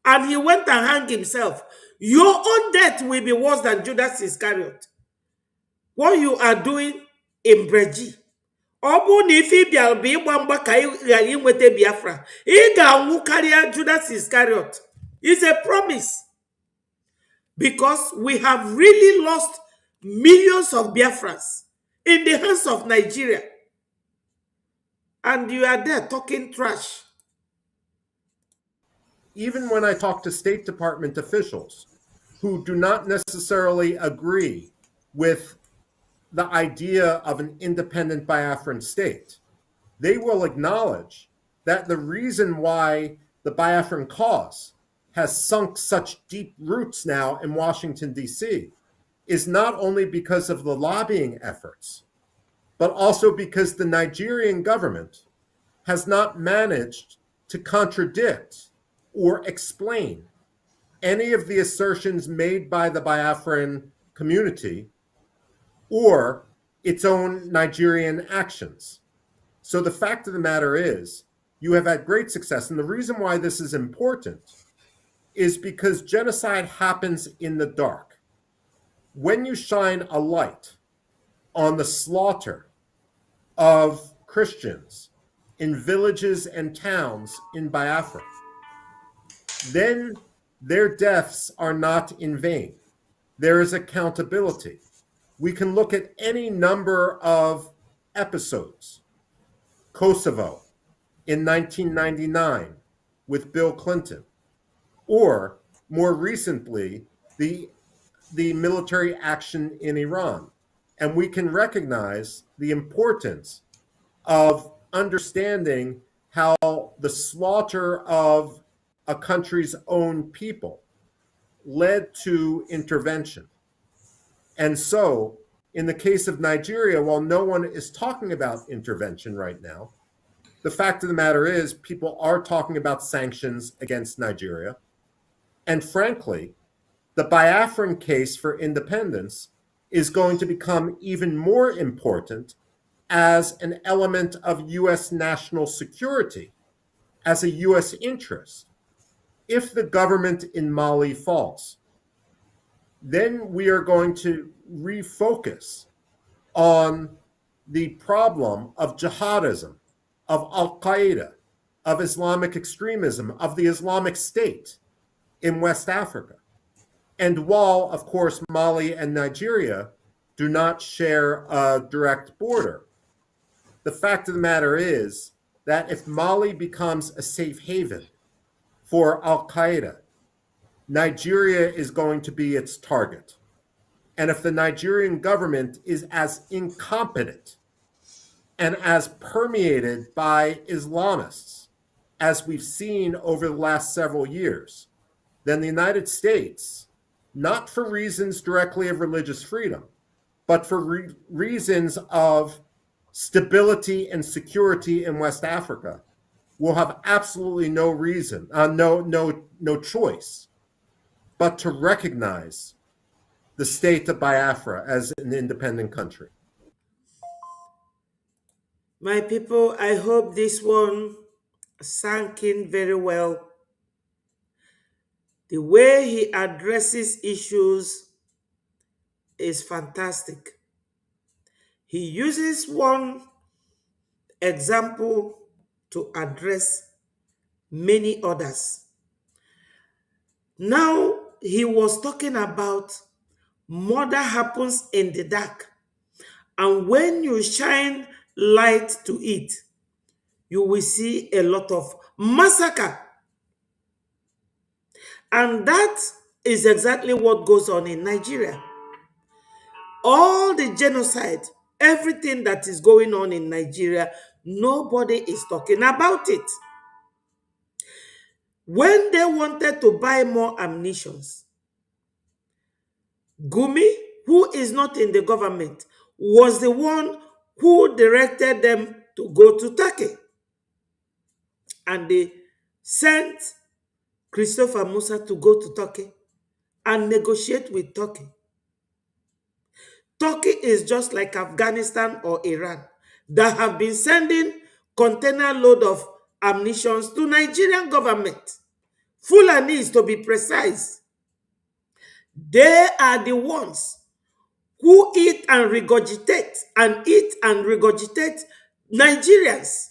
[SPEAKER 2] and he went and hanged himself. Your own death will be worse than Judas Iscariot. What you are doing in Breji. Ọ bụ na ife ịbịa bụ ịgba mgba ka ị ghara inweta Biafra, ị ga-anwụ karịa Judas Iscariot. It's a promise. Because we have really lost millions of Biafras in the hands of Nigeria. And you are there talking trash.
[SPEAKER 7] Even when I talk to State Department officials who do not necessarily agree with the idea of an independent Biafran state, they will acknowledge that the reason why the Biafran cause has sunk such deep roots now in Washington, D.C., is not only because of the lobbying efforts, but also because the Nigerian government has not managed to contradict or explain any of the assertions made by the Biafran community or its own Nigerian actions. So the fact of the matter is, you have had great success. And the reason why this is important is because genocide happens in the dark. When you shine a light on the slaughter of Christians in villages and towns in Biafra, then their deaths are not in vain. There is accountability. We can look at any number of episodes. Kosovo in 1999 with Bill Clinton, or more recently, the military action in Iran. And we can recognize the importance of understanding how the slaughter of a country's own people led to intervention. And so, in the case of Nigeria, while no one is talking about intervention right now, the fact of the matter is people are talking about sanctions against Nigeria. And frankly, the Biafran case for independence is going to become even more important as an element of U.S. national security, as a U.S. interest. If the government in Mali falls, then we are going to refocus on the problem of jihadism, of Al-Qaeda, of Islamic extremism, of the Islamic State in West Africa. And while, of course, Mali and Nigeria do not share a direct border, the fact of the matter is that if Mali becomes a safe haven for Al-Qaeda, Nigeria is going to be its target. And if the Nigerian government is as incompetent and as permeated by Islamists as we've seen over the last several years, then the United States, not for reasons directly of religious freedom, but for reasons of stability and security in West Africa, will have absolutely no reason, no choice, but to recognize the state of Biafra as an independent country.
[SPEAKER 2] My people, I hope this one sank in very well. The way he addresses issues is fantastic. He uses one example to address many others. Now, he was talking about murder happens in the dark. And when you shine light to it, you will see a lot of massacre. And that is exactly what goes on in Nigeria. All the genocide, everything that is going on in Nigeria, nobody is talking about it. When they wanted to buy more ammunitions, Gumi, who is not in the government, was the one who directed them to go to Turkey. and they sent Christopher Musa to go to Turkey and negotiate with Turkey. Turkey is just like Afghanistan or Iran that have been sending container load of ammunition to Nigerian government. Fulanis, to be precise. They are the ones who eat and regurgitate Nigerians.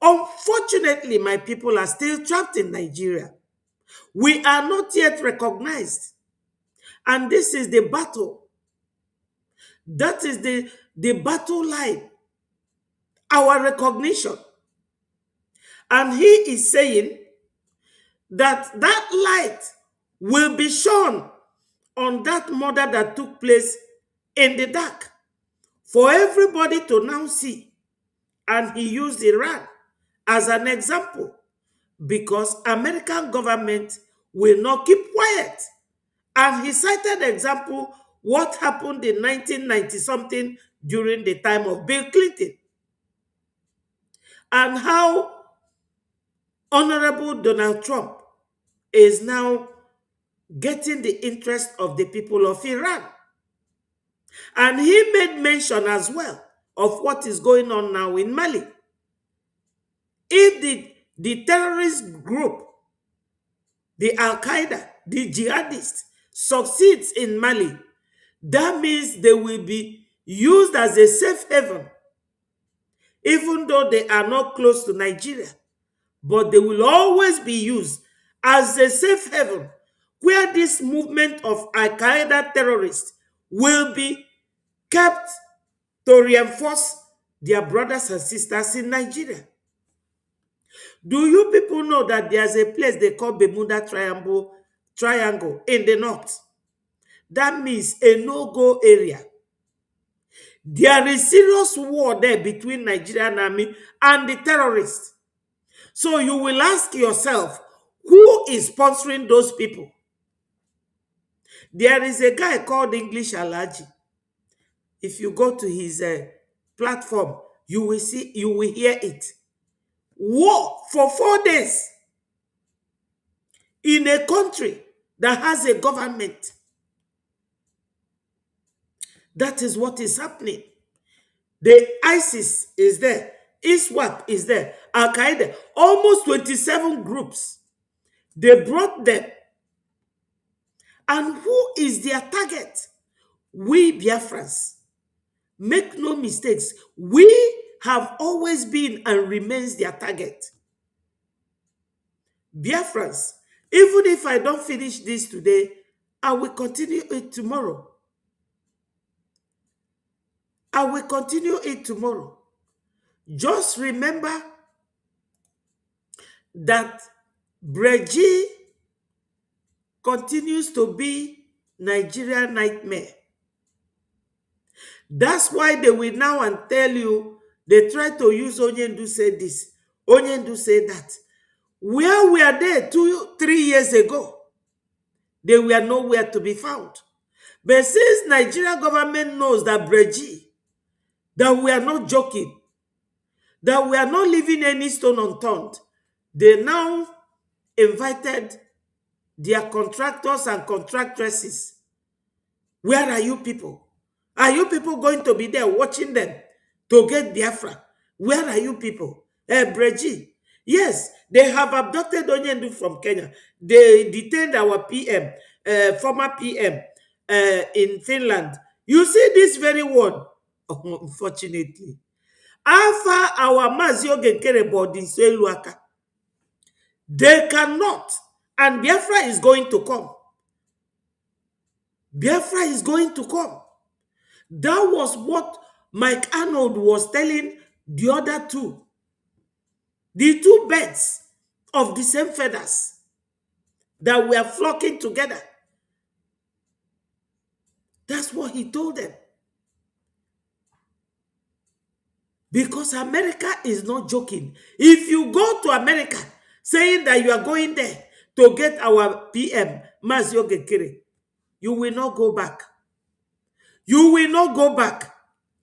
[SPEAKER 2] Unfortunately, my people are still trapped in Nigeria. We are not yet recognized. And this is the battle. That is the battle line. Our recognition. And he is saying that that light will be shown on that murder that took place in the dark for everybody to now see. And he used Iran as an example because American government will not keep quiet. And he cited example what happened in 1990 something during the time of Bill Clinton and how Honorable Donald Trump is now getting the interest of the people of Iran. And he made mention as well of what is going on now in Mali. If the terrorist group, the Al-Qaeda, the jihadists, succeeds in Mali, that means they will be used as a safe haven, even though they are not close to Nigeria. But they will always be used as a safe haven where this movement of Al-Qaeda terrorists will be kept to reinforce their brothers and sisters in Nigeria. Do you people know that there's a place they call Bermuda Triangle in the north? That means a no-go area. There is serious war there between Nigerian army and the terrorists. So you will ask yourself, who is sponsoring those people? There is a guy called English Alaji. If you go to his platform, you will hear it. War for 4 days in a country that has a government. That is what is happening. The ISIS is there. ISWAP is there. Al-Qaeda. Almost 27 groups. They brought them. And who is their target? We Biafrans. Make no mistakes. We have always been and remains their target. Biafrans. Even if I don't finish this today, I will continue it tomorrow. I will continue it tomorrow. Just remember that Breji continues to be Nigerian nightmare. That's why they will now and tell you, they try to use Onyendu say this, Onyendu say that. Where we are there 2-3 years ago, they were nowhere to be found. But since Nigerian government knows that Breji, that we are not joking, that we are not leaving any stone unturned, they now invited their contractors and contractresses. Where are you people? Are you people going to be there watching them to get Biafra? Where are you people? Breji. Yes, they have abducted Onyendu from Kenya. They detained our PM, former PM in Finland. You see this very word? Oh, unfortunately. After our Mazio Genkere boarding Seluaka, they cannot. And Biafra is going to come. Biafra is going to come. That was what Mike Arnold was telling the other two. The two birds of the same feathers that were flocking together. That's what he told them. Because America is not joking. If you go to America saying that you are going there to get our PM, Mazio Gekere, you will not go back. You will not go back.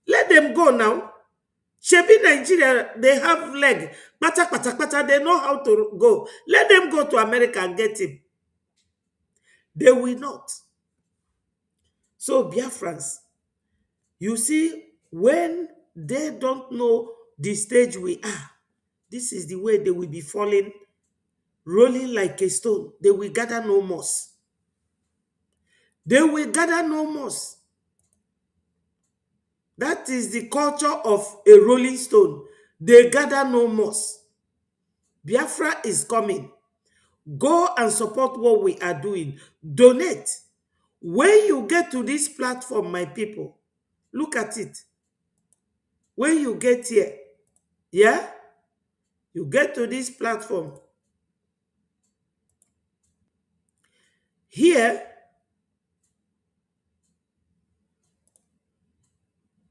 [SPEAKER 2] Let them go now. Shebi Nigeria, they have leg. Pata, they know how to go. Let them go to America and get him. They will not. So Biafrans, you see, when they don't know the stage we are, this is the way they will be falling, rolling like a stone. They will gather no moss. They will gather no moss. That is the culture of a rolling stone. They gather no moss. Biafra is coming. Go and support what we are doing. Donate. When you get to this platform, my people, look at it. When you get here, yeah, you get to this platform. Here,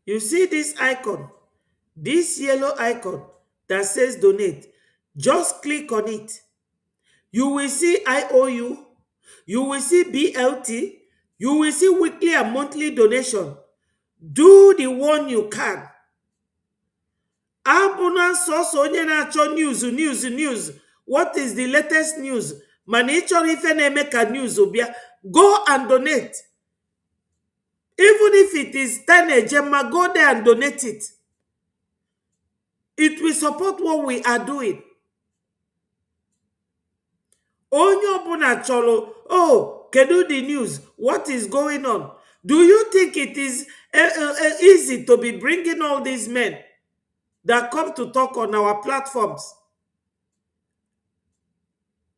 [SPEAKER 2] you see this icon, this yellow icon that says donate. Just click on it. You will see IOU, you will see BLT, you will see weekly and monthly donation. Do the one you can. Abuna soso onye na-achọ news. What is the latest news? Mana ị chọrọ ife na-eme ka news bịa. Go and donate. Even if it is 10 ejema, go there and donate it. It will support what we are doing. Onye ọbụla chọrọ, oh, kedu the news? What is going on? Do you think it is easy to be bringing all these men that come to talk on our platforms?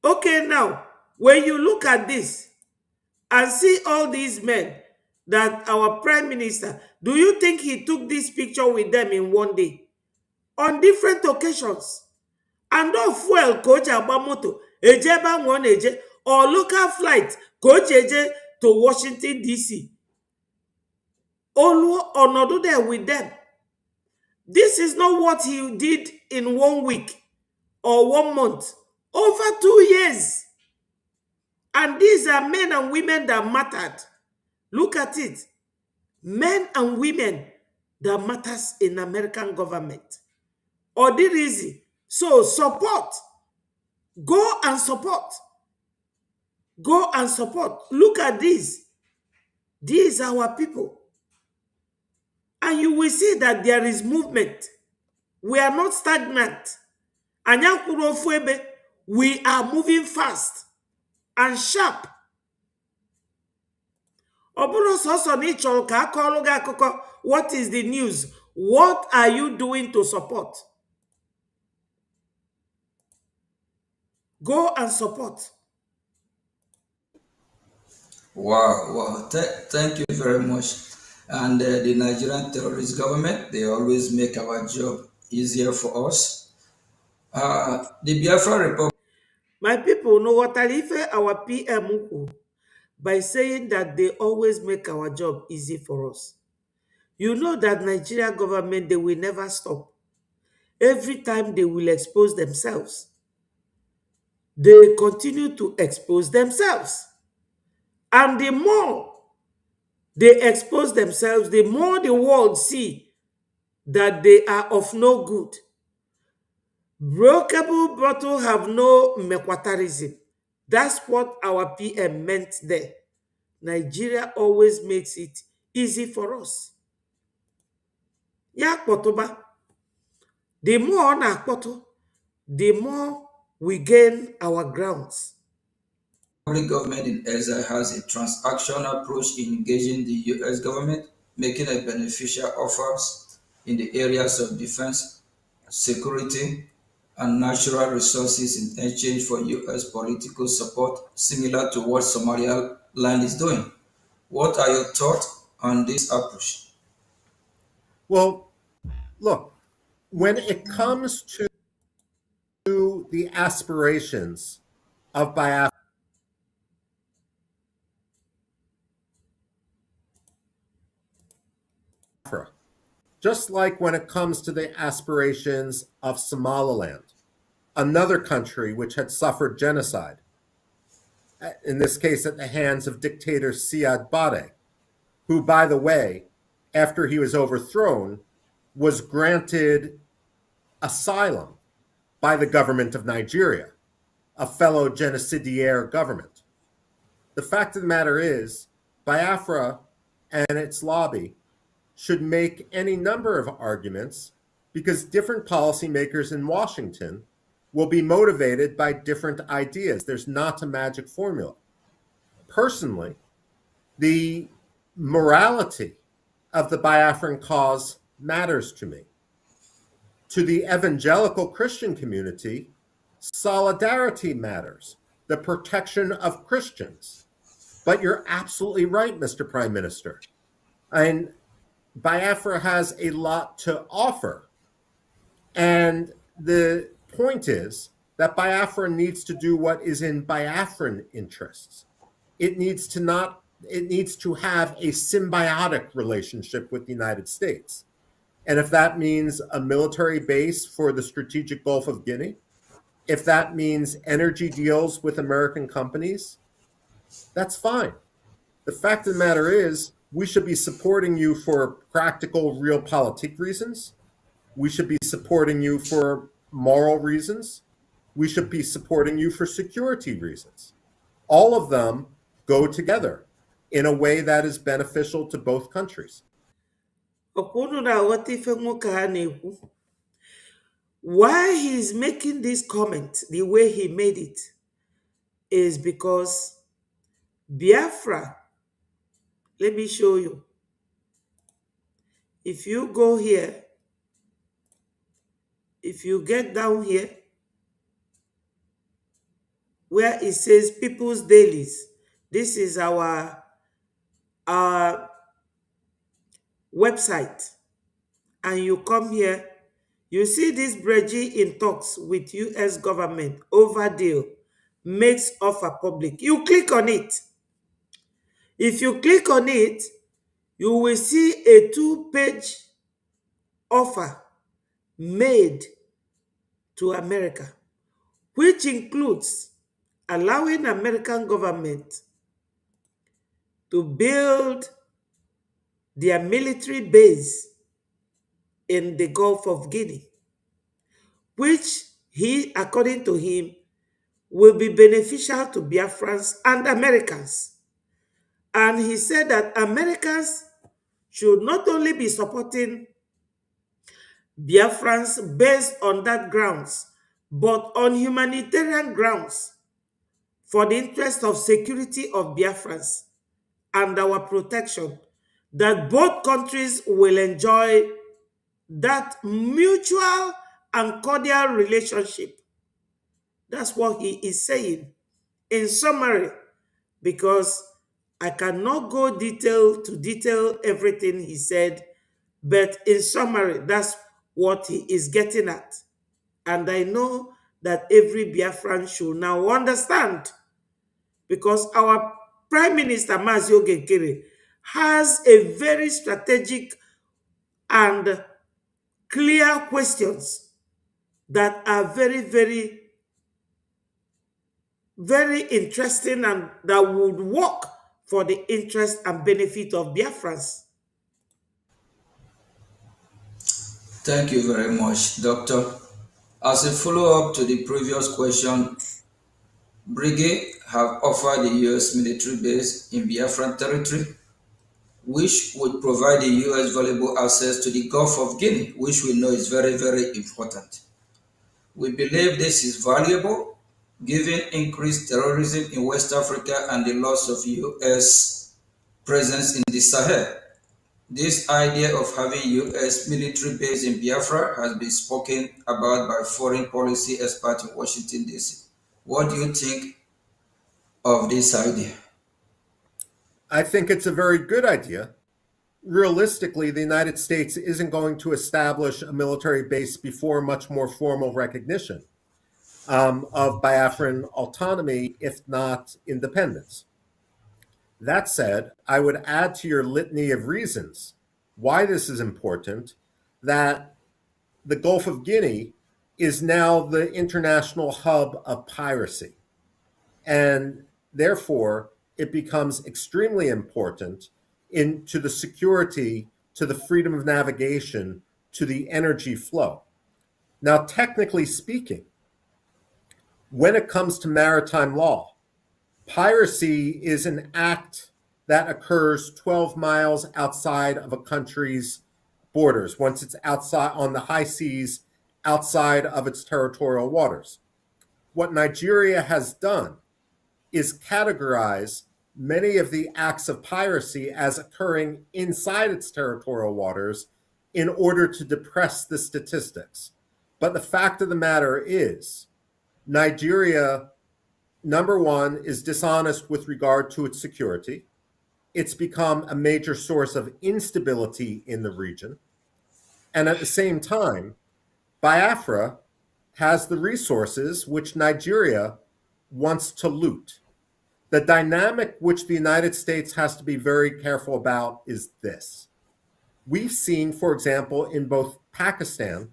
[SPEAKER 2] Okay, now, when you look at this and see all these men that our prime minister, do you think he took this picture with them in one day? On different occasions. And no fuel coach Abamoto, Ejeba one eje, or local flight coach eje to Washington DC. Olu onodo there with them. This is not what he did in 1 week or 1 month. Over 2 years. And these are men and women that mattered. Look at it. Men and women that matters in American government. Or the reason. So support. Go and support. Go and support. Look at this. These are our people. And you will see that there is movement. We are not stagnant. We are moving fast and sharp. What is the news? What are you doing to support? Go and support.
[SPEAKER 6] Wow. Thank you very much. And the Nigerian terrorist government, they always make our job easier for us. The Biafra Republic.
[SPEAKER 2] My people know what our PM by saying that they always make our job easy for us. You know that Nigeria government, they will never stop. Every time they will expose themselves. They continue to expose themselves. And the more they expose themselves, the more the world see that they are of no good. Breakable bottle have no mekwatarism. That's what our PM meant there. Nigeria always makes it easy for us. Ya kpotoba. The more na kpoto, the more we gain our grounds.
[SPEAKER 6] Government in exile has a transactional approach in engaging the US government, making a beneficial offers in the areas of defense, security, and natural resources in exchange for US political support, similar to what Somaliland is doing. What are your thoughts on this approach?
[SPEAKER 7] Well, look, when it comes to the aspirations of Biafra, just like when it comes to the aspirations of Somaliland, another country which had suffered genocide, in this case at the hands of dictator Siad Barre, who, by the way, after he was overthrown, was granted asylum by the government of Nigeria, a fellow genocidaire government. The fact of the matter is, Biafra and its lobby should make any number of arguments because different policymakers in Washington will be motivated by different ideas. There's not a magic formula. Personally, the morality of the Biafran cause matters to me. To the evangelical Christian community, solidarity matters, the protection of Christians. But you're absolutely right, Mr. Prime Minister. And Biafra has a lot to offer. And the point is that Biafra needs to do what is in Biafran interests. It needs to have a symbiotic relationship with the United States. And if that means a military base for the strategic Gulf of Guinea, if that means energy deals with American companies, that's fine. The fact of the matter is, we should be supporting you for practical, realpolitik reasons. We should be supporting you for moral reasons. We should be supporting you for security reasons. All of them go together in a way that is beneficial to both countries.
[SPEAKER 2] Why he's making this comment the way he made it is because Biafra, let me show you. If you go here, if you get down here, where it says People's Dailies, this is our website, and you come here, you see this Breji in talks with US government over deal, makes offer public. You click on it. If you click on it, you will see a 2-page offer made to America, which includes allowing American government to build their military base in the Gulf of Guinea, which according to him, will be beneficial to Biafrans and Americans. And he said that Americans should not only be supporting Biafrans based on that grounds, but on humanitarian grounds for the interest of security of Biafrans and our protection, that both countries will enjoy that mutual and cordial relationship. That's what he is saying. In summary, because I cannot go detail to detail everything he said, but in summary, that's what he is getting at. And I know that every Biafran should now understand, because our Prime Minister Mazio Gekere has a very strategic and clear questions that are very, very, very interesting and that would work for the interest and benefit of Biafrans.
[SPEAKER 6] Thank you very much, Doctor. As a follow-up to the previous question, Brigade have offered the U.S. military base in Biafran territory, which would provide the U.S. valuable access to the Gulf of Guinea, which we know is very, very important. We believe this is valuable, given increased terrorism in West Africa and the loss of U.S. presence in the Sahel. This idea of having U.S. military base in Biafra has been spoken about by foreign policy experts in Washington, D.C. What do you think of this idea?
[SPEAKER 7] I think it's a very good idea. Realistically, the United States isn't going to establish a military base before much more formal recognition of Biafran autonomy, if not independence. That said, I would add to your litany of reasons why this is important that the Gulf of Guinea is now the international hub of piracy. And therefore, it becomes extremely important to the security, to the freedom of navigation to the energy flow. Now, technically speaking, when it comes to maritime law, piracy is an act that occurs 12 miles outside of a country's borders, once it's outside on the high seas outside of its territorial waters. What Nigeria has done is categorize many of the acts of piracy as occurring inside its territorial waters in order to depress the statistics. But the fact of the matter is, Nigeria, number one, is dishonest with regard to its security. It's become a major source of instability in the region. And at the same time, Biafra has the resources which Nigeria wants to loot. The dynamic which the United States has to be very careful about is this. We've seen, for example, in both Pakistan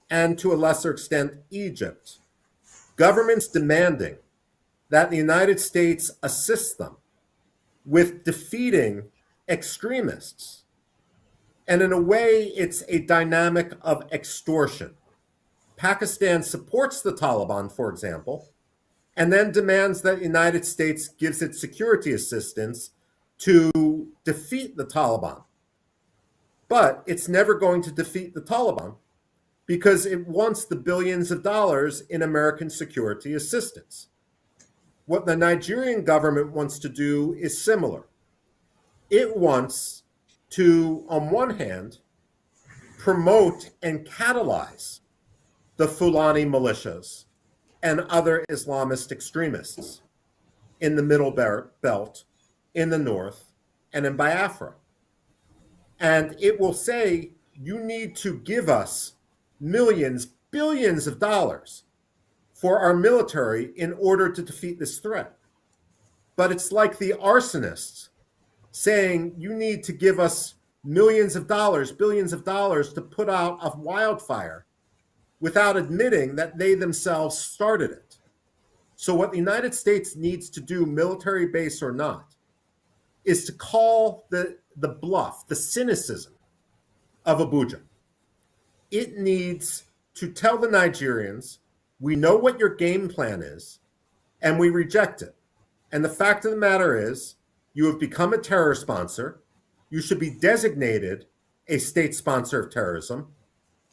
[SPEAKER 7] and to a lesser extent Egypt, governments demanding that the United States assist them with defeating extremists. And in a way, it's a dynamic of extortion. Pakistan supports the Taliban, for example, and then demands that the United States gives it security assistance to defeat the Taliban. But it's never going to defeat the Taliban because it wants the billions of dollars in American security assistance. What the Nigerian government wants to do is similar. It wants to, on one hand, promote and catalyze the Fulani militias and other Islamist extremists in the Middle Belt, in the North, and in Biafra. And it will say, you need to give us millions, billions of dollars for our military in order to defeat this threat. But it's like the arsonists saying, you need to give us millions of dollars, billions of dollars to put out a wildfire without admitting that they themselves started it. So what the United States needs to do, military base or not, is to call the bluff, the cynicism of Abuja. It needs to tell the Nigerians, we know what your game plan is, and we reject it. And the fact of the matter is, you have become a terror sponsor. You should be designated a state sponsor of terrorism.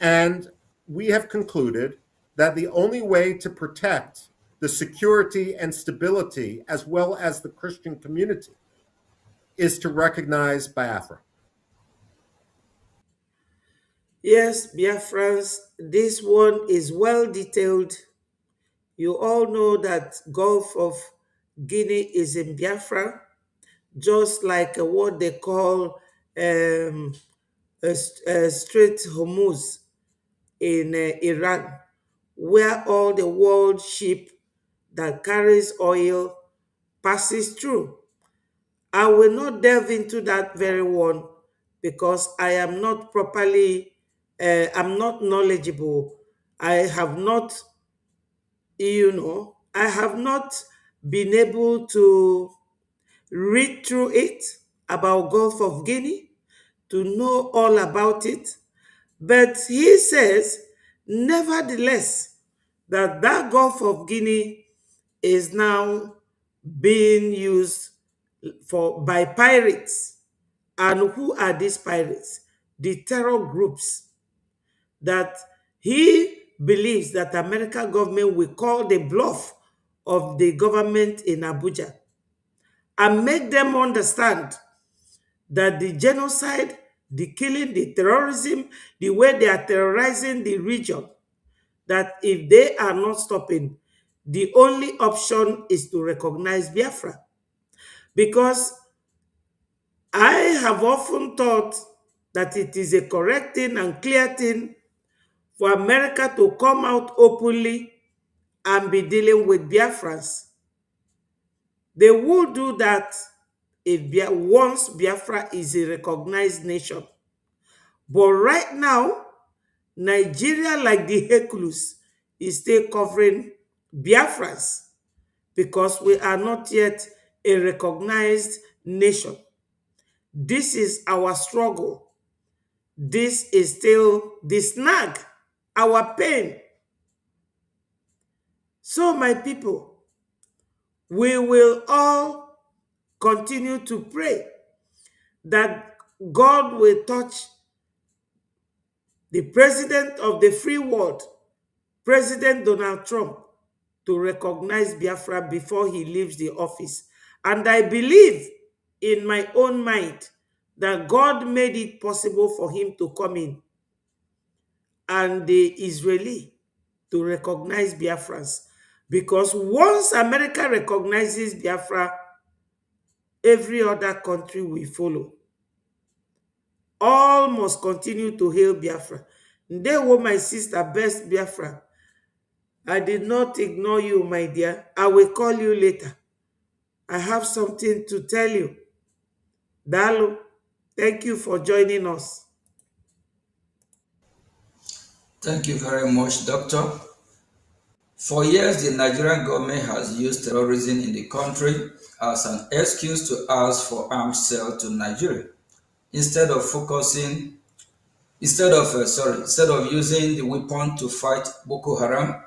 [SPEAKER 7] And we have concluded that the only way to protect the security and stability, as well as the Christian community, is to recognize Biafra.
[SPEAKER 2] Yes, Biafrans, this one is well detailed. You all know that Gulf of Guinea is in Biafra, just like what they call Strait Hormuz in Iran, where all the world ship that carries oil passes through. I will not delve into that very one because I am not properly, I'm not knowledgeable. I have not, I have not been able to read through it about Gulf of Guinea to know all about it. But he says, nevertheless, that Gulf of Guinea is now being used by pirates. And who are these pirates? The terror groups that he believes that American government will call the bluff of the government in Abuja and make them understand that the genocide, the killing, the terrorism, the way they are terrorizing the region, that if they are not stopping, the only option is to recognize Biafra. Because I have often thought that it is a correct thing and clear thing for America to come out openly and be dealing with Biafrans. They will do that once Biafra is a recognized nation. But right now, Nigeria, like the Hercules, is still covering Biafrans because we are not yet a recognized nation. This is our struggle. this is still the snag, our pain. So, my people, we will all continue to pray that God will touch the president of the free world, President Donald Trump, to recognize Biafra before he leaves the office. And I believe in my own mind that God made it possible for him to come in and the Israeli to recognize Biafrans. Because once America recognizes Biafra, every other country will follow. All must continue to hail Biafra. They were my sister, best Biafra. I did not ignore you, my dear. I will call you later. I have something to tell you. Dalu, thank you for joining us.
[SPEAKER 6] Thank you very much, Doctor. For years, the Nigerian government has used terrorism in the country as an excuse to ask for arms sale to Nigeria. Instead of using the weapon to fight Boko Haram,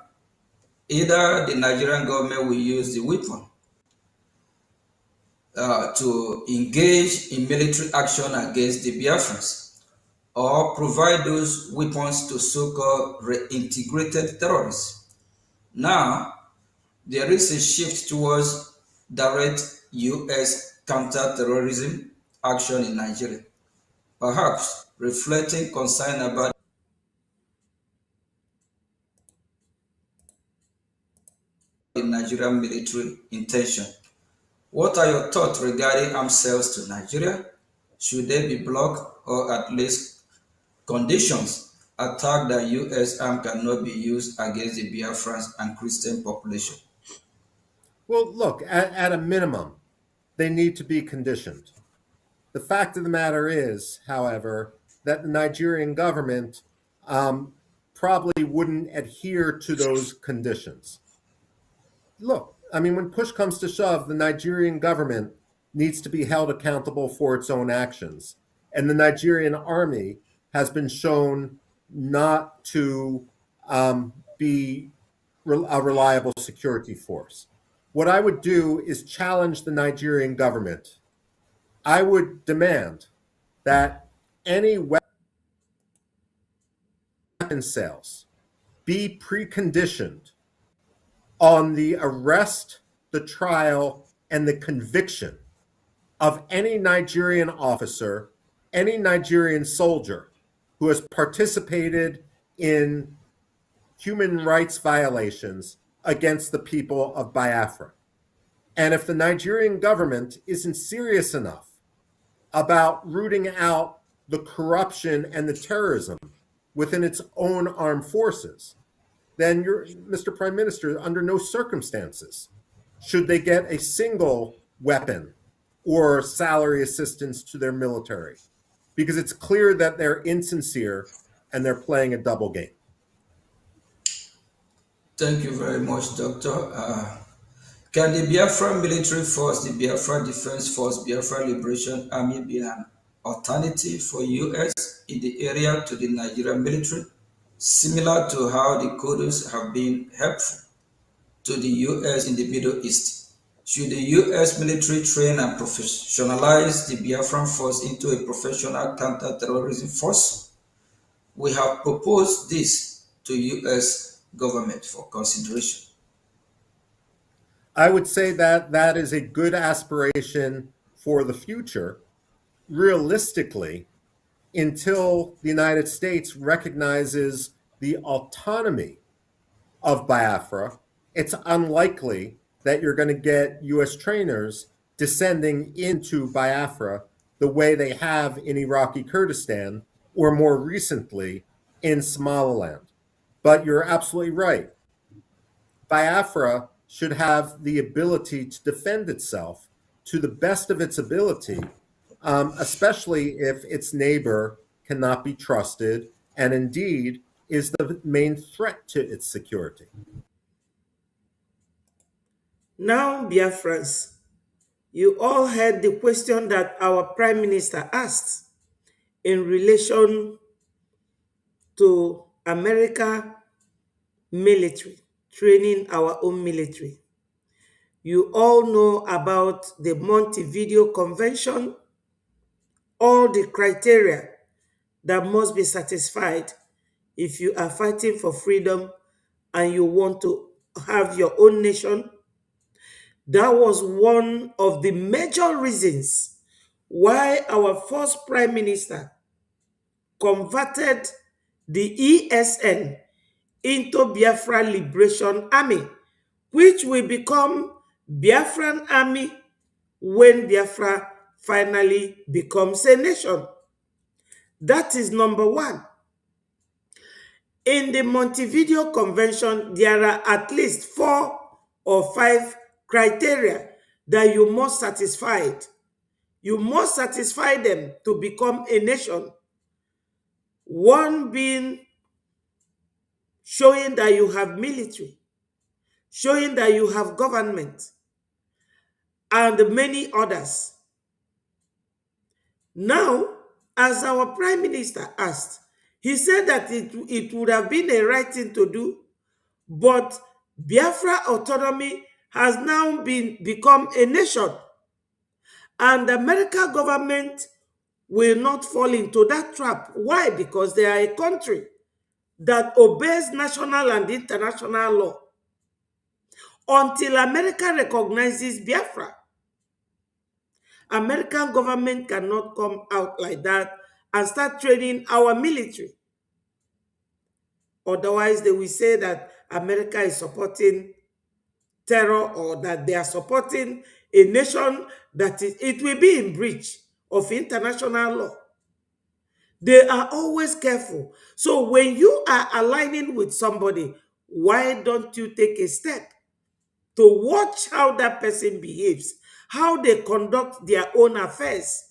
[SPEAKER 6] either the Nigerian government will use the weapon to engage in military action against the Biafrans, or provide those weapons to so-called reintegrated terrorists. Now, there is a shift towards direct U.S. counter-terrorism action in Nigeria, perhaps reflecting concern about the Nigerian military intention. What are your thoughts regarding arms sales to Nigeria? Should they be blocked or at least conditions attack that U.S. arm cannot be used against the Biafrans and Christian population?
[SPEAKER 7] Well, look, at a minimum, they need to be conditioned. The fact of the matter is, however, that the Nigerian government probably wouldn't adhere to those conditions. Look, I mean, when push comes to shove, the Nigerian government needs to be held accountable for its own actions. And the Nigerian army has been shown not to be a reliable security force. What I would do is challenge the Nigerian government. I would demand that any weapon sales be preconditioned on the arrest, the trial, and the conviction of any Nigerian officer, any Nigerian soldier who has participated in human rights violations against the people of Biafra. And if the Nigerian government isn't serious enough about rooting out the corruption and the terrorism within its own armed forces, then Mr. Prime Minister, under no circumstances should they get a single weapon or salary assistance to their military, because it's clear that they're insincere and they're playing a double game.
[SPEAKER 6] Thank you very much, Doctor. Can the Biafra military force, the Biafra Defense Force, Biafra Liberation Army be an alternative for U.S. in the area to the Nigerian military, similar to how the Kurds have been helpful to the U.S. in the Middle East? Should the U.S. military train and professionalize the Biafran force into a professional counter-terrorism force? We have proposed this to U.S. government for consideration.
[SPEAKER 7] I would say that that is a good aspiration for the future. Realistically, until the United States recognizes the autonomy of Biafra, it's unlikely that you're going to get U.S. trainers descending into Biafra the way they have in Iraqi Kurdistan or more recently in Somaliland. But you're absolutely right. Biafra should have the ability to defend itself to the best of its ability, especially if its neighbor cannot be trusted and indeed is the main threat to its security.
[SPEAKER 2] Now, Biafrans, you all heard the question that our Prime Minister asked. in relation to America military, training our own military. You all know about the Montevideo Convention, all the criteria that must be satisfied if you are fighting for freedom and you want to have your own nation. That was one of the major reasons why our first prime minister converted the ESN into Biafra Liberation Army, which will become Biafran Army when Biafra finally becomes a nation. That is number one. In the Montevideo Convention, there are at least 4 or 5 criteria that you must satisfy. You must satisfy them to become a nation. One being showing that you have military, showing that you have government, and many others. Now, as our Prime Minister asked, he said that it would have been a right thing to do, but Biafra autonomy has now become a nation, and the American government will not fall into that trap. Why? Because they are a country that obeys national and international law. Until America recognizes Biafra, American government cannot come out like that and start training our military. Otherwise, they will say that America is supporting terror or that they are supporting a nation that it will be in breach of international law. They are always careful. So when you are aligning with somebody, why don't you take a step to watch how that person behaves, how they conduct their own affairs,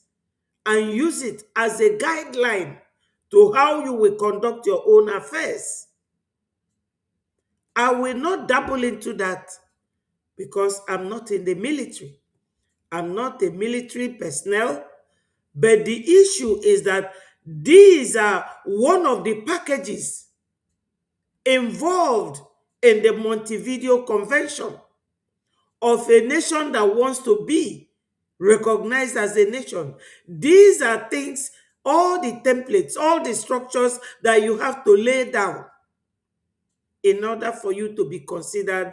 [SPEAKER 2] and use it as a guideline to how you will conduct your own affairs? I will not dabble into that because I'm not in the military. I'm not a military personnel. But the issue is that these are one of the packages involved in the Montevideo Convention of a nation that wants to be recognized as a nation. These are things, all the templates, all the structures that you have to lay down in order for you to be considered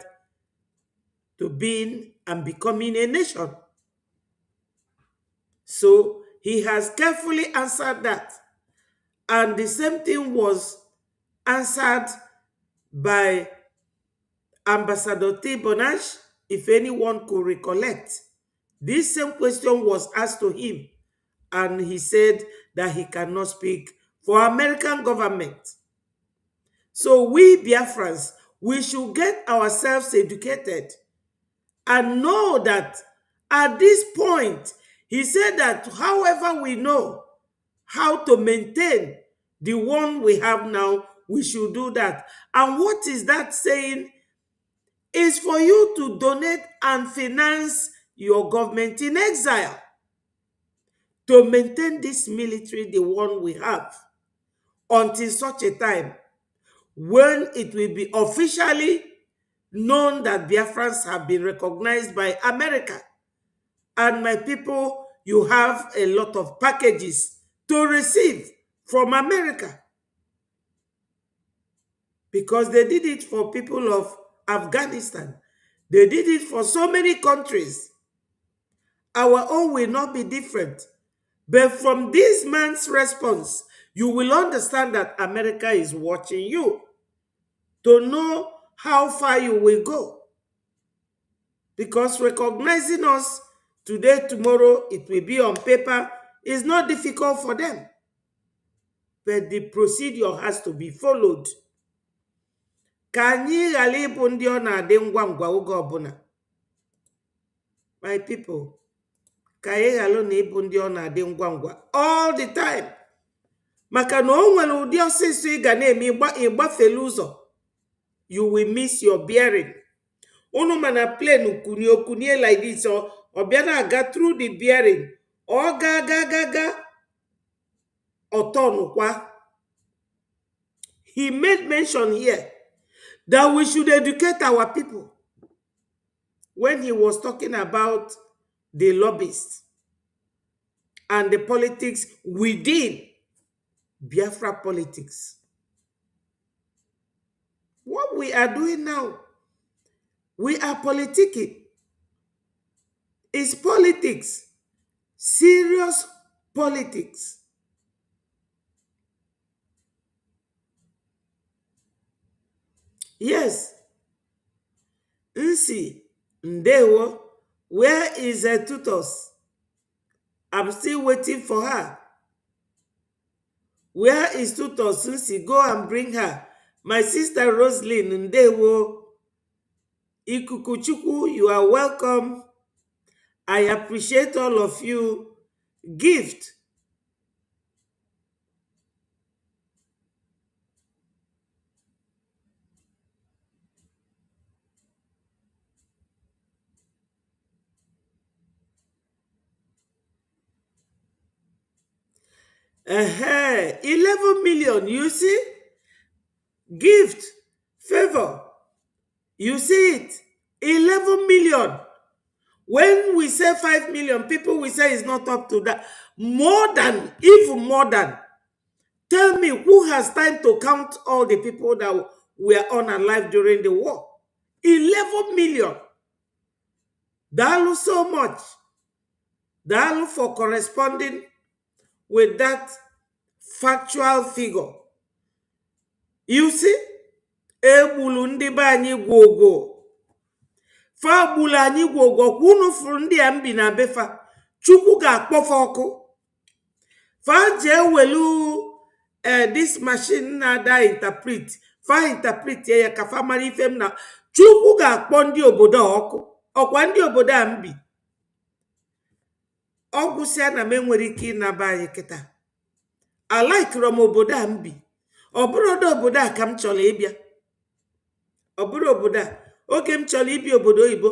[SPEAKER 2] to being and becoming a nation. So he has carefully answered that. And the same thing was answered by Ambassador T. Bonash, if anyone could recollect. This same question was asked to him, and he said that he cannot speak for American government. So we Biafrans, we should get ourselves educated and know that at this point, he said that however we know how to maintain the one we have now, we should do that. And what is that saying? Is for you to donate and finance your government in exile to maintain this military, the one we have, until such a time when it will be officially known that Biafrans have been recognized by America. And my people, you have a lot of packages to receive from America, because they did it for people of Afghanistan. They did it for so many countries. Our own will not be different. But from this man's response, you will understand that America is watching you to know how far you will go. Because recognizing us today, tomorrow, it will be on paper, is not difficult for them. But the procedure has to be followed. My people, all the time. Maka na o nwere ụdị ọsịsọ ị ga na-eme ịgbafele ụzọ, you will miss your bearing. Unu mana plane okunie like this, or bịa na-aga through the bearing, or ga. Otonukwa. He made mention here that we should educate our people when he was talking about the lobbyists and the politics within Biafra politics. What we are doing now, we are politicking. It's politics, serious politics. Yes. Nsi, Ndewo, where is her tutors? I'm still waiting for her. Where is tutors? Nsi, go and bring her. My sister Roslyn, Ndewo, Ikukuchuku, you are welcome. I appreciate all of you. Gift. Uh-huh. 11 million, you see? Gift. Favor. You see it? 11 million. When we say 5 million, people will say it's not up to that. More than, even more than. Tell me who has time to count all the people that were unalive during the war? 11 million. Dalu so much. Dalu for corresponding with that factual figure. You see? Egbulu ndị be anyị gwogwo. Fa gbulu anyị gwogwo kwunu furu ndị a mbi na befa. Chukwu ga-akpọfa ọkụ. Fa je welu this machine na da interpret. Fa interpret ya ka fa mara ife m na Chukwu ga-akpọ ndị obodo ọkụ. Ọkwa ndị obodo a mbi. Ọgwụsịa na m enwere ike ịnaba anyị kịta. Alaikiri m obodo a mbi. Ọ bụrụ obodo a ka m chọrọ ịbịa. Ọ bụrụ obodo a. Oge m chọrọ ibi obodo oyibo.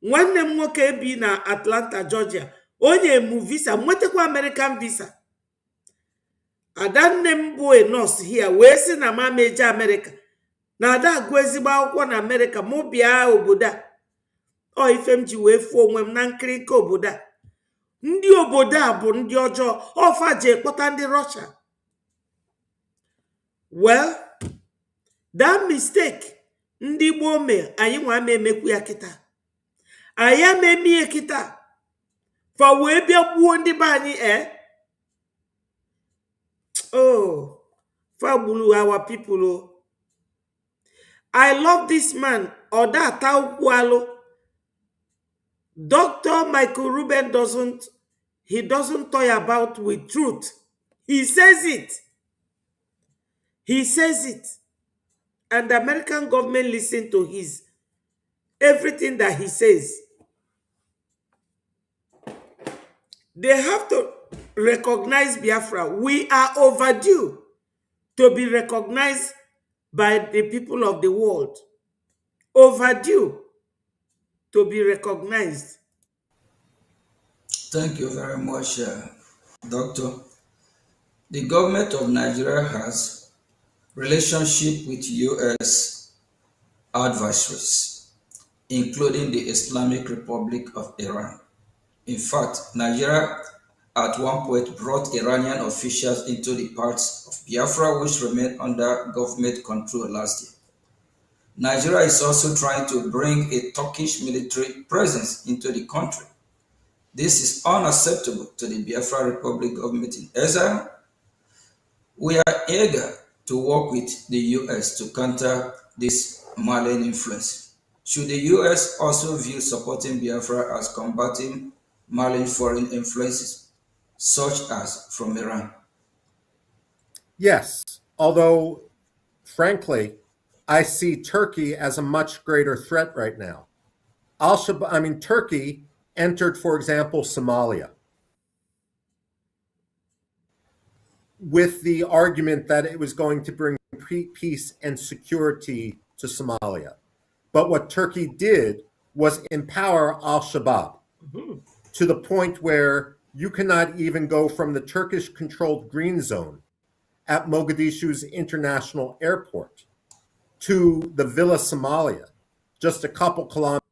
[SPEAKER 2] Nwanne m nwoke bi na Atlanta, Georgia. Onye mu visa. Nwetakwa American visa. Ada nne m bụ a nurse here. Wee sị na ma meje America. Na ada agụ ezigbo akwụkwọ na America. Mụ bịa obodo a. Ọ ife m ji wee fuo onwe m na nkirika obodo a. Ndị obodo a bụ ndị ọjọọ. Ọfa je kpọta ndị Russia. Well, that mistake ndị Igbo mee anyị nwa ma emekwu ya kịta. Anyị amemie kịta. Fa wee bịa gbuo ndị be anyị Oh, fa gburu our people oh. I love this man. Oda Taukwalo. Dr. Michael Rubin doesn't toy about with truth. He says it. He says it. And the American government listen to everything that he says. They have to recognize Biafra. We are overdue to be recognized by the people of the world. Overdue to be recognized.
[SPEAKER 6] Thank you very much, Doctor. The government of Nigeria has relationship with U.S. adversaries, including the Islamic Republic of Iran. In fact, Nigeria at one point brought Iranian officials into the parts of Biafra which remained under government control last year. Nigeria is also trying to bring a Turkish military presence into the country. This is unacceptable to the Biafra Republic government in exile. We are eager to work with the U.S. to counter this malign influence. Should the U.S. also view supporting Biafra as combating malign foreign influences, such as from Iran?
[SPEAKER 7] Yes, although, frankly, I see Turkey as a much greater threat right now. Turkey entered, for example, Somalia with the argument that it was going to bring peace and security to Somalia. But what Turkey did was empower al-Shabaab to the point where You cannot even go from the Turkish-controlled green zone at Mogadishu's international airport to the Villa Somalia, just a couple kilometers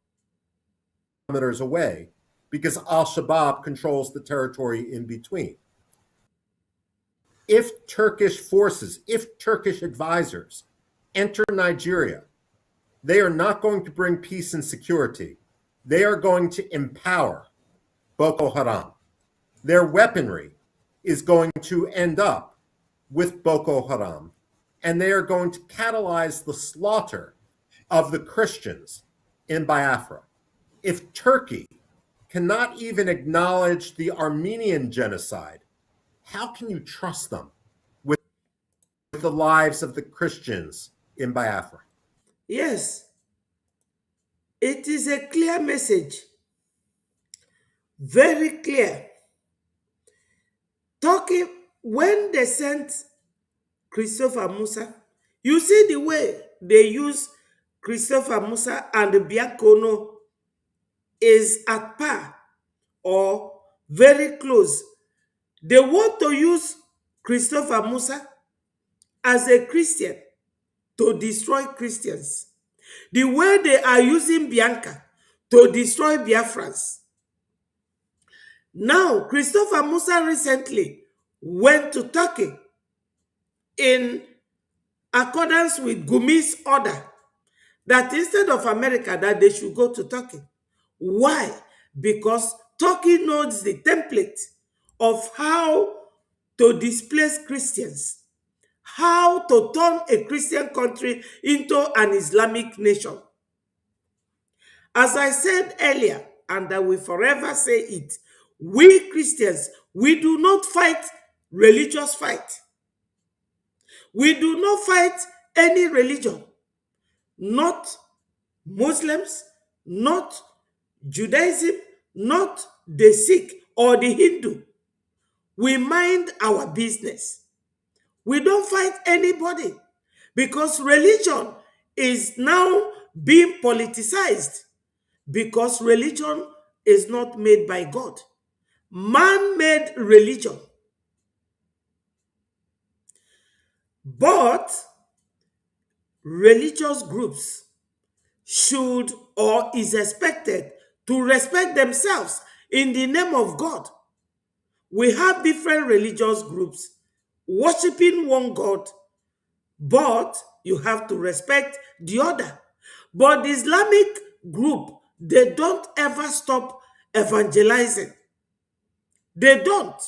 [SPEAKER 7] away, because al-Shabaab controls the territory in between. If Turkish forces, if Turkish advisors enter Nigeria, they are not going to bring peace and security. They are going to empower Boko Haram. Their weaponry is going to end up with Boko Haram, and they are going to catalyze the slaughter of the Christians in Biafra. If Turkey cannot even acknowledge the Armenian genocide, how can you trust them with the lives of the Christians in Biafra?
[SPEAKER 2] Yes, it is a clear message, very clear. Talking when they sent Christopher Musa, you see the way they use Christopher Musa and Biakono is at par or very close. They want to use Christopher Musa as a Christian to destroy Christians. The way they are using Bianca to destroy Biafrans. Now, Christopher Musa recently went to Turkey in accordance with Gumi's order that instead of America, that they should go to Turkey. Why? Because Turkey knows the template of how to displace Christians, how to turn a Christian country into an Islamic nation. As I said earlier, and I will forever say it, we Christians, we do not fight religious fight. We do not fight any religion, not Muslims, not Judaism, not the Sikh or the Hindu. We mind our business. We don't fight anybody because religion is now being politicized because religion is not made by God. Man-made religion. But religious groups should or is expected to respect themselves in the name of God. We have different religious groups worshiping one God, but you have to respect the other. But the Islamic group, they don't ever stop evangelizing. They don't.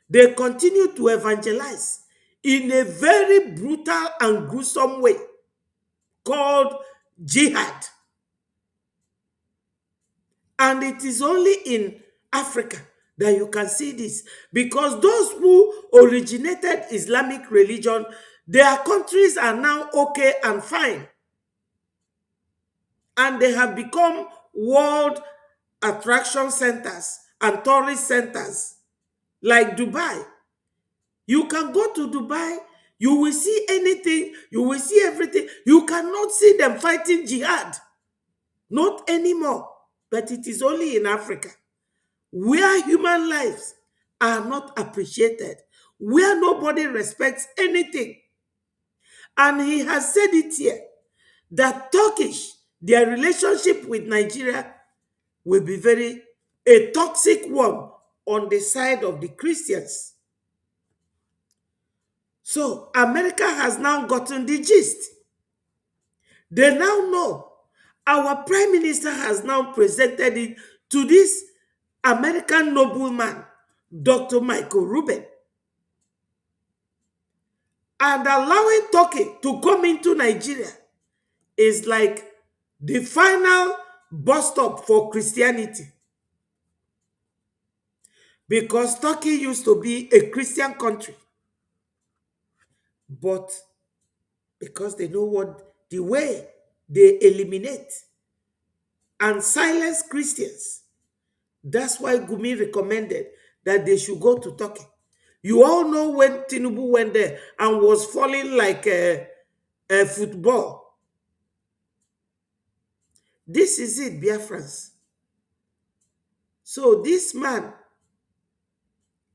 [SPEAKER 2] They continue to evangelize in a very brutal and gruesome way called jihad. And it is only in Africa that you can see this because those who originated Islamic religion, their countries are now okay and fine. And they have become world attraction centers and tourist centers like Dubai. You can go to Dubai, you will see anything, you will see everything. You cannot see them fighting jihad. Not anymore. But it is only in Africa where human lives are not appreciated, where nobody respects anything. And he has said it here that Turkish, their relationship with Nigeria will be a toxic one on the side of the Christians. So America has now gotten the gist. They now know. Our prime minister has now presented it to this American nobleman, Dr. Michael Rubin, and allowing Turkey to come into Nigeria is like the final bus stop for Christianity. Because Turkey used to be a Christian country. But because they know what the way they eliminate and silence Christians, that's why Gumi recommended that they should go to Turkey. You all know when Tinubu went there and was falling like a football. This is it, Biafrans. So this man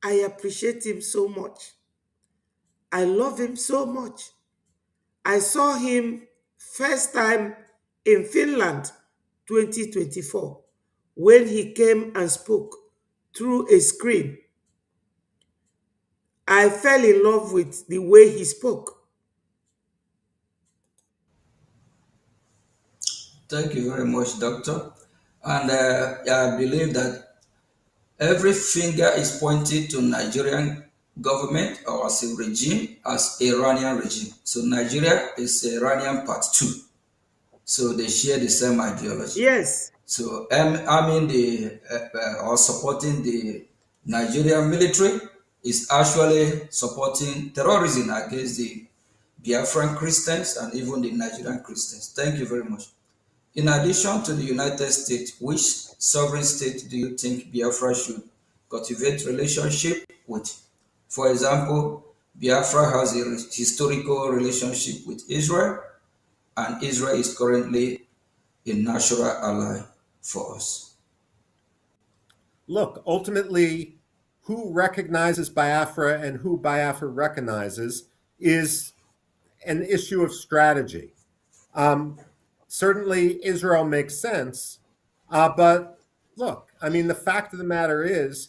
[SPEAKER 2] I appreciate him so much. I love him so much. I saw him first time in Finland 2024 when he came and spoke through a screen. I fell in love with the way he spoke.
[SPEAKER 6] Thank you very much, Doctor. And I believe that every finger is pointed to Nigerian government or as a regime, as Iranian regime. So Nigeria is Iranian part two. So they share the same ideology.
[SPEAKER 2] Yes.
[SPEAKER 6] So arming the or supporting the Nigerian military is actually supporting terrorism against the Biafran Christians and even the Nigerian Christians. Thank you very much. In addition to the United States, which sovereign state do you think Biafra should cultivate relationship with? For example, Biafra has a historical relationship with Israel, and Israel is currently a natural ally for us.
[SPEAKER 7] Look, ultimately, who recognizes Biafra and who Biafra recognizes is an issue of strategy. Certainly, Israel makes sense, but look, I mean, the fact of the matter is,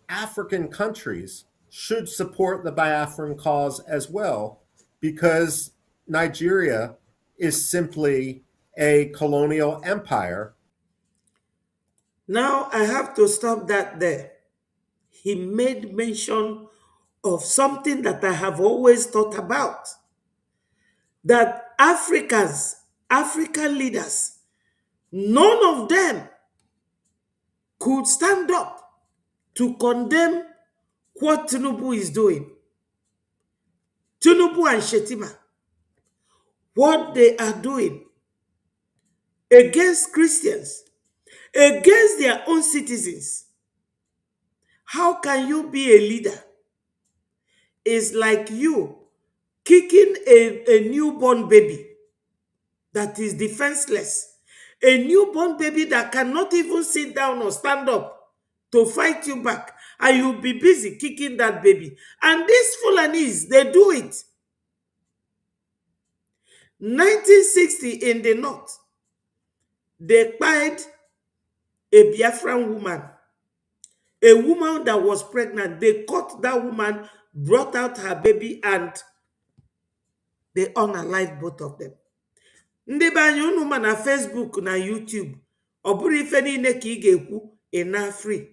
[SPEAKER 7] African countries should support the Biafran cause as well, because Nigeria is simply a colonial empire.
[SPEAKER 2] Now I have to stop that there. He made mention of something that I have always thought about, that African leaders, none of them could stand up to condemn what Tinubu is doing. Tinubu and Shetima, what they are doing against Christians, against their own citizens. How can you be a leader? It's like you kicking a newborn baby that is defenseless, a newborn baby that cannot even sit down or stand up to fight you back, and you'll be busy kicking that baby. And these Fulanis, they do it. 1960 in the north, they killed a Biafran woman, a woman that was pregnant. They caught that woman, brought out her baby, and they unalived both of them. Ndị be anyị unu ma na Facebook na YouTube, ọ bụrụ ife niile ka ị ga-ekwu na free.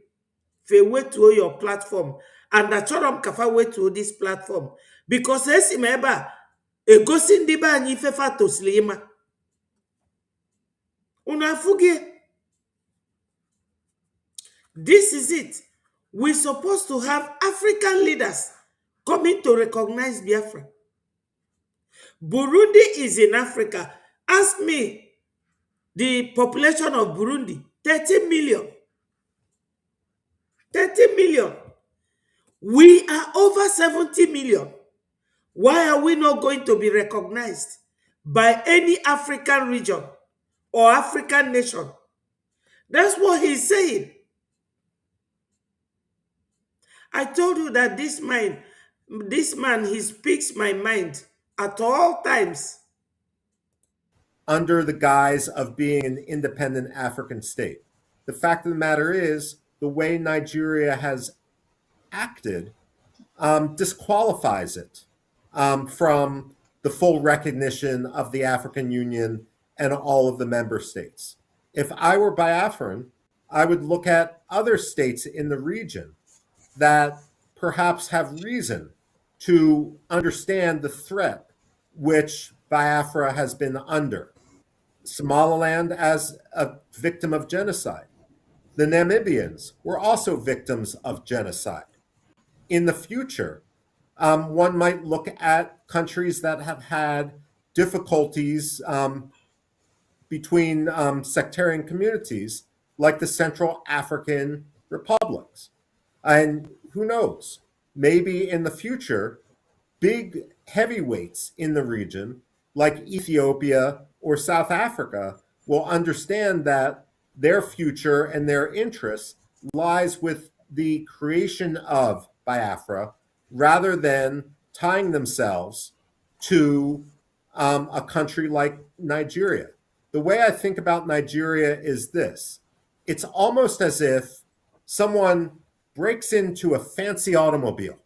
[SPEAKER 2] Fe wetuo your platform, and achọrọ m kafa wetuo this platform because esi m ebe a egosi ndị be anyị ife fa tosiri ịma. Unu afụghị? This is it. We're supposed to have African leaders coming to recognize Biafra. Burundi is in Africa. Ask me the population of Burundi, 30 million. 30 million. We are over 70 million. Why are we not going to be recognized by any African region or African nation? That's what he's saying. I told you that this man, he speaks my mind at all times.
[SPEAKER 7] Under the guise of being an independent African state. The fact of the matter is, the way Nigeria has acted disqualifies it from the full recognition of the African Union and all of the member states. If I were Biafran, I would look at other states in the region that perhaps have reason to understand the threat which Biafra has been under. Somaliland as a victim of genocide. The Namibians were also victims of genocide. In the future, one might look at countries that have had difficulties between sectarian communities, like the Central African republics. And who knows, maybe in the future, big heavyweights in the region, like Ethiopia or South Africa, will understand that their future and their interests lies with the creation of Biafra rather than tying themselves to a country like Nigeria. The way I think about Nigeria is this: it's almost as if someone breaks into a fancy automobile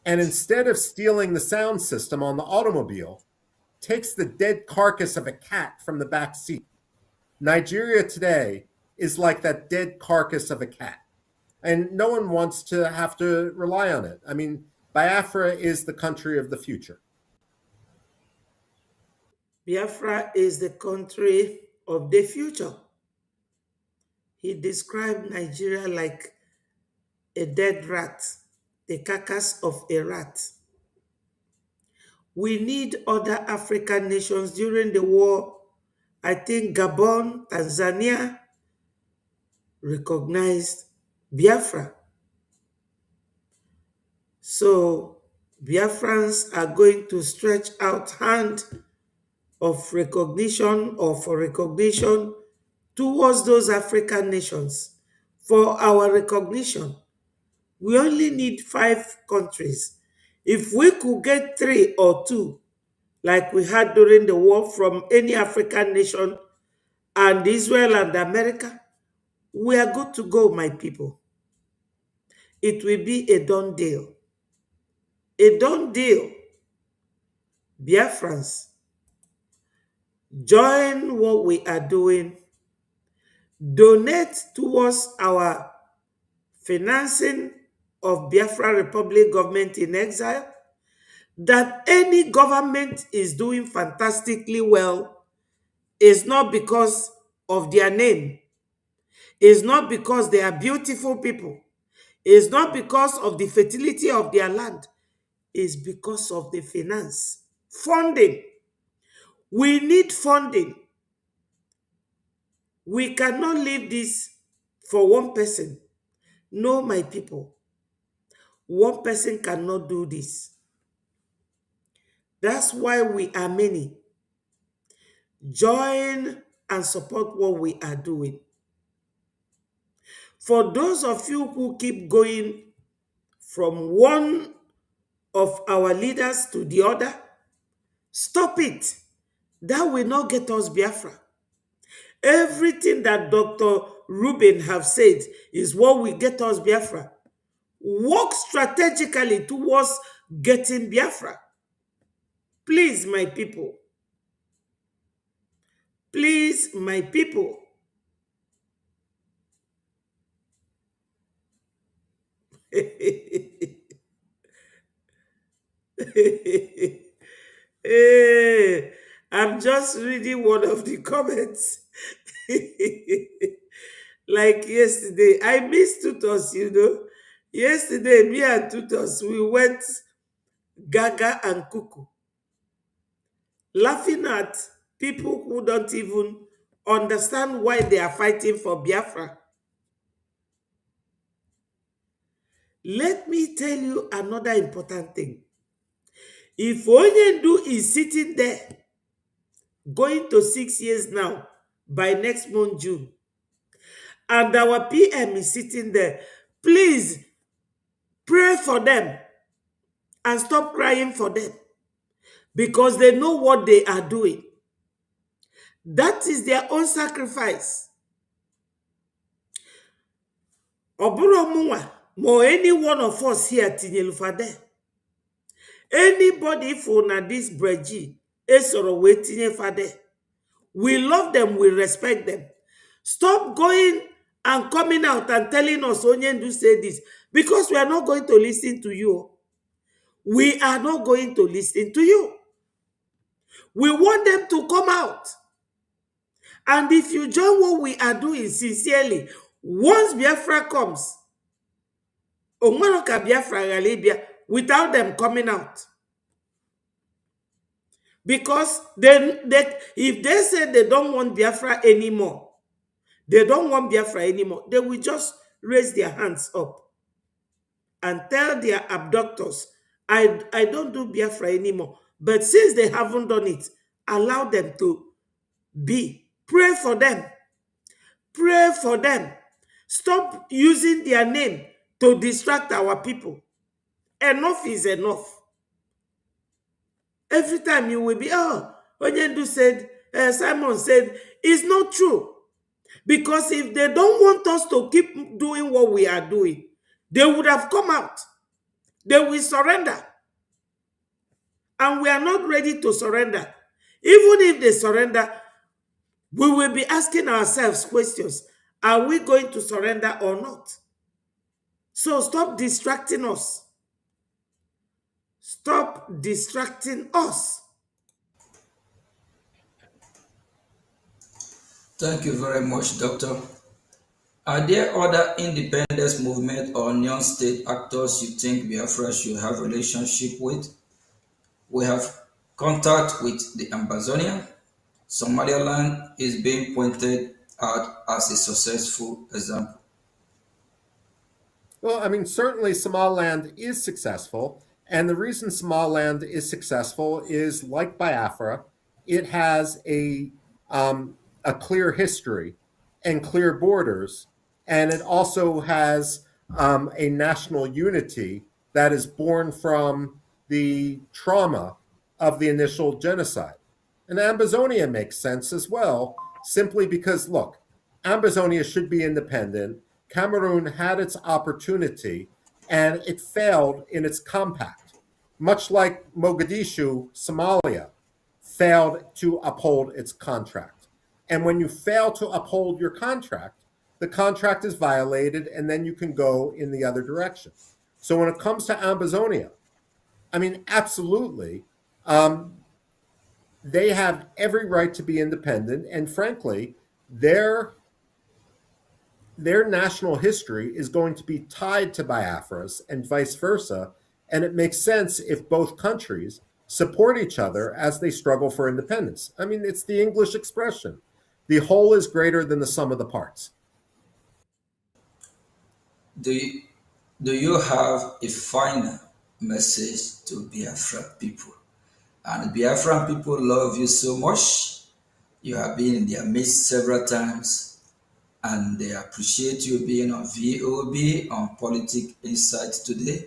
[SPEAKER 7] and instead of stealing the sound system on the automobile, takes the dead carcass of a cat from the back seat. Nigeria today is like that dead carcass of a cat, and no one wants to have to rely on it. I mean, Biafra is the country of the future.
[SPEAKER 2] Biafra is the country of the future. He described Nigeria like a dead rat, the carcass of a rat. We need other African nations during the war. I think Gabon, Tanzania recognized Biafra. So Biafrans are going to stretch out hand of recognition or for recognition towards those African nations for our recognition. We only need 5 countries. If we could get 3 or 2, like we had during the war from any African nation and Israel and America, we are good to go, my people. It will be a done deal. A done deal. Biafrans, join what we are doing. Donate towards our financing of Biafra Republic government in exile. That any government is doing fantastically well is not because of their name. It's not because they are beautiful people. It's not because of the fertility of their land. It's because of the finance. Funding. We need funding. We cannot leave this for one person. No, my people. One person cannot do this. That's why we are many. Join and support what we are doing. For those of you who keep going from one of our leaders to the other, stop it. That will not get us Biafra. Everything that Dr. Rubin have said is what will get us Biafra. Work strategically towards getting Biafra. Please, my people. Please, my people. Hey, I'm just reading one of the comments. Like yesterday, I missed Tutos, Yesterday, me and Tutos, we went gaga and cuckoo, laughing at people who don't even understand why they are fighting for Biafra. Let me tell you another important thing. If Onyendu is sitting there, going to 6 years now, by next month, June, and our PM is sitting there, please pray for them and stop crying for them because they know what they are doing. That is their own sacrifice. Oburomunwa, more any one of us here, Tinyelufade. Anybody for na this breji, esoro wetinye fade. We love them, we respect them. Stop going and coming out and telling us Onyendu say this, because we are not going to listen to you. We are not going to listen to you. We want them to come out. And if you join what we are doing sincerely, once Biafra comes, Onwaroka Biafra Galibia, without them coming out. Because if they say they don't want Biafra anymore, they don't want Biafra anymore, they will just raise their hands up and tell their abductors, I don't do Biafra anymore. But since they haven't done it, allow them to be. Pray for them. Pray for them. Stop using their name to distract our people. Enough is enough. Every time you will be, oh, Onyendu said, Simon said, it's not true. Because if they don't want us to keep doing what we are doing, they would have come out. They will surrender. And we are not ready to surrender. Even if they surrender, we will be asking ourselves questions. Are we going to surrender or not? So stop distracting us. Stop distracting us.
[SPEAKER 6] Thank you very much, Doctor. Are there other independence movement or non-state actors you think Biafra should have relationship with? We have contact with the Ambazonia. Somaliland is being pointed out as a successful example.
[SPEAKER 7] Well, I mean, certainly Somaliland is successful. And the reason Somaliland is successful is, like Biafra, it has a clear history and clear borders. And it also has a national unity that is born from the trauma of the initial genocide. And Ambazonia makes sense as well, simply because, look, Ambazonia should be independent. Cameroon had its opportunity and it failed in its compact, much like Mogadishu, Somalia, failed to uphold its contract. And when you fail to uphold your contract, the contract is violated and then you can go in the other direction. So when it comes to Ambazonia, I mean, absolutely, they have every right to be independent. And frankly, their national history is going to be tied to Biafra's and vice versa. And it makes sense if both countries support each other as they struggle for independence. I mean, it's the English expression. The whole is greater than the sum of the parts.
[SPEAKER 6] Do you have a final message to Biafra people? And Biafran people love you so much. You have been in their midst several times, and they appreciate you being on VOB on Politic Insight today.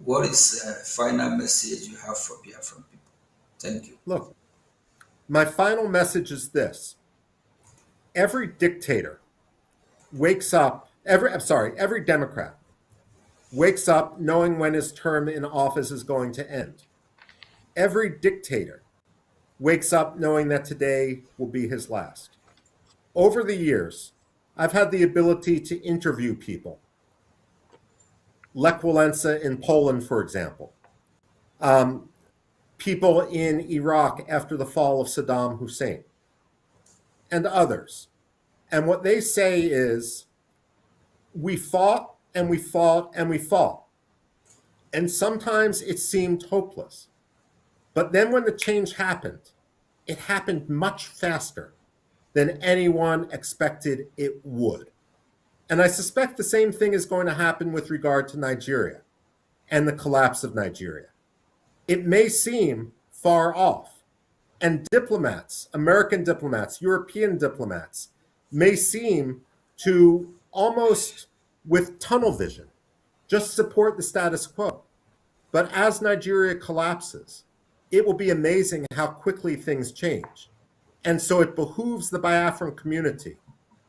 [SPEAKER 6] What is the final message you have for Biafran people? Thank you.
[SPEAKER 7] Look, my final message is this. Every dictator wakes up, every Democrat wakes up knowing when his term in office is going to end. Every dictator wakes up knowing that today will be his last. Over the years, I've had the ability to interview people. Lech Walesa in Poland, for example. People in Iraq after the fall of Saddam Hussein. And others. And what they say is, we fought and we fought and we fought. And sometimes it seemed hopeless. But then when the change happened, it happened much faster than anyone expected it would. And I suspect the same thing is going to happen with regard to Nigeria and the collapse of Nigeria. It may seem far off, and diplomats, American diplomats, European diplomats, may seem to almost with tunnel vision just support the status quo. But as Nigeria collapses, it will be amazing how quickly things change. And so it behooves the Biafran community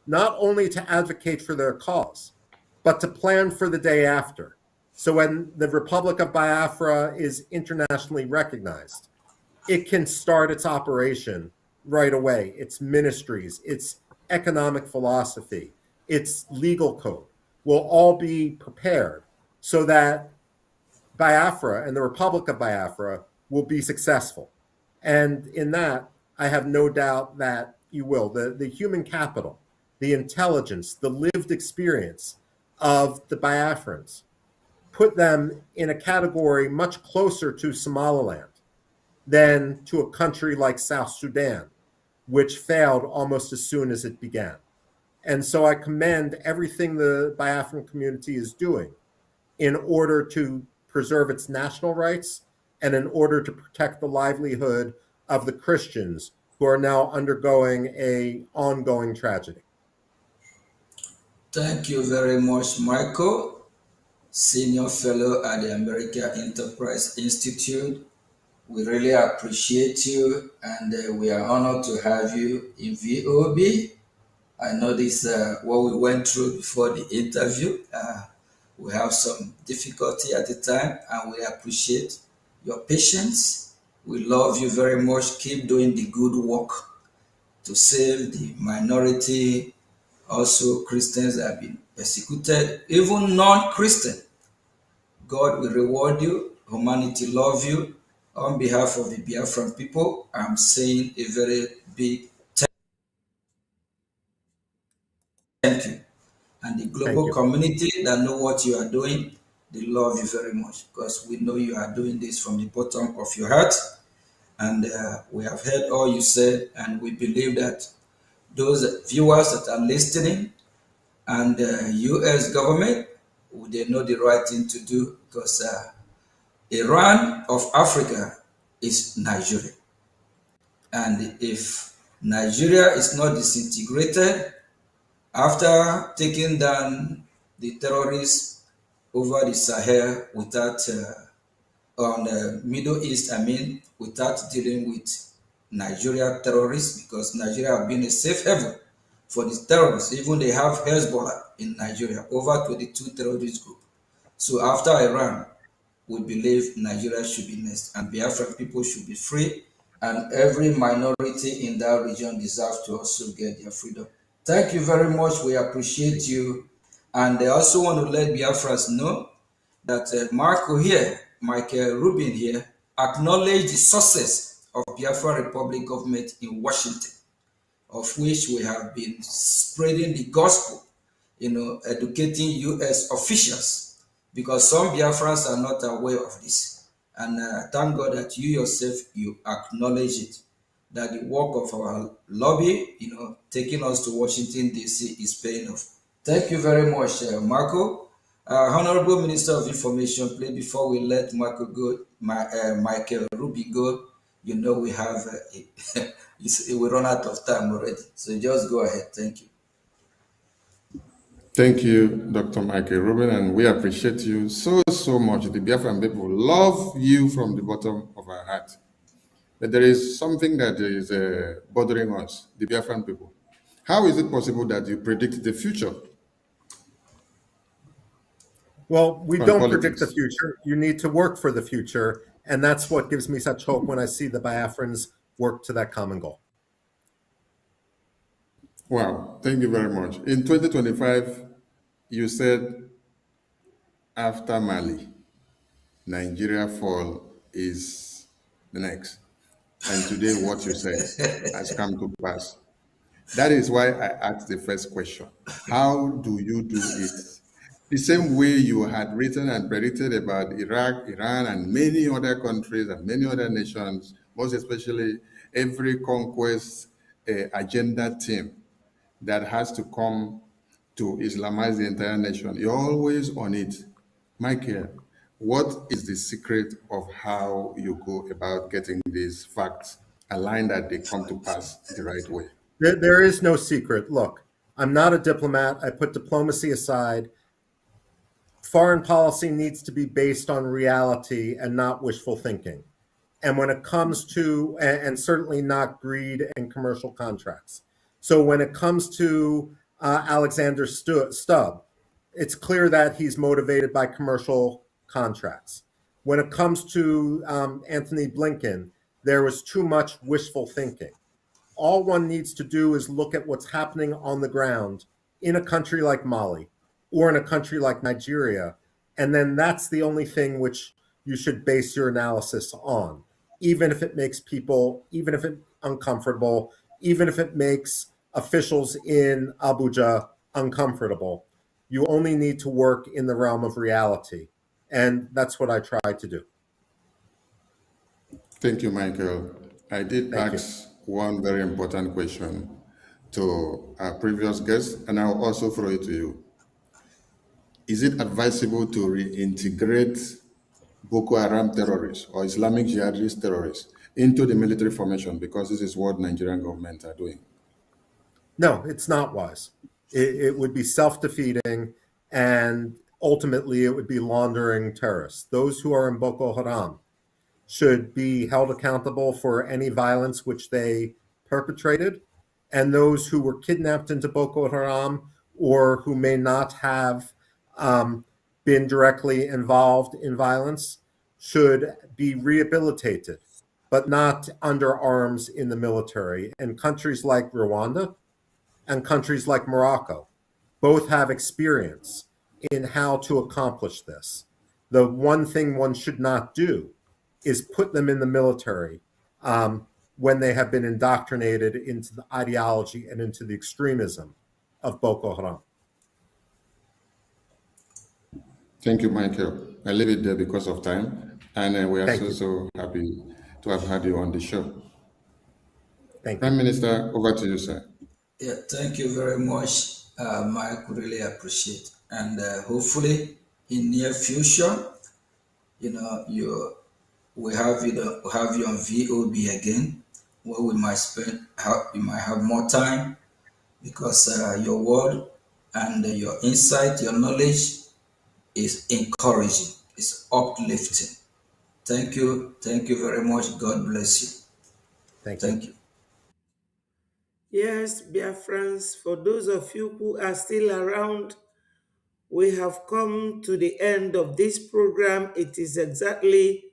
[SPEAKER 7] not only to advocate for their cause, but to plan for the day after. So when the Republic of Biafra is internationally recognized, it can start its operation right away. Its ministries, its economic philosophy, its legal code will all be prepared so that Biafra and the Republic of Biafra will be successful. And in that, I have no doubt that you will. The human capital, the intelligence, the lived experience of the Biafrans put them in a category much closer to Somaliland than to a country like South Sudan, which failed almost as soon as it began. And so I commend everything the Biafran community is doing in order to preserve its national rights and in order to protect the livelihood of the Christians who are now undergoing an ongoing tragedy.
[SPEAKER 6] Thank you very much, Michael, Senior Fellow at the American Enterprise Institute. We really appreciate you, and we are honored to have you in VOB. I know this what we went through before the interview. We have some difficulty at the time, and we appreciate your patience. We love you very much. Keep doing the good work to save the minority, also Christians that have been persecuted, even non-Christian. God will reward you. Humanity love you. On behalf of the Biafran people, I'm saying a very big thank you. And the
[SPEAKER 7] Thank
[SPEAKER 6] global
[SPEAKER 7] you.
[SPEAKER 6] community that know what you are doing, they love you very much because we know you are doing this from the bottom of your heart. And we have heard all you said, and we believe that those viewers that are listening and the U.S. government, they know the right thing to do because Iran of Africa is Nigeria. And if Nigeria is not disintegrated after taking down the terrorists over the Sahel without, on the Middle East, I mean, without dealing with Nigeria terrorists, because Nigeria have been a safe haven for the terrorists. Even they have Hezbollah in Nigeria, over 22 terrorist groups. So after Iran, we believe Nigeria should be next, and Biafran people should be free, and every minority in that region deserves to also get their freedom. Thank you very much. We appreciate you. And I also want to let Biafrans know that Marco here, Michael Rubin here, acknowledge the success of Biafra Republic government in Washington, of which we have been spreading the gospel, educating U.S. officials, because some Biafrans are not aware of this. And thank God that you yourself, you acknowledge it, that the work of our lobby, taking us to Washington, D.C. is paying off. Thank you very much, Marco. Honorable Minister of Information, please, before we let Marco go, Michael Rubin go, we have, we run out of time already. So just go ahead. Thank you.
[SPEAKER 8] Thank you, Dr. Michael Rubin, and we appreciate you so much. The Biafran people love you from the bottom of our heart. But there is something that is bothering us, the Biafran people. How is it possible that you predict the future?
[SPEAKER 7] Well, we
[SPEAKER 8] From
[SPEAKER 7] don't predict the
[SPEAKER 8] politics.
[SPEAKER 7] future. You need to work for the future. And that's what gives me such hope when I see the Biafrans work to that common goal.
[SPEAKER 8] Wow, thank you very much. In 2025, you said after Mali, Nigeria fall is the next. And today, what you said has come to pass. That is why I asked the first question. How do you do it? The same way you had written and predicted about Iraq, Iran, and many other countries and many other nations, most especially every conquest agenda team that has to come to Islamize the entire nation. You're always on it. Michael, what is the secret of how you go about getting these facts aligned that they come to pass the right way?
[SPEAKER 7] There is no secret. Look, I'm not a diplomat. I put diplomacy aside. Foreign policy needs to be based on reality and not wishful thinking. And when it comes to, and certainly not greed and commercial contracts. So when it comes to Alexander Stubb, it's clear that he's motivated by commercial contracts. When it comes to Anthony Blinken, there was too much wishful thinking. All one needs to do is look at what's happening on the ground in a country like Mali or in a country like Nigeria. And then that's the only thing which you should base your analysis on, even if it makes people, even if it's uncomfortable, even if it makes officials in Abuja uncomfortable. You only need to work in the realm of reality. And that's what I try to do.
[SPEAKER 8] Thank you, Michael. I did ask one very important question to our previous guest, and I'll also throw it to you. Is it advisable to reintegrate Boko Haram terrorists or Islamic jihadist terrorists into the military formation, because this is what Nigerian government are doing?
[SPEAKER 7] No, it's not wise. It would be self-defeating, and ultimately it would be laundering terrorists. Those who are in Boko Haram should be held accountable for any violence which they perpetrated, and those who were kidnapped into Boko Haram or who may not have been directly involved in violence should be rehabilitated, but not under arms in the military. And countries like Rwanda and countries like Morocco both have experience in how to accomplish this. The one thing one should not do is put them in the military when they have been indoctrinated into the ideology and into the extremism of Boko Haram.
[SPEAKER 8] Thank you, Michael. I leave it there because of time, and we are so happy to have had you on the show.
[SPEAKER 7] Thank you.
[SPEAKER 8] Prime Minister, over to you, sir.
[SPEAKER 6] Yeah, thank you very much, Mike. Really appreciate, and hopefully in near future, we have you on VOB again, where we might you might have more time, because your word and your insight, your knowledge is encouraging, it's uplifting. Thank you very much. God bless you. Thank you.
[SPEAKER 2] Yes, Biafrans, for those of you who are still around, we have come to the end of this program. It is exactly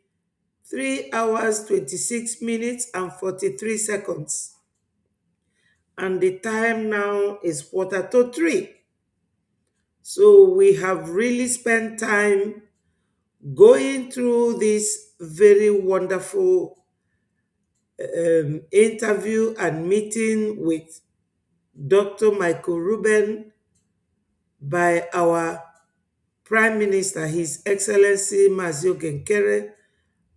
[SPEAKER 2] 3 hours, 26 minutes, and 43 seconds. And the time now is 2:45. So we have really spent time going through this very wonderful interview and meeting with Dr. Michael Rubin by our Prime Minister, His Excellency Mazio Genkere,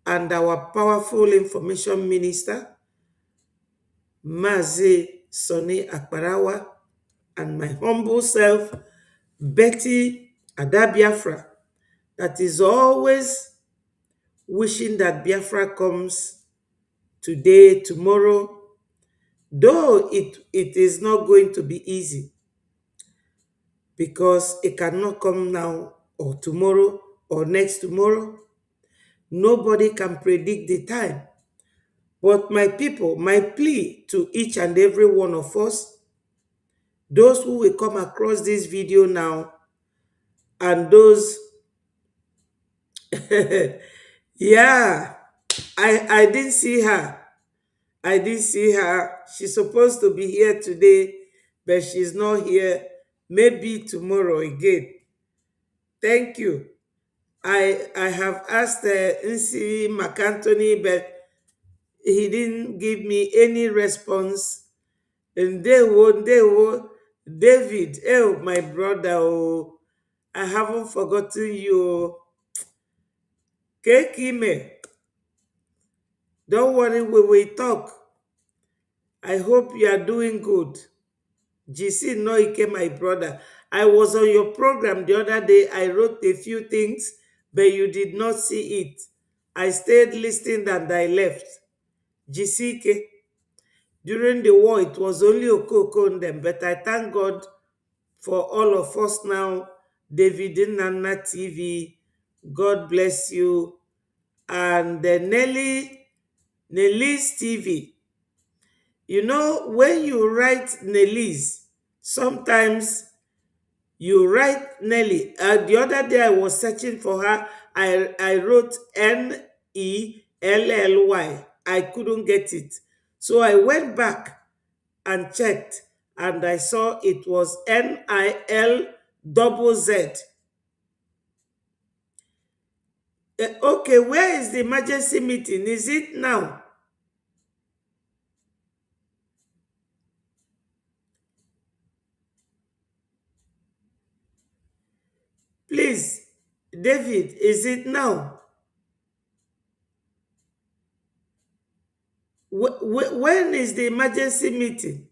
[SPEAKER 2] and our powerful Information Minister, Mazi Soni Akbarawa, and my humble self, Betty Adabiafra, that is always wishing that Biafra comes today, tomorrow, though it is not going to be easy, because it cannot come now or tomorrow or next tomorrow. Nobody can predict the time. But my people, my plea to each and every one of us, those who will come across this video now, and those, yeah, I didn't see her. I didn't see her. She's supposed to be here today, but she's not here. Maybe tomorrow again. Thank you. I have asked Nsi McAnthony, but he didn't give me any response. And they will, David, oh, my brother, oh, I haven't forgotten you. Kekime, don't worry, we will talk. I hope you are doing good. GC Noike, my brother. I was on your program the other day. I wrote a few things, but you did not see it. I stayed listening and I left. GCK. During the war, it was only Okoko and them, but I thank God for all of us now. David Nana TV, God bless you. And Nelly's TV. You know, when you write Nelly's, sometimes you write Nelly. The other day I was searching for her. I wrote Nellly. I couldn't get it. So I went back and checked, and I saw it was NILZZ. Okay, where is the emergency meeting? Is it now? Please, David, is it now? When is the emergency meeting?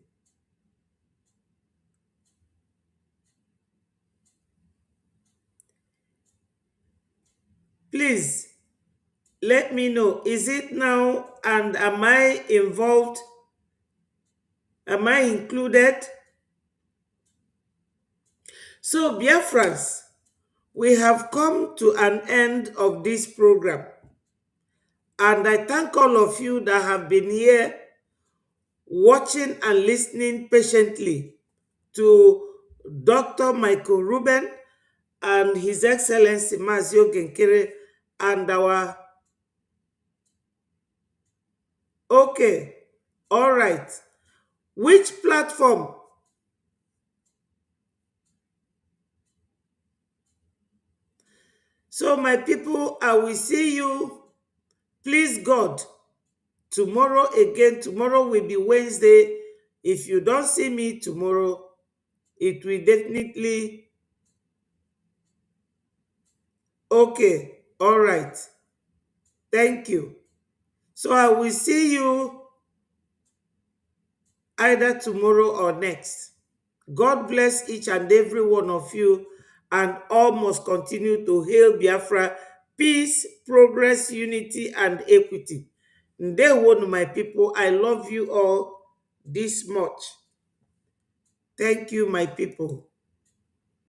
[SPEAKER 2] Please, let me know. Is it now, and am I involved? Am I included? So, Biafrans, we have come to an end of this program. And I thank all of you that have been here watching and listening patiently to Dr. Michael Ruben and His Excellency Mazio Genkere and our... Okay, all right. Which platform? So, my people, I will see you, please God, tomorrow again. Tomorrow will be Wednesday. If you don't see me tomorrow, it will definitely... Okay, all right. Thank you. So I will see you either tomorrow or next. God bless each and every one of you, and all must continue to hail Biafra, peace, progress, unity, and equity. Ndewo, my people, I love you all this much. Thank you, my people.